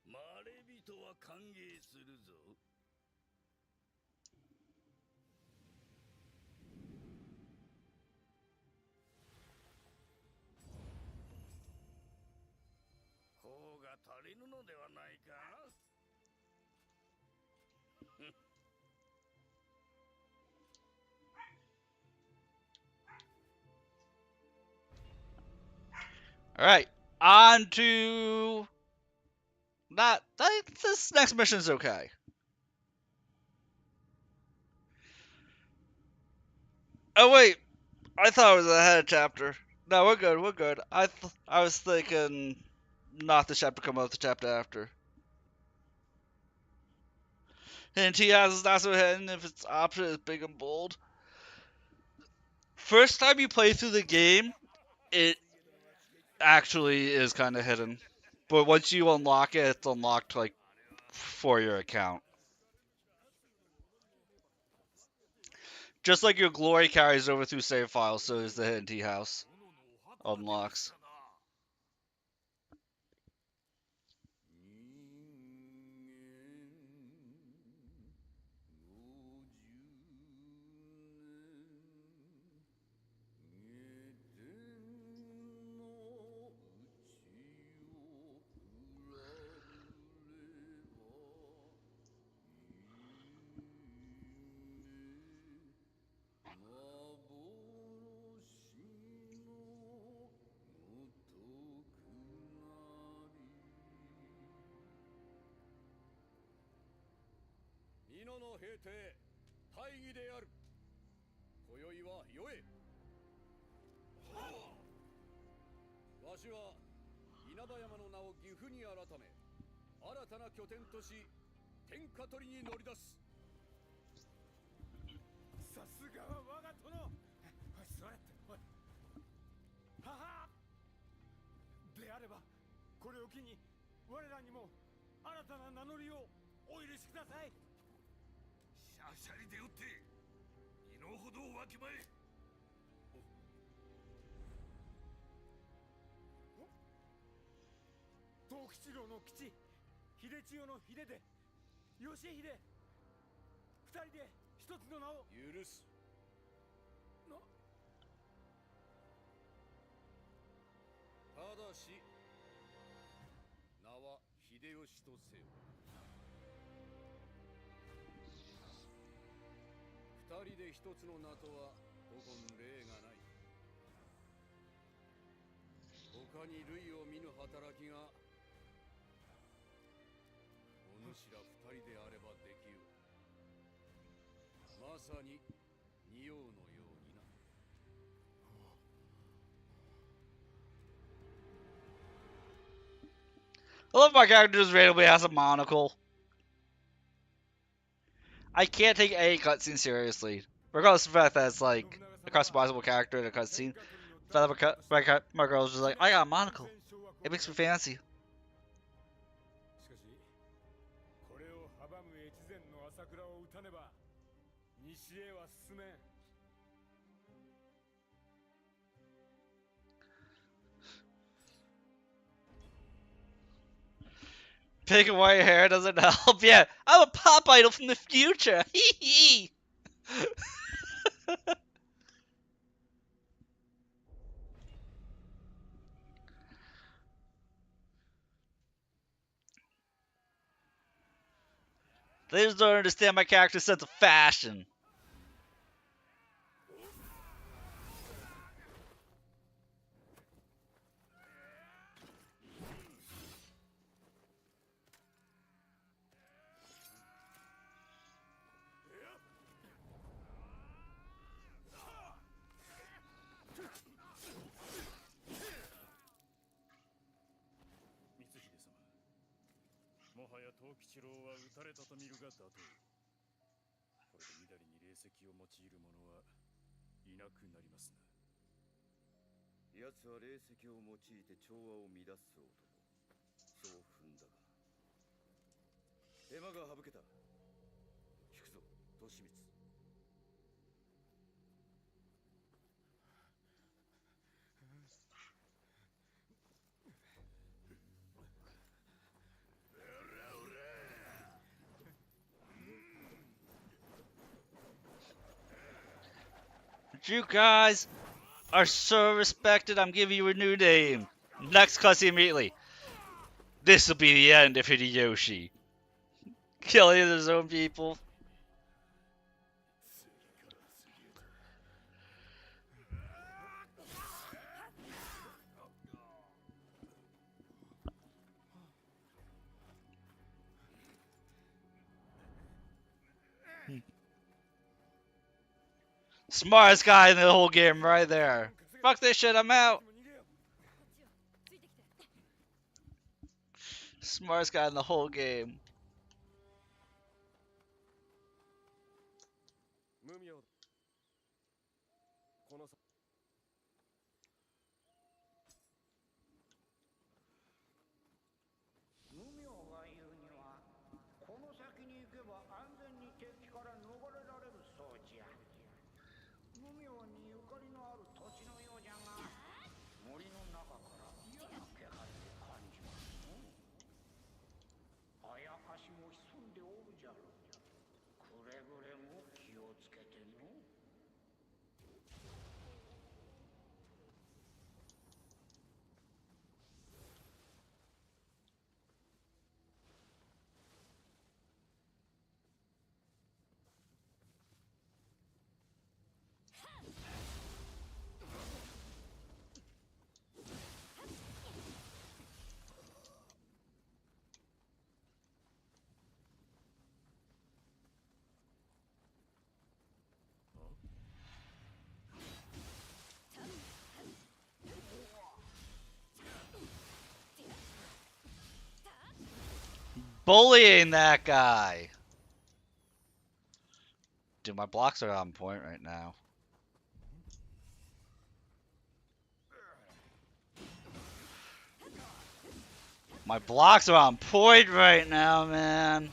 まれびとは歓迎するぞ。こうが足りぬのではないか。All right, on to not. This next mission is okay. Oh wait, I thought it was a head chapter. No, we're good. We're good. I was thinking not the chapter come out the chapter after. And T has is not so hidden if its option is big and bold. First time you play through the game, it actually is kind of hidden. But once you unlock it, it's unlocked like for your account. Just like your glory carries over through save files, so does the hidden tea house unlocks. 美濃の兵隊大義である。今宵はよえ。わしは稲葉山の名を岐阜に改め、新たな拠点とし天下取りに乗り出す。さすがは我が殿。おい座れっておい。ははであればこれを機に我らにも新たな名乗りをお許しください。しゃしゃりでよって身の程をわきまえ。東吉郎の吉、秀千代の秀で義秀、二人で一つの名を許す。ただし名は秀吉とせよ。二人で一つの名とは古今例がない。他に類を見ぬ働きがお主ら二人であればできよう。まさに仁王のようにな。I love my character just randomly has a monocle. I can't take any cutscene seriously, regardless of the fact that it's like a customizable character in a cutscene. My girl's just like, I got a monocle. It makes me fancy. しかしこれを阻む越前の朝倉を討たねば西へは進めん。Pink and white hair doesn't help. Yeah, I'm a pop idol from the future. Hee hee. They just don't understand my character's sense of fashion. You guys are so respected, I'm giving you a new name. Next cutscene immediately. This will be the end of Hideyoshi. Killing his own people. Smartest guy in the whole game right there. Fuck this shit, I'm out. こっちよついてきて Smartest guy in the whole game. 無名この無名が言うにはこの先に行けば安全に敵から逃れられる装置や無名にゆかりのある土地のようじゃが森の中から嫌な気配を感じますのあやかしも潜んでおるじゃろくれぐれも気をつけてのBullying that guy. Dude, my blocks are on point right now. My blocks are on point right now, man.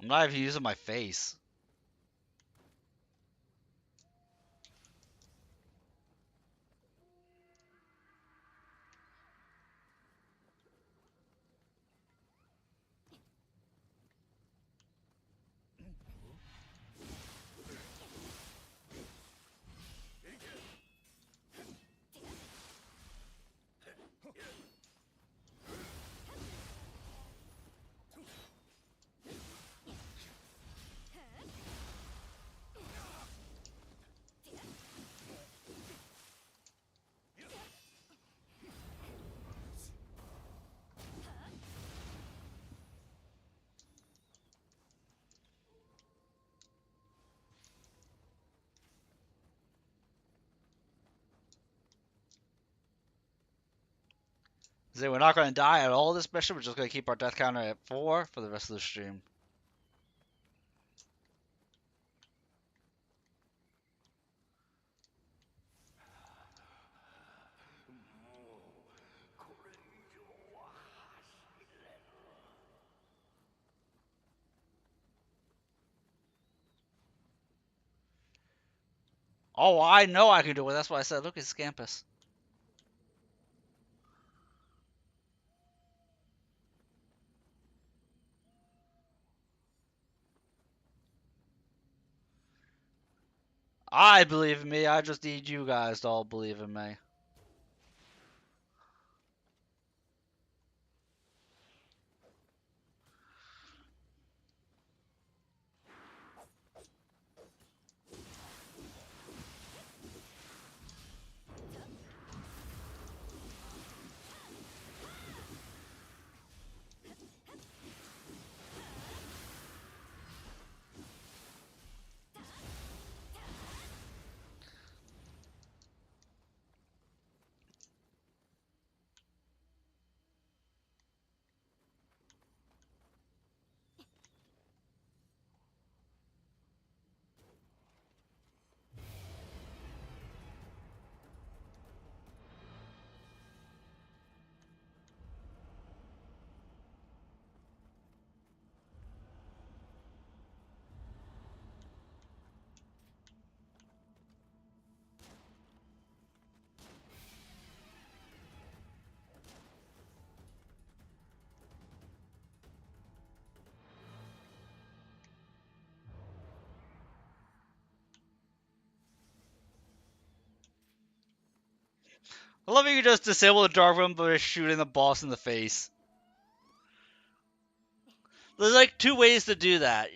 I'm not even using my face. So we're not going to die at all this mission. We're just going to keep our death counter at 4 for the rest of the stream. Oh, I know I can do it. That's why I said, look at Scampus. I believe in me. I just need you guys to all believe in me. I love how you just disable the dark room by shooting the boss in the face. There's like two ways to do that.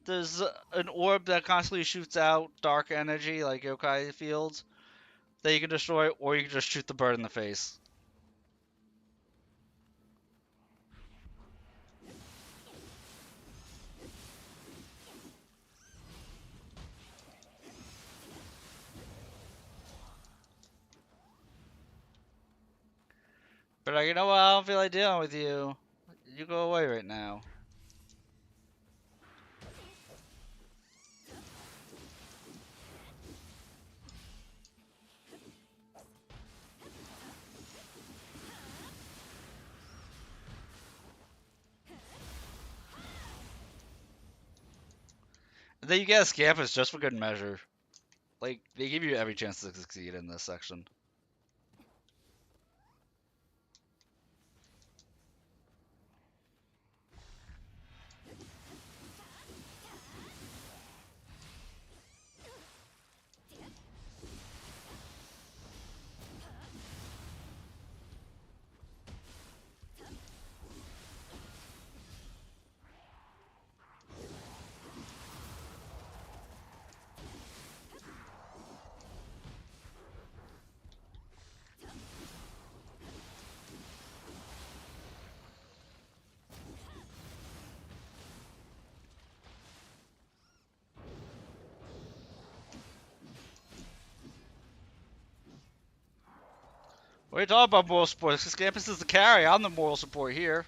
There's an orb that constantly shoots out dark energy, like yokai fields, that you can destroy, or you can just shoot the bird in the face. But like, you know what? I don't feel like dealing with you. You go away right now. And then you get a Scampus just for good measure. Like, they give you every chance to succeed in this section. What are you talking about moral support? Scampus is the carry. I'm the moral support here.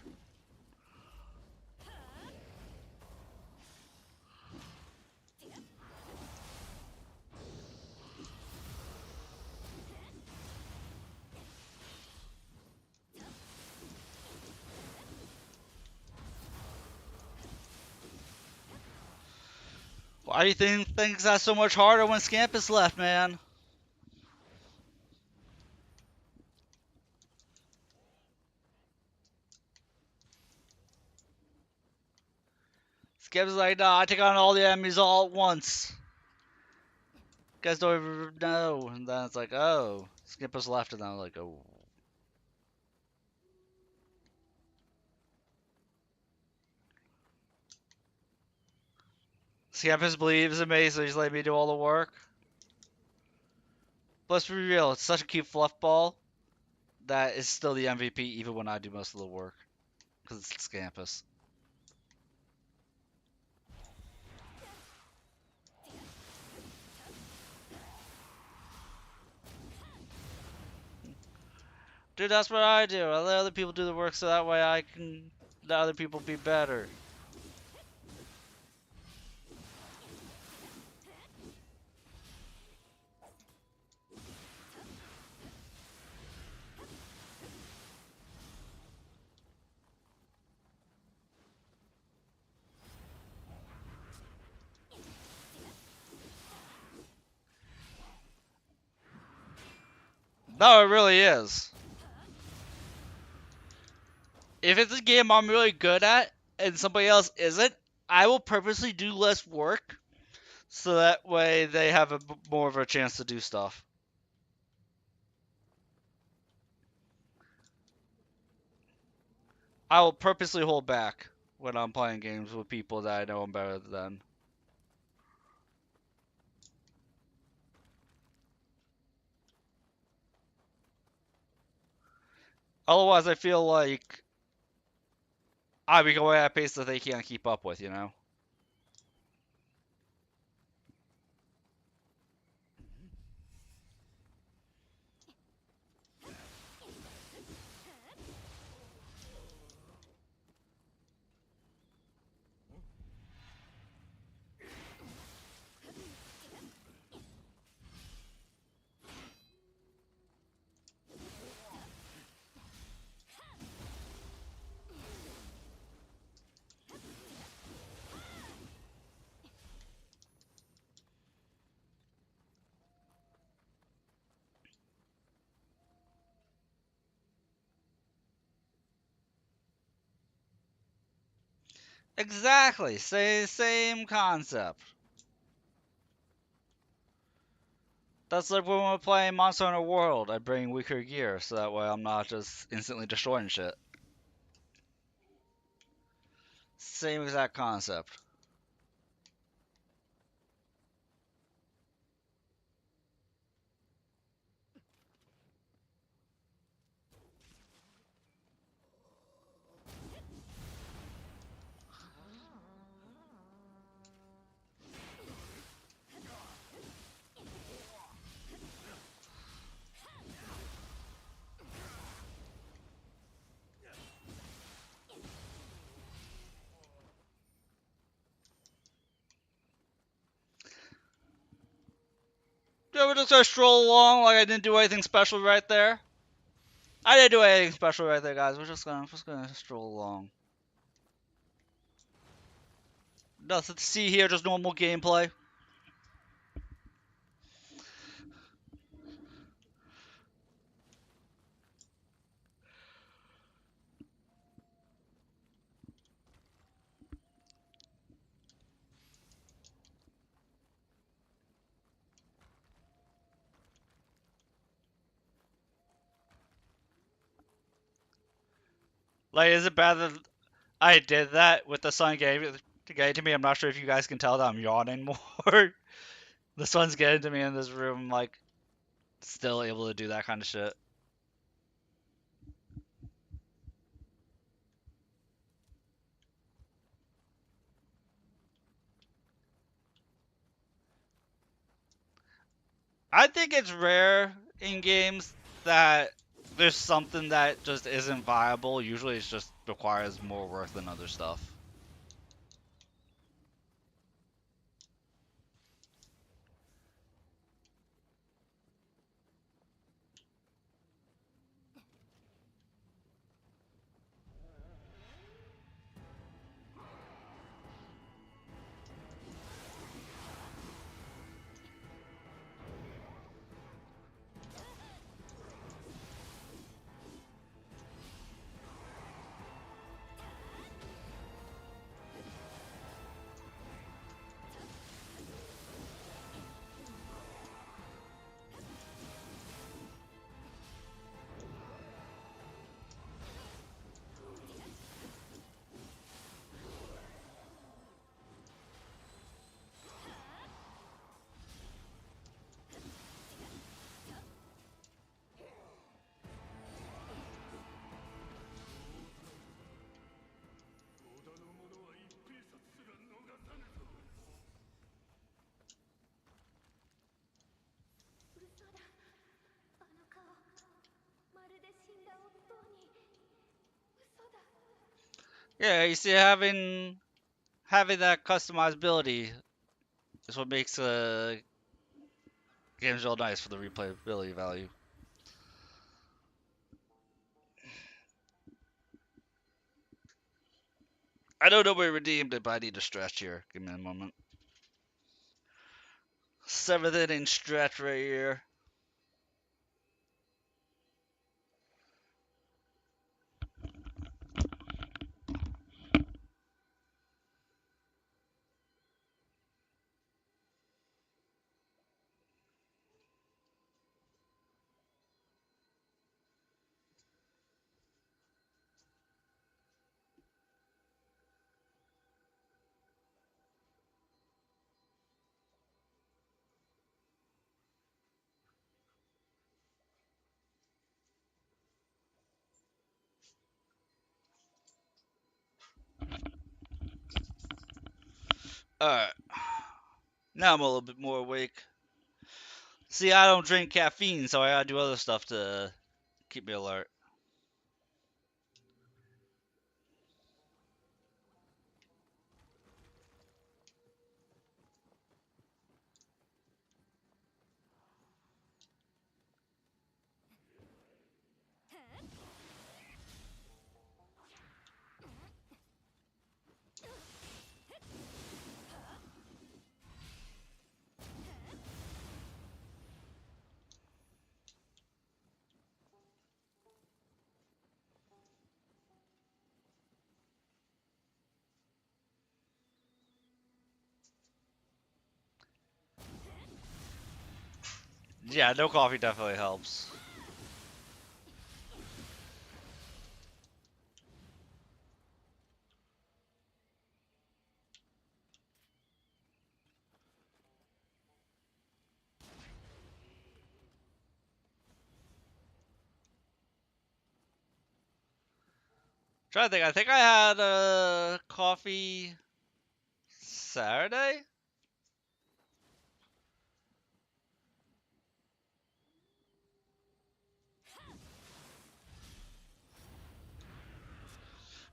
Why do you think things got so much harder when Scampus left, man? Scampus is like, nah, I take on all the enemies all at once. You guys don't even know. And then it's like, oh. Scampus left, and then I'm like, oh. Scampus believes in me, so he's letting me do all the work. But let's be real, it's such a cute fluff ball that is still the MVP even when I do most of the work. Because it's Scampus. Dude, that's what I do. I let other people do the work so that way I can let other people be better. No, it really is. If it's a game I'm really good at and somebody else isn't, I will purposely do less work so that way they have more of a chance to do stuff. I will purposely hold back when I'm playing games with people that I know I'm better than. Otherwise, I feel like I'll be going at a pace that they can't keep up with, you know? Exactly. Same concept. That's like when we're playing Monster Hunter World. I bring weaker gear so that way I'm not just instantly destroying shit. Same exact concept. Yeah, we're just gonna stroll along like I didn't do anything special right there. I didn't do anything special right there, guys. We're just gonna stroll along. Nothing to see here, just normal gameplay. Like, is it bad that I did that with the sun getting to me? I'm not sure if you guys can tell that I'm yawning more. The sun's getting to me in this room, like, still able to do that kind of shit. I think it's rare in games that there's something that just isn't viable. Usually it just requires more work than other stuff. Yeah, you see, having that customizability is what makes games real nice for the replayability value. I don't know where redeemed it, but I need to stretch here. Give me a moment. 7th inning stretch right here. Alright. Now I'm a little bit more awake. See, I don't drink caffeine, so I gotta do other stuff to keep me alert. Yeah, no coffee definitely helps. Trying to think. I think I had coffee Saturday.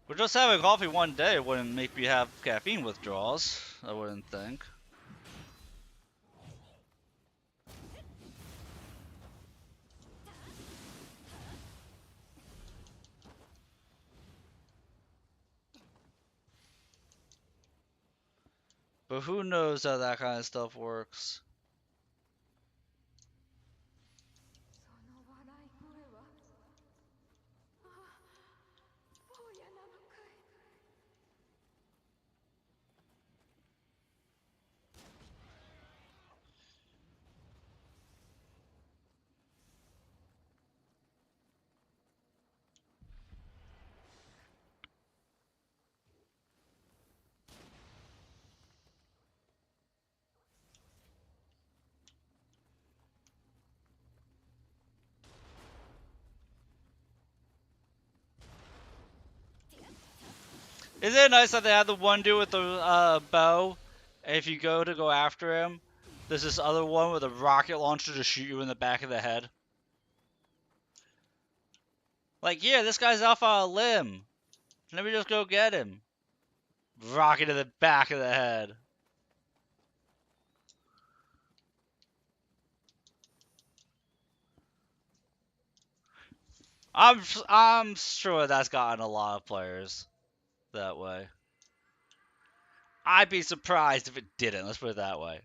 But just having coffee one day wouldn't make me have caffeine withdrawals. I wouldn't think. But who knows how that kind of stuff works? その笑い声はああ坊やなのかい Isn't it nice that they had the one dude with the bow? And if you go after him, there's this other one with a rocket launcher to shoot you in the back of the head. Like, yeah, this guy's off on a limb. Let me just go get him. Rocket to the back of the head. I'm sure that's gotten a lot of players that way. I'd be surprised if it didn't. Let's put it that way.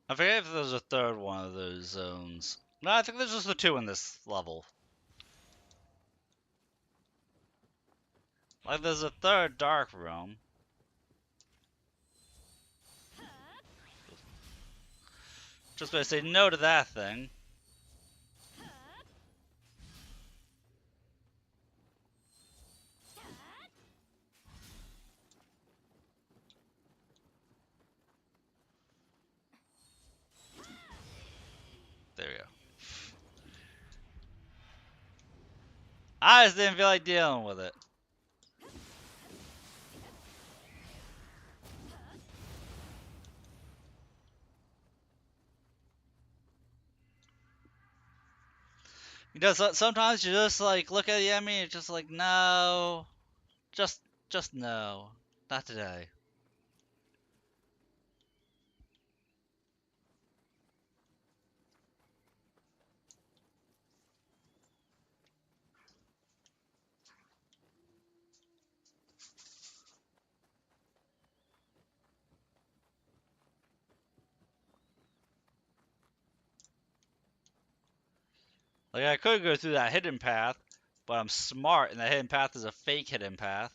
I forget if there's a third one of those zones. No, I think there's just the two in this level. Like, there's a third dark room. Just gonna say no to that thing. There we go. I just didn't feel like dealing with it. You know, sometimes you just like look at the enemy and it's just like, no, just, just no, not today. Like I could go through that hidden path, but I'm smart, and that hidden path is a fake hidden path.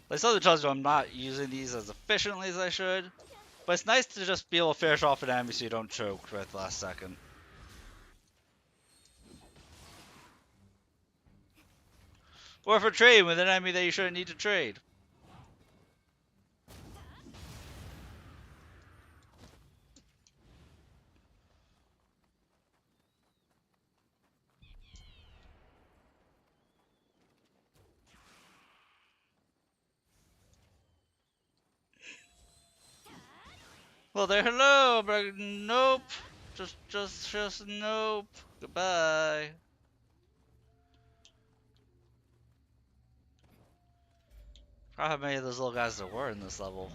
Like something tells you I'm not using these as efficiently as I should, but it's nice to just be able to finish off an enemy so you don't choke right at the last second. Or for trade with an enemy that you shouldn't need to trade. Well, there, hello, but nope. Just nope. Goodbye. Forgot how many of those little guys there were in this level.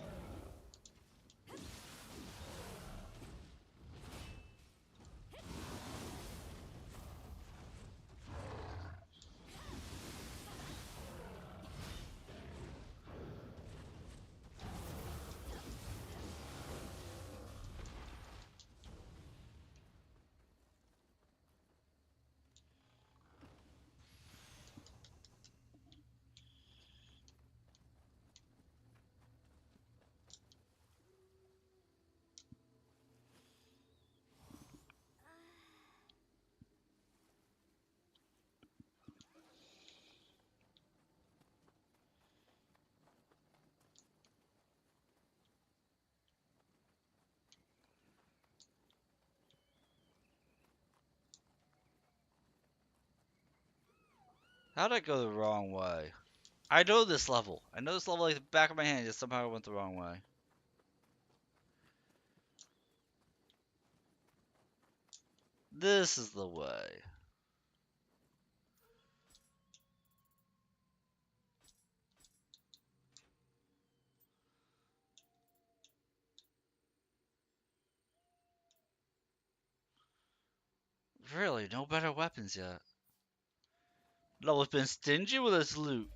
How'd I go the wrong way? I know this level. I know this level like the back of my hand, just somehow I went the wrong way. This is the way. Really, no better weapons yet. Noah's been stingy with his loot.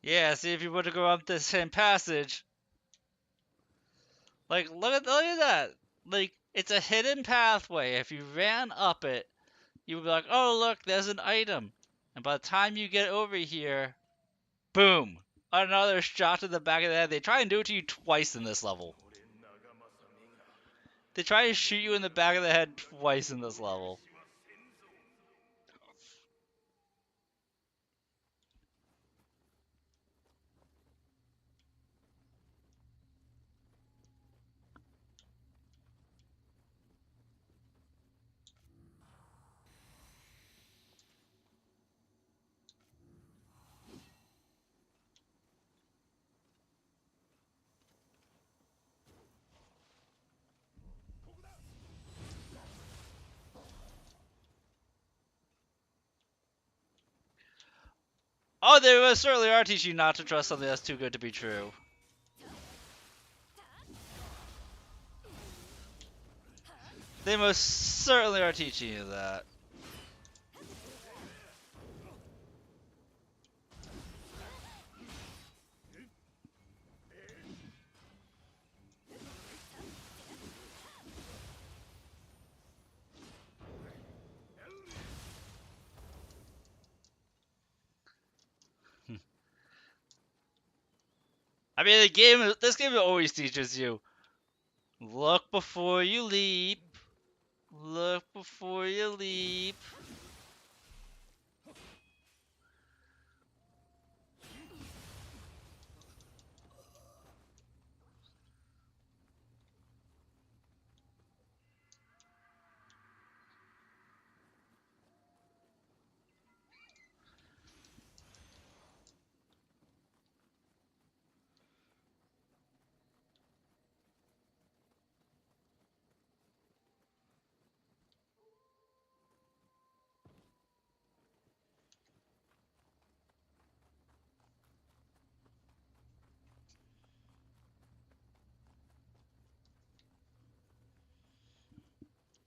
Yeah, see if you were to go up this same passage. Like, look at that. Like, it's a hidden pathway. If you ran up it, you would be like, oh, look, there's an item. And by the time you get over here, boom. Another shot to the back of the head. They try and do it to you twice in this level. They try to shoot you in the back of the head twice in this level. Oh, they certainly are teaching you not to trust something that's too good to be true. They most certainly are teaching you that. I mean, this game always teaches you. Look before you leap. Look before you leap.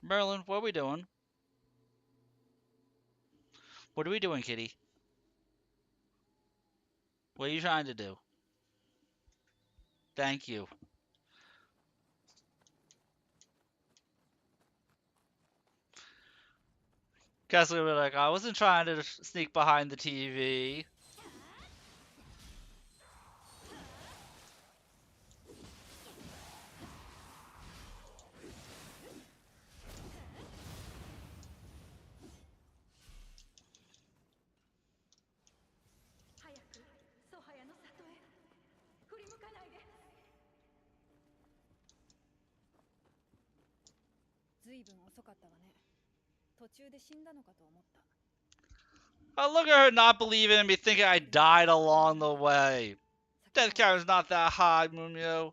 Merlin, what are we doing? What are we doing, kitty? What are you trying to do? Thank you. Guess we were like, I wasn't trying to sneak behind the TV. Oh, look at her not believing in me, thinking I died along the way. Death count is not that high, Mumio.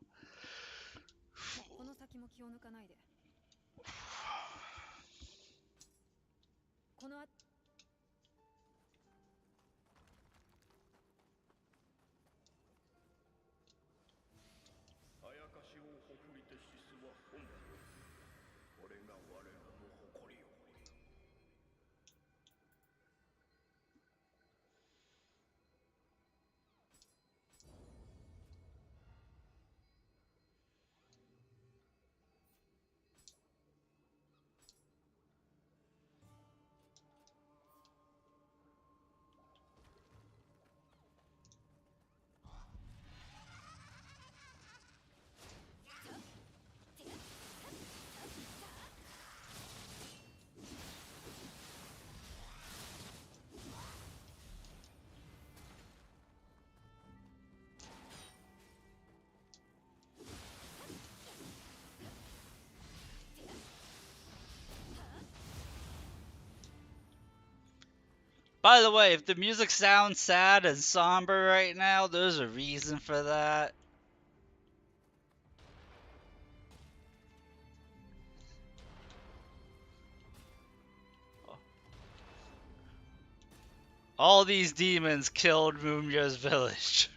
By the way, if the music sounds sad and somber right now, there's a reason for that. All these demons killed Mumio's village.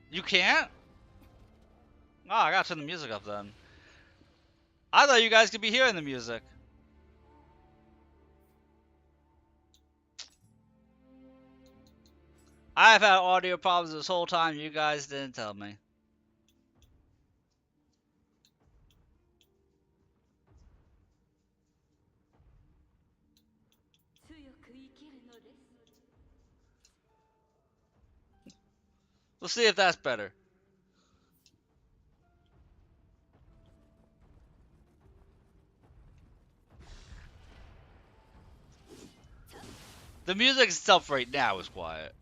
You can't? Oh, I gotta turn the music up then. I thought you guys could be hearing the music. I've had audio problems this whole time, you guys didn't tell me. 強く生きるのです。 Let's see if that's better. The music itself right now is quiet.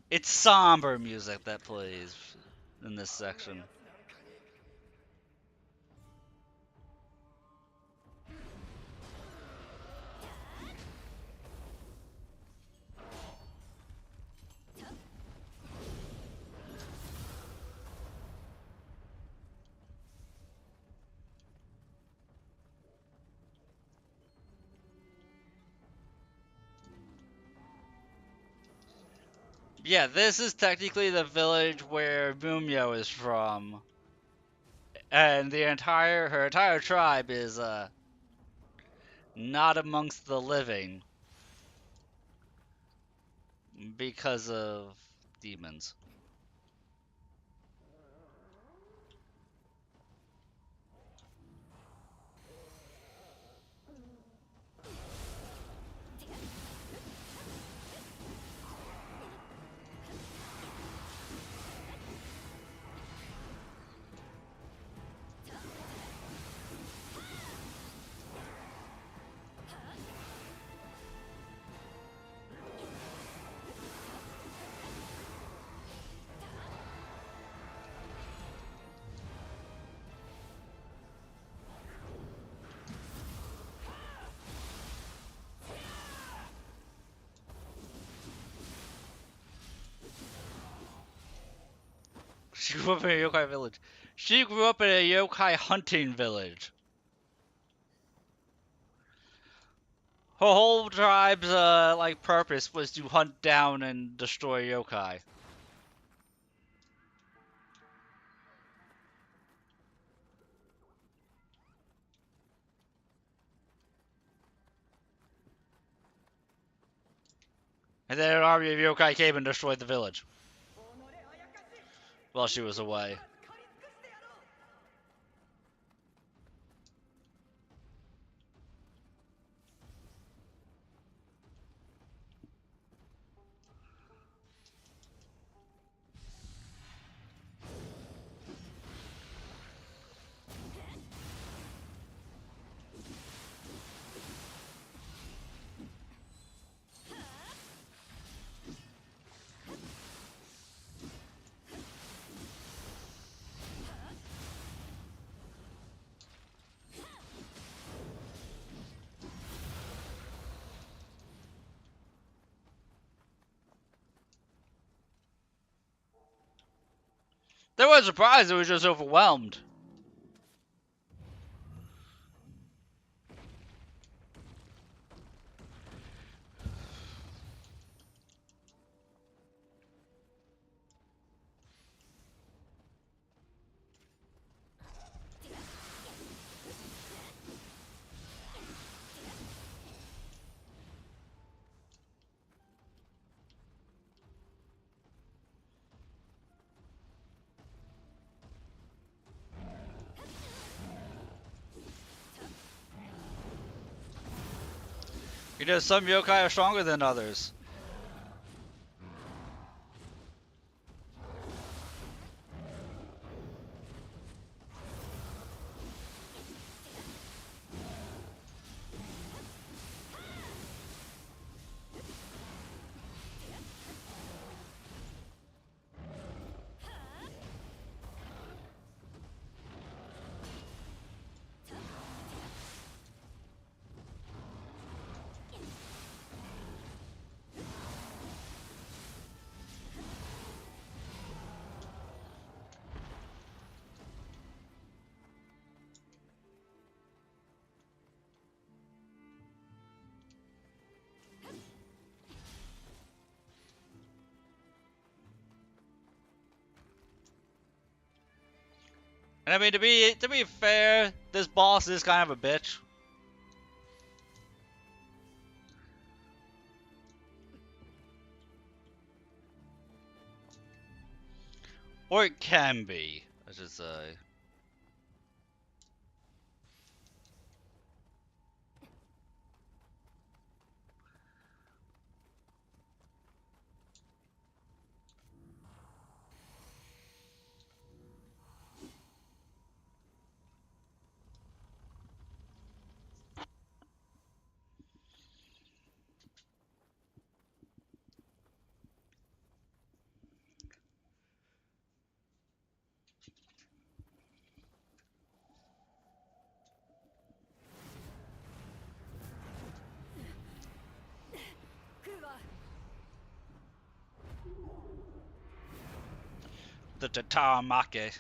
It's somber music that plays in this section. Yeah, this is technically the village where Mumio is from. And her entire tribe is not amongst the living because of demons. She grew up in a yokai village. She grew up in a yokai hunting village. Her whole tribe's like purpose was to hunt down and destroy yokai. And then an army of yokai came and destroyed the village while she was away. They weren't surprised, they were just overwhelmed. You know, some yokai are stronger than others. And I mean, to be fair, this boss is kind of a bitch. Or it can be, I should say. The Tatamake.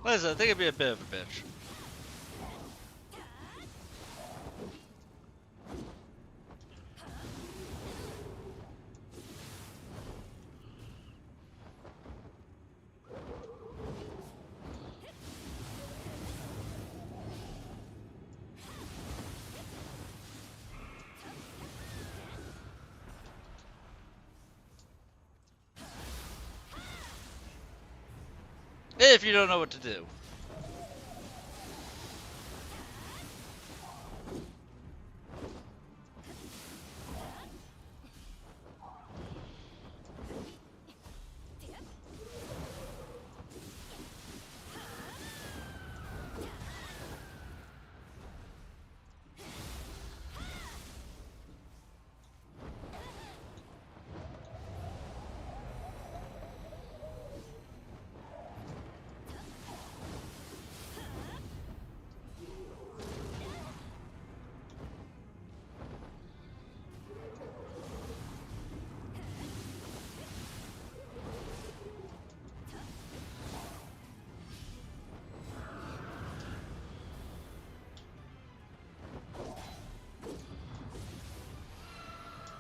Listen, I think it'd be a bit of a bitch. If you don't know what to do.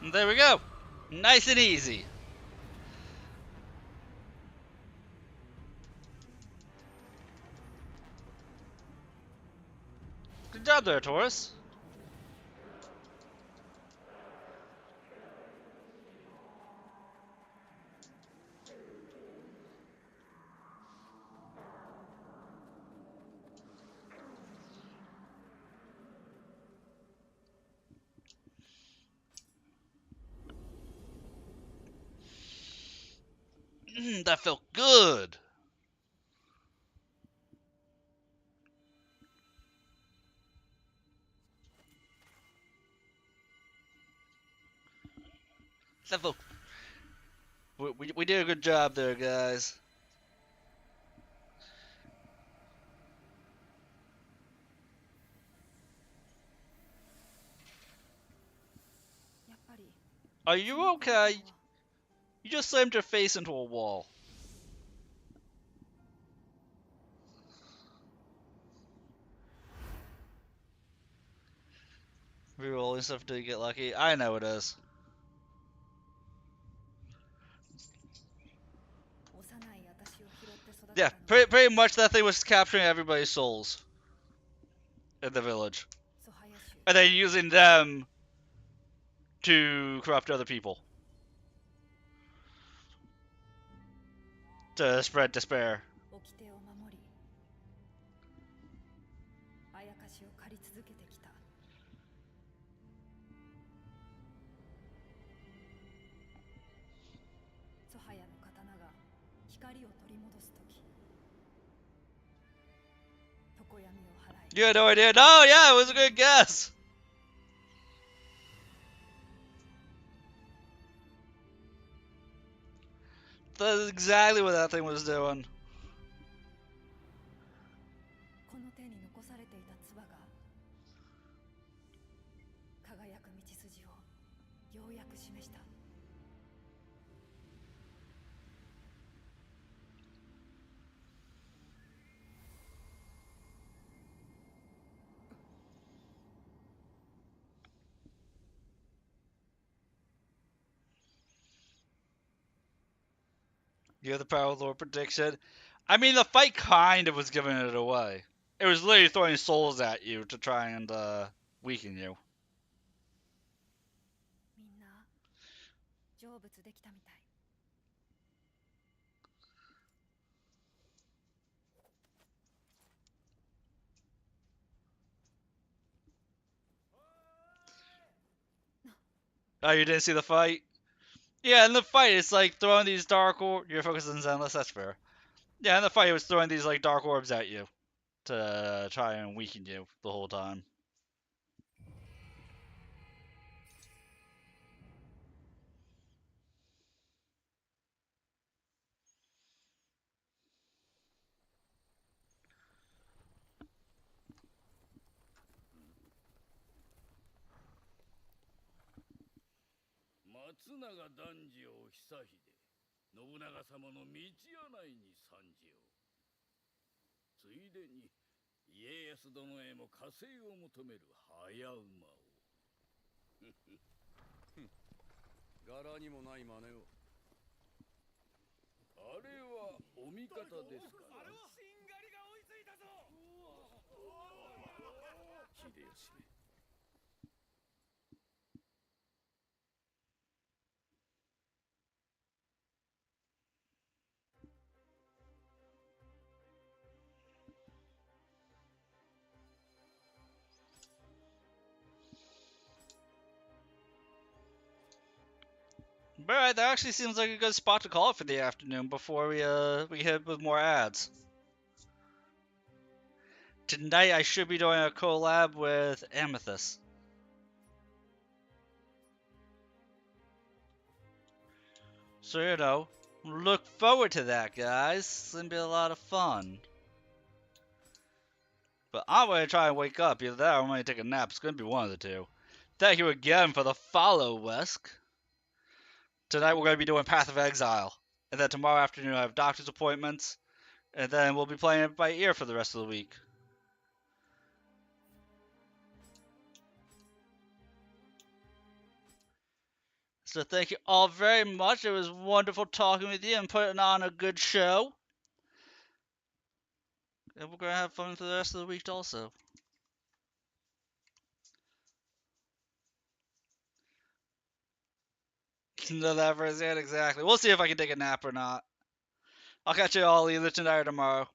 And there we go. Nice and easy. Good job there, Taurus. That felt good. That felt. We did a good job there, guys. やっぱり Are そ you の怖さ okay? は You just slammed your face into a wall. Rerolling stuff to get lucky. I know it is. 幼い私を拾って育て Yeah, たのは pretty much that thing was capturing everybody's souls in the village. ソハヤ州 And then using them to corrupt other people. To spread despair. 掟を守りあやかしを借り続けてきたソハヤの刀が光を取り戻す時常闇を払い You had no idea? No, yeah, it was a good guess. That's exactly what that thing was doing. この手に残されていた唾が輝く道筋をようやく示した You have the power of Lord prediction. I mean, the fight kind of was giving it away. It was literally throwing souls at you to try and weaken you. みんな成仏できたみたい Oh, you didn't see the fight? Yeah, in the fight, it's like throwing these dark orbs. You're focused on Zenless, that's fair. Yeah, in the fight, it was throwing these like dark orbs at you to try and weaken you the whole time. But alright, that actually seems like a good spot to call it for the afternoon before we hit with more ads. Tonight I should be doing a collab with Amethyst. So you know, look forward to that, guys. It's gonna be a lot of fun. But I'm gonna try and wake up. Either that or I'm gonna take a nap. It's gonna be one of the two. Thank you again for the follow, Wesk. Tonight we're gonna be doing Path of Exile. And then tomorrow afternoon I have doctor's appointments. And then we'll be playing it by ear for the rest of the week. So thank you all very much. It was wonderful talking with you and putting on a good show. And we're gonna have fun for the rest of the week also. No, that first, yeah, exactly. We'll see if I can take a nap or not. I'll catch you all either tonight or tomorrow.